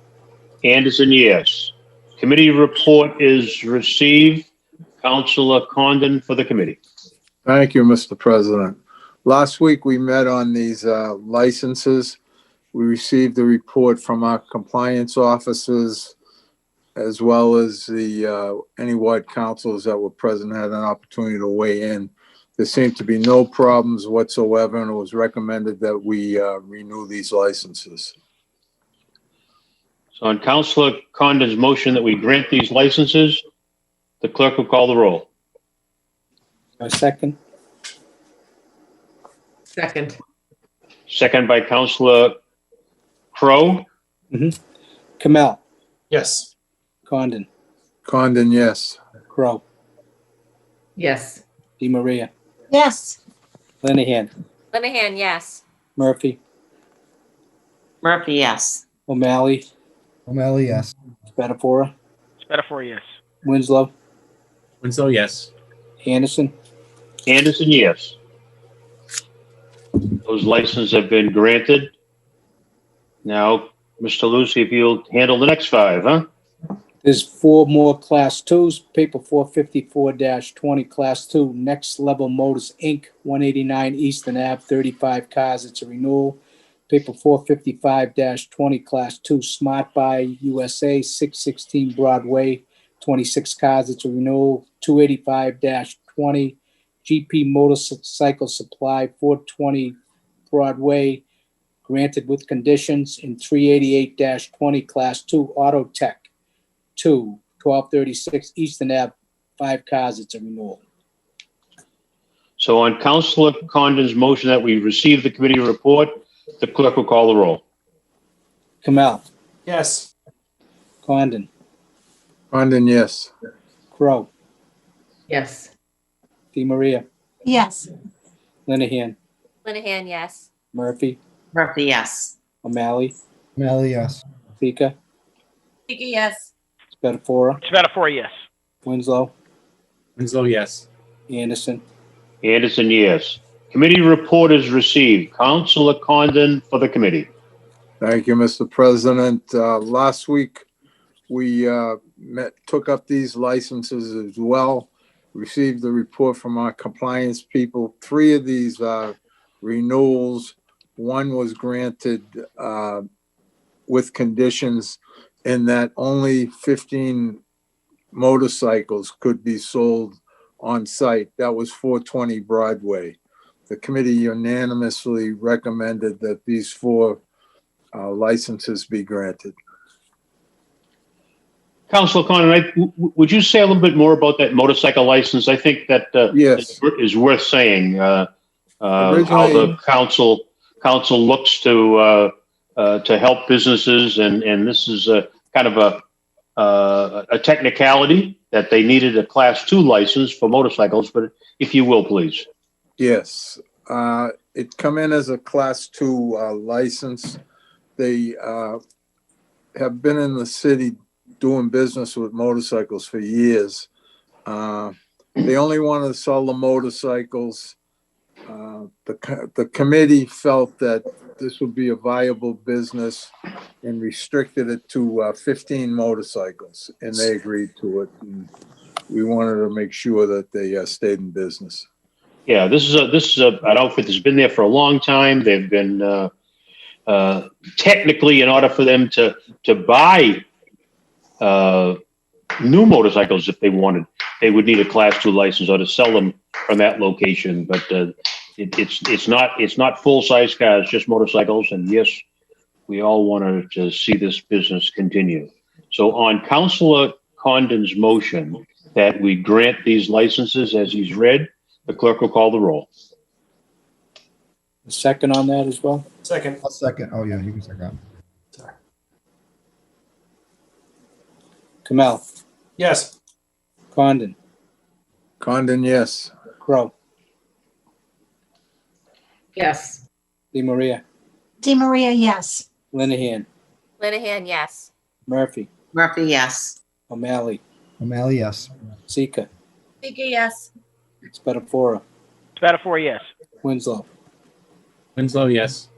Anderson, yes. Committee report is received. Councilor Condon for the committee. Thank you, Mr. President. Last week, we met on these licenses. We received the report from our compliance officers, as well as the any ward councils that were present had an opportunity to weigh in. There seemed to be no problems whatsoever, and it was recommended that we renew these licenses. So on Councilor Condon's motion that we grant these licenses, the clerk will call the roll. A second? Second. Second by Councilor Crow. Kamel, Yes. Condon, Condon, yes. Crow, Yes. DeMaria, Yes. Linehan, Linehan, yes. Murphy, Murphy, yes. O'Malley, O'Malley, yes. Spatafora, Spatafora, yes. Winslow, Winslow, yes. Anderson. Anderson, yes. Those licenses have been granted. Now, Mr. Lucy, if you'll handle the next 5, huh? There's 4 more class 2s, paper 454-20, class 2, Next Level Motors, Inc., 189 Eastern Ave, 35 cars. It's a renewal. Paper 455-20, class 2, Smart Buy USA, 616 Broadway, 26 cars, it's a renewal. 285-20 GP Motorcycle Supply, 420 Broadway, granted with conditions. And 388-20 Class 2 Auto Tech 2, 1236 Eastern Ave, 5 cars, it's a renewal. So on Councilor Condon's motion that we receive the committee report, the clerk will call the roll. Kamel, Yes. Condon, Condon, yes. Crow, Yes. DeMaria, Yes. Linehan, Linehan, yes. Murphy, Murphy, yes. O'Malley, O'Malley, yes. Sika, Sika, yes. Spatafora, Spatafora, yes. Winslow, Winslow, yes. Anderson. Anderson, yes. Committee report is received. Councilor Condon for the committee. Thank you, Mr. President. Last week, we took up these licenses as well, received the report from our compliance people. 3 of these renewals, 1 was granted with conditions in that only 15 motorcycles could be sold on site. That was 420 Broadway. The committee unanimously recommended that these 4 licenses be granted. Councilor Condon, would you say a little bit more about that motorcycle license? I think that Yes. is worth saying. How Originally- the council looks to help businesses, and this is a kind of a technicality that they needed a Class 2 license for motorcycles. But if you will, please. Yes, it come in as a Class 2 license. They have been in the city doing business with motorcycles for years. They only wanted to sell the motorcycles. The committee felt that this would be a viable business and restricted it to 15 motorcycles, and they agreed to it. And we wanted to make sure that they stayed in business. Yeah, this is an outfit that's been there for a long time. They've been technically, in order for them to buy new motorcycles, if they wanted, they would need a Class 2 license or to sell them from that location. But it's not full size cars, just motorcycles. And yes, we all wanted to see this business continue. So on Councilor Condon's motion that we grant these licenses as he's read, the clerk will call the roll. A second on that as well? Second. I'll second. Oh, yeah, you can second. Sorry. Kamel, Yes. Condon, Condon, yes. Crow, Yes. DeMaria, DeMaria, yes. Linehan, Linehan, yes. Murphy, Murphy, yes. O'Malley, O'Malley, yes. Sika, Sika, yes. Spatafora, Spatafora, yes. Winslow, Winslow, yes.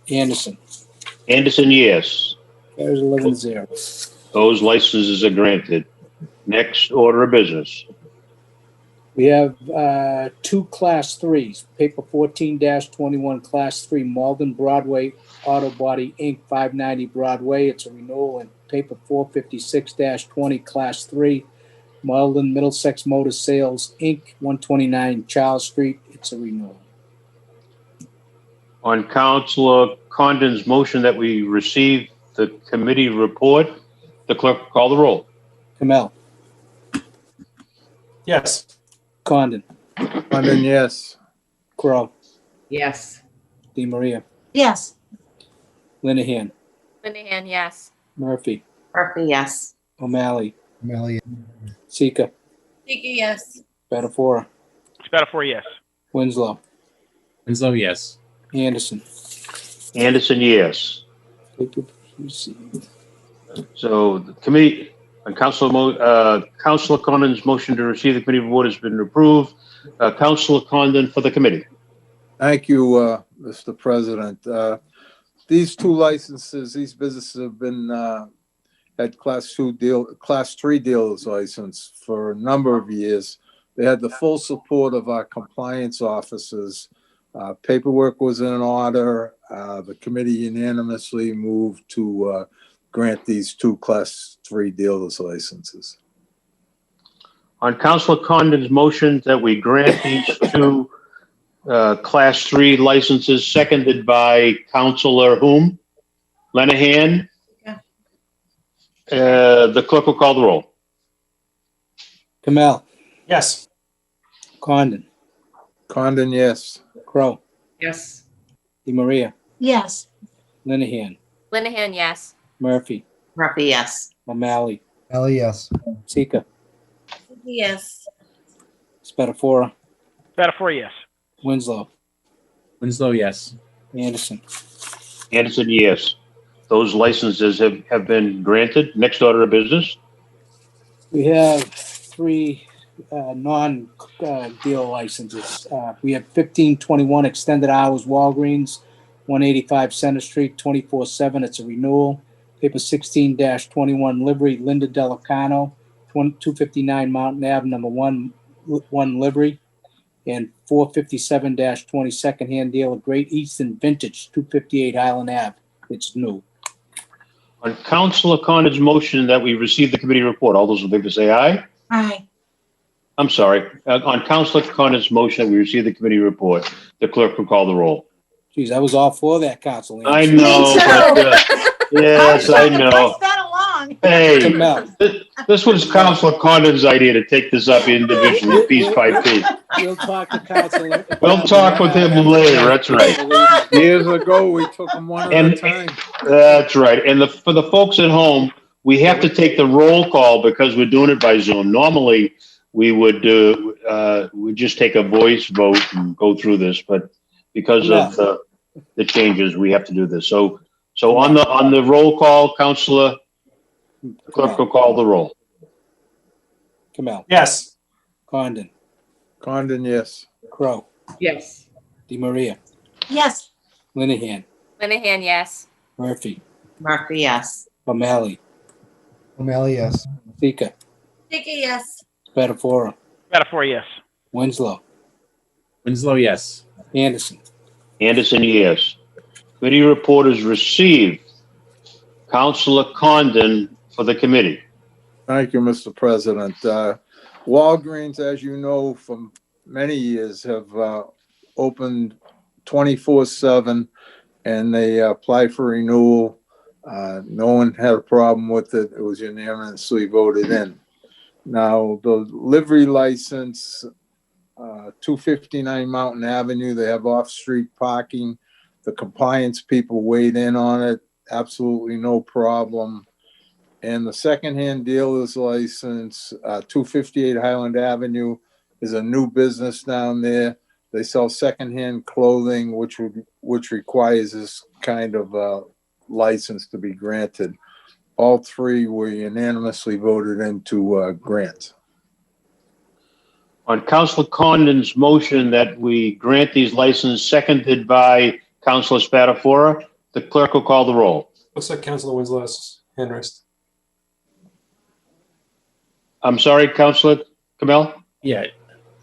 Anderson. Anderson, yes. There's 11-0. Those licenses are granted. Next order of business. We have 2 Class 3s. Paper 14-21 Class 3 Malden Broadway Auto Body Inc. 590 Broadway. It's a renewal. And paper 456-20 Class 3 Malden Middlesex Motor Sales Inc. 129 Charles Street. It's a renewal. On Councilor Condon's motion that we receive the committee report, the clerk will call the roll. Kamel, Yes. Condon, Condon, yes. Crow, Yes. DeMaria, Yes. Linehan, Linehan, yes. Murphy, Murphy, yes. O'Malley, O'Malley, Sika, Sika, yes. Spatafora, Spatafora, yes. Winslow, Winslow, yes. Anderson. Anderson, yes. Paper received. So the committee on Councilor Condon's motion to receive the committee report has been approved. Councilor Condon for the committee. Thank you, Mr. President. These 2 licenses, these businesses have been had Class 3 dealer's license for a number of years. They had the full support of our compliance officers. Paperwork was in order. The committee unanimously moved to grant these 2 Class 3 dealers licenses. On Councilor Condon's motion that we grant these 2 Class 3 licenses, seconded by Councilor whom? Lenahan? Yeah. The clerk will call the roll. Kamel, Yes. Condon, Condon, yes. Crow, Yes. DeMaria, Yes. Linehan, Linehan, yes. Murphy, Murphy, yes. O'Malley, Ellie, yes. Sika, Yes. Spatafora, Spatafora, yes. Winslow, Winslow, yes. Anderson. Anderson, yes. Those licenses have been granted. Next order of business. We have 3 non-deal licenses. We have 1521 extended hours Walgreens, 185 Center Street, 24/7. It's a renewal. Paper 16-21 livery Linda Delicano, 259 Mountain Ave, number 1 livery. And 457-20 secondhand dealer Great Eastern Vintage, 258 Highland Ave. It's new. On Councilor Condon's motion that we receive the committee report, all those in favor say aye. Aye. I'm sorry. On Councilor Condon's motion that we receive the committee report, the clerk will call the roll. Geez, I was all for that, Council. I know, but yes, I know. Pass that along. Hey, Kamel, this was Councilor Condon's idea to take this up individually, piece by piece. we'll talk to Council. We'll talk with him later. That's right. Years ago, we took them one at a time. That's right. And for the folks at home, we have to take the roll call because we're doing it by Zoom. Normally, we would we just take a voice vote and go through this, but because of the changes, we have to do this. So on the roll call, Councilor, the clerk will call the roll. Kamel, Yes. Condon, Condon, yes. Crow, Yes. DeMaria, Yes. Linehan, Linehan, yes. Murphy, Murphy, yes. O'Malley, O'Malley, yes. Sika, Yes. Spatafora, Spatafora, yes. Winslow, Winslow, yes. Anderson. Anderson, yes. Committee report is received. Councilor Condon for the committee. Thank you, Mr. President. Walgreens, as you know, for many years have opened 24/7, and they applied for renewal. No one had a problem with it. It was unanimously voted in. Now, the livery license, 259 Mountain Avenue, they have off-street parking. The compliance people weighed in on it. Absolutely no problem. And the secondhand dealer's license, 258 Highland Avenue, is a new business down there. They sell secondhand clothing, which requires this kind of license to be granted. All 3 were unanimously voted into grant. On Councilor Condon's motion that we grant these licenses, seconded by Councilor Spatafora, the clerk will call the roll. Looks like Councilor Winslow's hand raised. I'm sorry, Councilor Kamel? Yeah.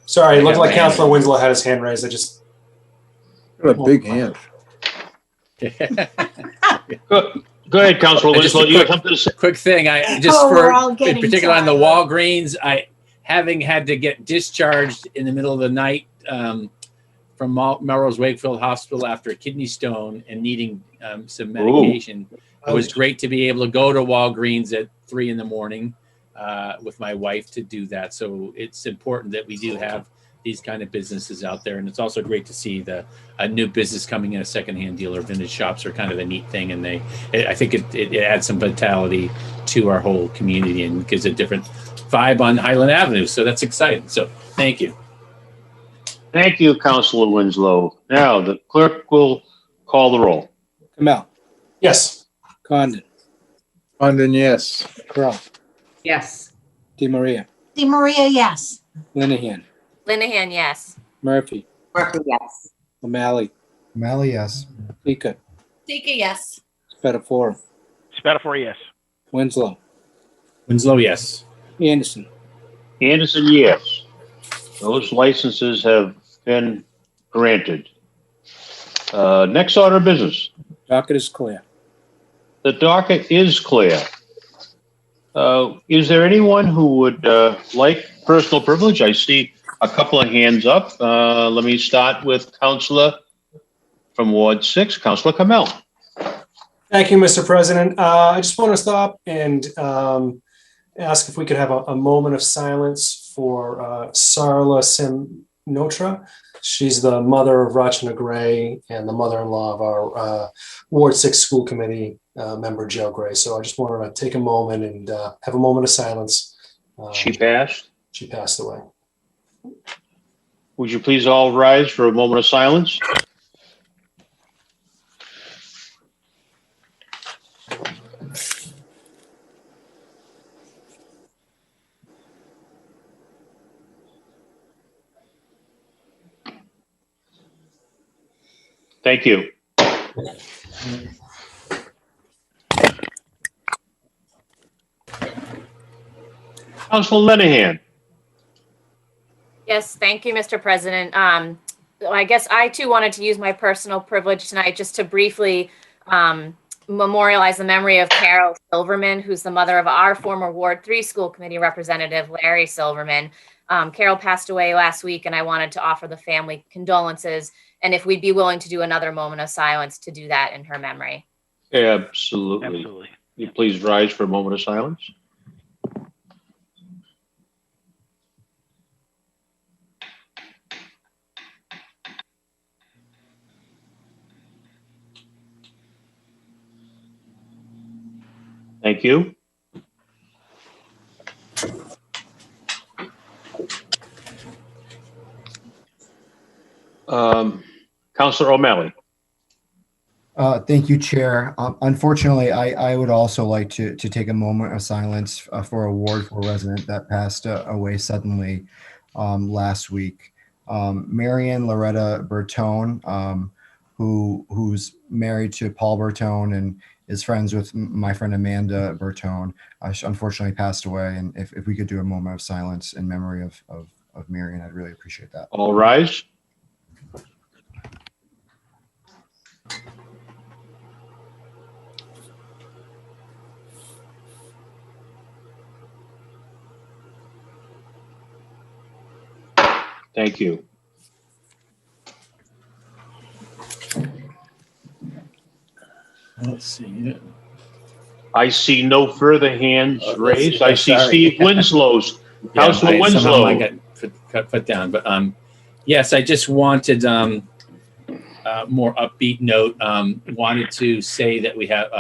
Sorry, it looked got like my hand Councilor Winslow had his hand raised. I just. Got a big hand. Go ahead, Councilor Just Winslow. a You have something to say? Quick thing, I just Oh, we're for all in getting particular on the tired. Walgreens, having had to get discharged in the middle of the night from Melrose Wakefield Hospital after a kidney stone and needing some medication. It was great to be able to go to Walgreens at 3 a.m. With my wife to do that. So it's important that we do have these kind of businesses out there, and it's also great to see a new business coming in. A secondhand dealer, vintage shops are kind of a neat thing, and I think it adds some vitality to our whole community and gives a different vibe on Highland Avenue. So that's exciting. So thank you. Thank you, Councilor Winslow. Now the clerk will call the roll. Kamel, Yes. Condon, Condon, yes. Crow, Yes. DeMaria, DeMaria, yes. Linehan, Linehan, yes. Murphy, Murphy, yes. O'Malley, O'Malley, yes. Sika, Yes. Spatafora, Spatafora, yes. Winslow, Winslow, yes. Anderson. Anderson, yes. Those licenses have been granted. Next order of business. Docket is clear. The docket is clear. Is there anyone who would like personal privilege? I see a couple of hands up. Let me start with Councilor from Ward 6, Councilor Kamel. Thank you, Mr. President. I just want to stop and ask if we could have a moment of silence for Sarla Semnotra. She's the mother of Rachna Gray and the mother-in-law of our Ward 6 School Committee member, Joe Gray. So I just wanted to take a moment and have a moment of silence. She passed? She passed away. Would you please all rise for a moment of silence? Thank you. Councilor Lenahan. Yes, thank you, Mr. President. I guess I too wanted to use my personal privilege tonight just to briefly memorialize the memory of Carol Silverman, who's the mother of our former Ward 3 School Committee representative, Larry Silverman. Carol passed away last week, and I wanted to offer the family condolences, and if we'd be willing to do another moment of silence to do that in her memory. Absolutely. Absolutely. You please rise for a moment of silence. Thank you. Councilor O'Malley. Thank you, Chair. Unfortunately, I would also like to take a moment of silence for a Ward 4 resident that passed away suddenly last week. Marianne Loretta Bertone, who's married to Paul Bertone and is friends with my friend Amanda Bertone, unfortunately passed away. And if we could do a moment of silence in memory of Marianne, I'd really appreciate that. All rise. Thank you. Let's see. I see no further hands raised. I see sorry. Steve Winslow's. Yeah, Councilor somehow Winslow. mine got put down, but yes, I just wanted more upbeat note. Wanted to say that we have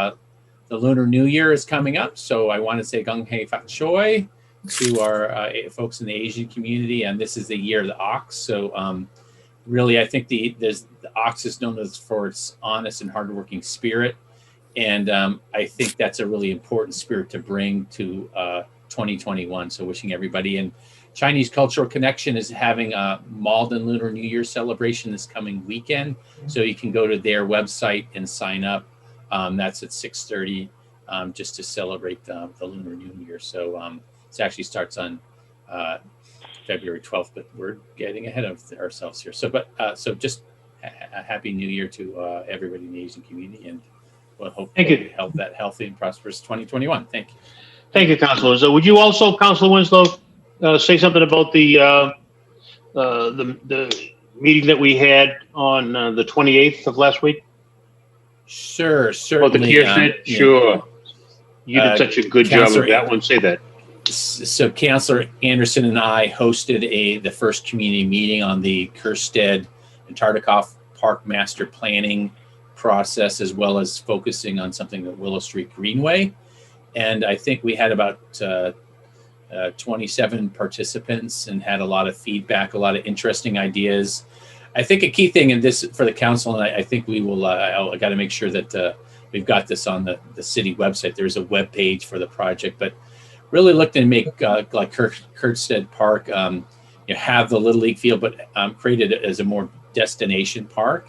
the Lunar New Year is coming up, so I want to say Gung Hei Fat Choi to our folks in the Asian community, and this is the year of the ox. So really, I think the ox is known as for its honest and hardworking spirit, and I think that's a really important spirit to bring to 2021. So wishing everybody. And Chinese Cultural Connection is having a Malden Lunar New Year celebration this coming weekend. So you can go to their website and sign up. That's at 6:30 just to celebrate the Lunar New Year. So it actually starts on February 12th, but we're getting ahead of ourselves here. So, so just a happy New Year to everybody in the Asian community, and we'll hope to help that healthy and prosperous 2021. Thank you. Thank you, Councilor. So would you also, Councilor Winslow, say something about the meeting that we had on the 28th of last week? Sure, certainly. About the Kirchner? Sure. You did such a good job of that one. Say that. So Councilor Anderson and I hosted the first community meeting on the Kerstead and Tartikoff Park master planning process, as well as focusing on something at Willow Street Greenway. And I think we had about 27 participants and had a lot of feedback, a lot of interesting ideas. I think a key thing in this for the council, and I think we will, I got to make sure that we've got this on the city website. There's a web page for the project, but really looked to make like Kerstead Park, have the Little League field, but create it as a more destination park.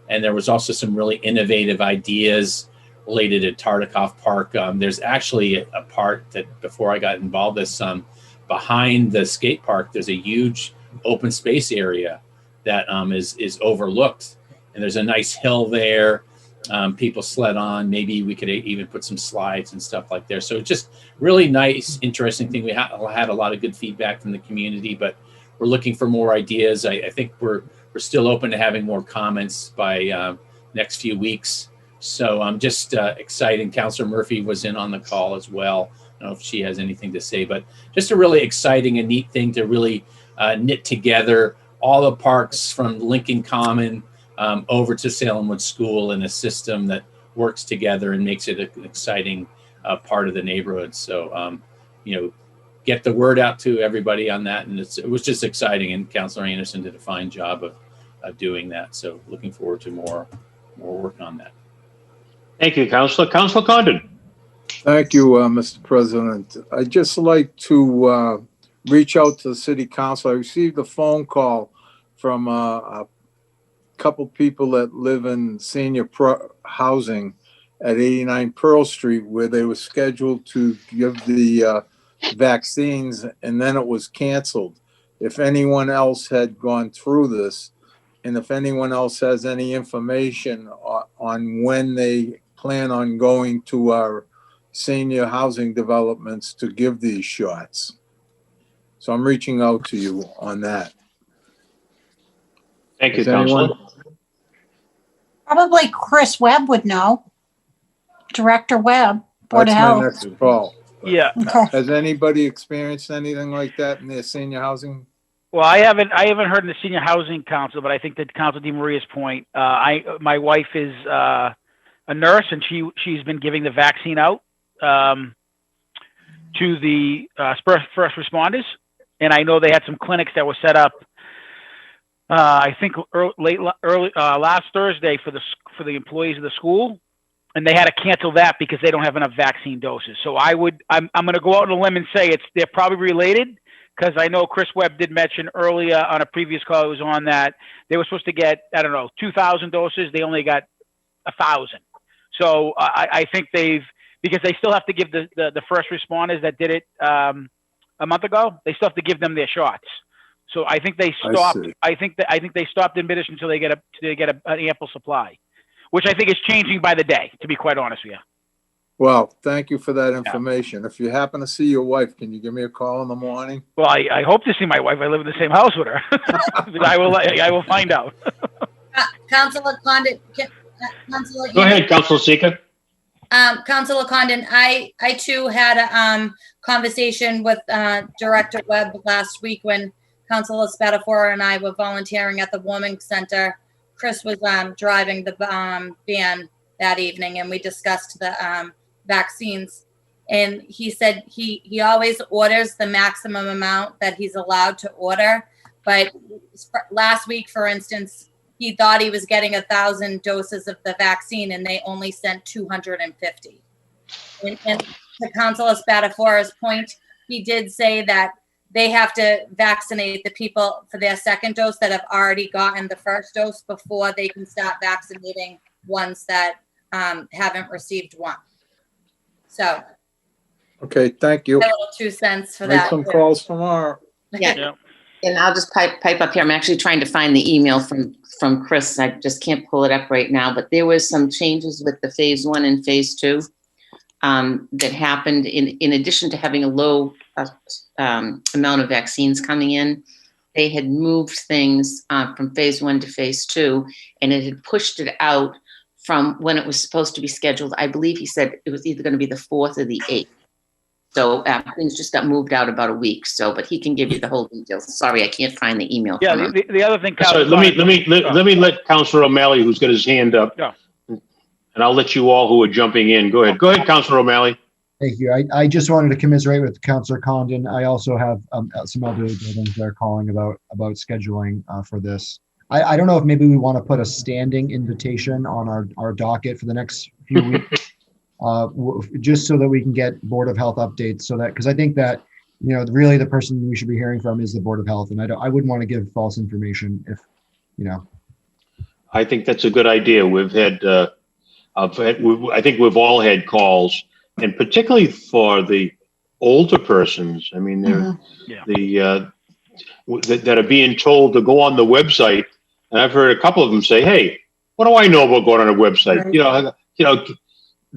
And there was also some really innovative ideas related to Tartikoff Park. There's actually a part that before I got involved this, behind the skate park, there's a huge open space area that is overlooked. And there's a nice hill there. people sled on. Maybe we could even put some slides and stuff like there. So just really nice, interesting thing. We had a lot of good feedback from the community, but we're looking for more ideas. I think we're still open to having more comments by next few weeks. So I'm just excited. Councilor Murphy was in on the call as well. I don't know if she has anything to say, but just a really exciting and neat thing to really knit together all the parks from Lincoln Common over to Salem Wood School in a system that works together and makes it an exciting part of the neighborhood. So, get the word out to everybody on that. And it was just exciting. And Councilor Anderson did a fine job of doing that. So looking forward to more work on that. Thank you, Councilor. Councilor Condon. Thank you, Mr. President. I'd just like to reach out to the City Council. I received a phone call from a couple people that live in senior housing at 89 Pearl Street, where they were scheduled to give the vaccines, and then it was canceled. If anyone else had gone through this, and if anyone else has any information on when they plan on going to our senior housing developments to give these shots. So I'm reaching out to you on that. Thank you, Councilor. Probably Chris Webb would know. Director Webb, Board of Health. That's my next call. Yeah. Okay. Has anybody experienced anything like that in their senior housing? Well, I haven't heard in the Senior Housing Council, but I think that Council DeMaria's point, my wife is a nurse, and she's been giving the vaccine out to the first responders. And I know they had some clinics that were set up, I think early last Thursday for the employees of the school, and they had to cancel that because they don't have enough vaccine doses. So I'm going to go out on a limb and say they're probably related, because I know Chris Webb did mention earlier on a previous call I was on that they were supposed to get, 2,000 doses. They only got 1,000. So I think because they still have to give the first responders that did it a month ago, they still have to give them their shots. So I think they stopped. I think they stopped administration until they get an ample supply, which I think is changing by the day, to be quite honest with you. Well, thank you for that information. Yeah. If you happen to see your wife, can you give me a call in the morning? Well, I hope to see my wife. I live in the same house with her. I will find out. Councilor Condon. Go ahead, Councilor Seeker. Councilor Condon, I too had a conversation with Director Webb last week when Councilor Spadafora and I were volunteering at the warming center. Chris was driving the van that evening, and we discussed the vaccines. And he said he always orders the maximum amount that he's allowed to order. But last week, for instance, he thought he was getting 1,000 doses of the vaccine, and they only sent 250. And to Councilor Spadafora's point, he did say that they have to vaccinate the people for their second dose that have already gotten the first dose before they can start vaccinating ones that haven't received one. So. Okay, thank you. A little 2 cents for Make that. some calls tomorrow. Yeah. And I'll just pipe up here. I'm actually trying to find the email from Chris. I just can't pull it up right now, but there was some changes with the phase 1 and phase 2 that happened in addition to having a low amount of vaccines coming in. They had moved things from phase 1 to phase 2, and it had pushed it out from when it was supposed to be scheduled. I believe he said it was either going to be the 4th or the 8th. So things just got moved out about a week. So, but he can give you the whole details. Sorry, I can't find the email. Yeah, the other thing. Sorry, let me let Councilor O'Malley, who's got his hand up, and I'll let you all who are jumping in. Go ahead. Go ahead, Councilor O'Malley. Thank you. I just wanted to commiserate with Councilor Condon. I also have some other buildings that are calling about scheduling for this. I don't know if maybe we want to put a standing invitation on our docket for the next few weeks. Just so that we can get Board of Health updates, so that, because I think that really the person we should be hearing from is the Board of Health, and I wouldn't want to give false information if I think that's a good idea. We've had I think we've all had calls, and particularly for the older persons. I mean, they're that are being told to go on the website, and I've heard a couple of them say, "Hey, What do I know about going on a website?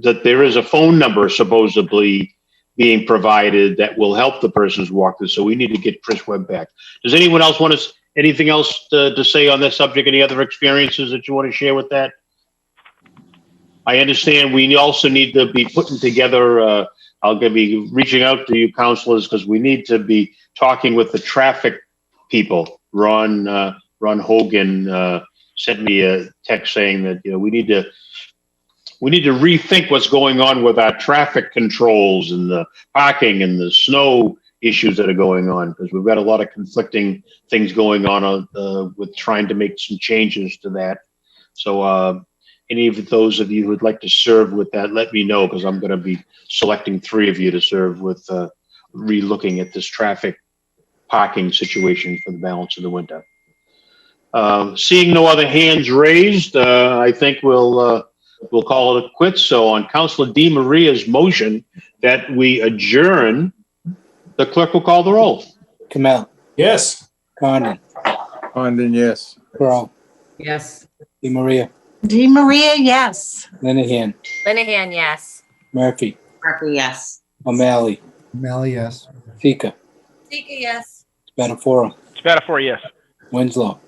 That there is a phone number supposedly being provided that will help the persons walk this. So we need to get Chris Webb back. Does anyone else want to, anything else to say on this subject? Any other experiences that you want to share with that? I understand we also need to be putting together, I'll be reaching out to you counselors because we need to be talking with the traffic people. Ron Hogan sent me a text saying that we need to rethink what's going on with our traffic controls and the parking and the snow issues that are going on, because we've got a lot of conflicting things going on with trying to make some changes to that. So any of those of you who would like to serve with that, let me know, because I'm going to be selecting 3 of you to serve with re-looking at this traffic parking situation for the balance of the winter. Seeing no other hands raised, I think we'll call it quits. So on Councilor Di Maria's motion that we adjourn, the clerk will call the roll. Kamel. Yes. Condon. Condon, yes. Pearl. Yes. Di Maria. Di Maria, yes. Linehan. Linehan, yes. Murphy. Murphy, yes. O'Malley. O'Malley, yes. Fika. Sika, yes. Spatafora. Spatafora, yes. Winslow.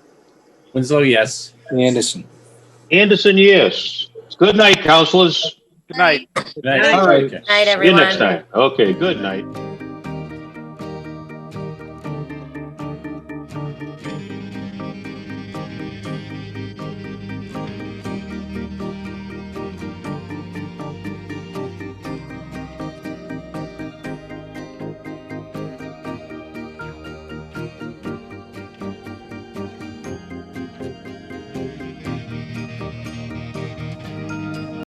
Winslow, yes. Anderson. Anderson, yes. Good night, councilors. Good night. Good night. All right. Night, See you everyone. next time. Okay, good night.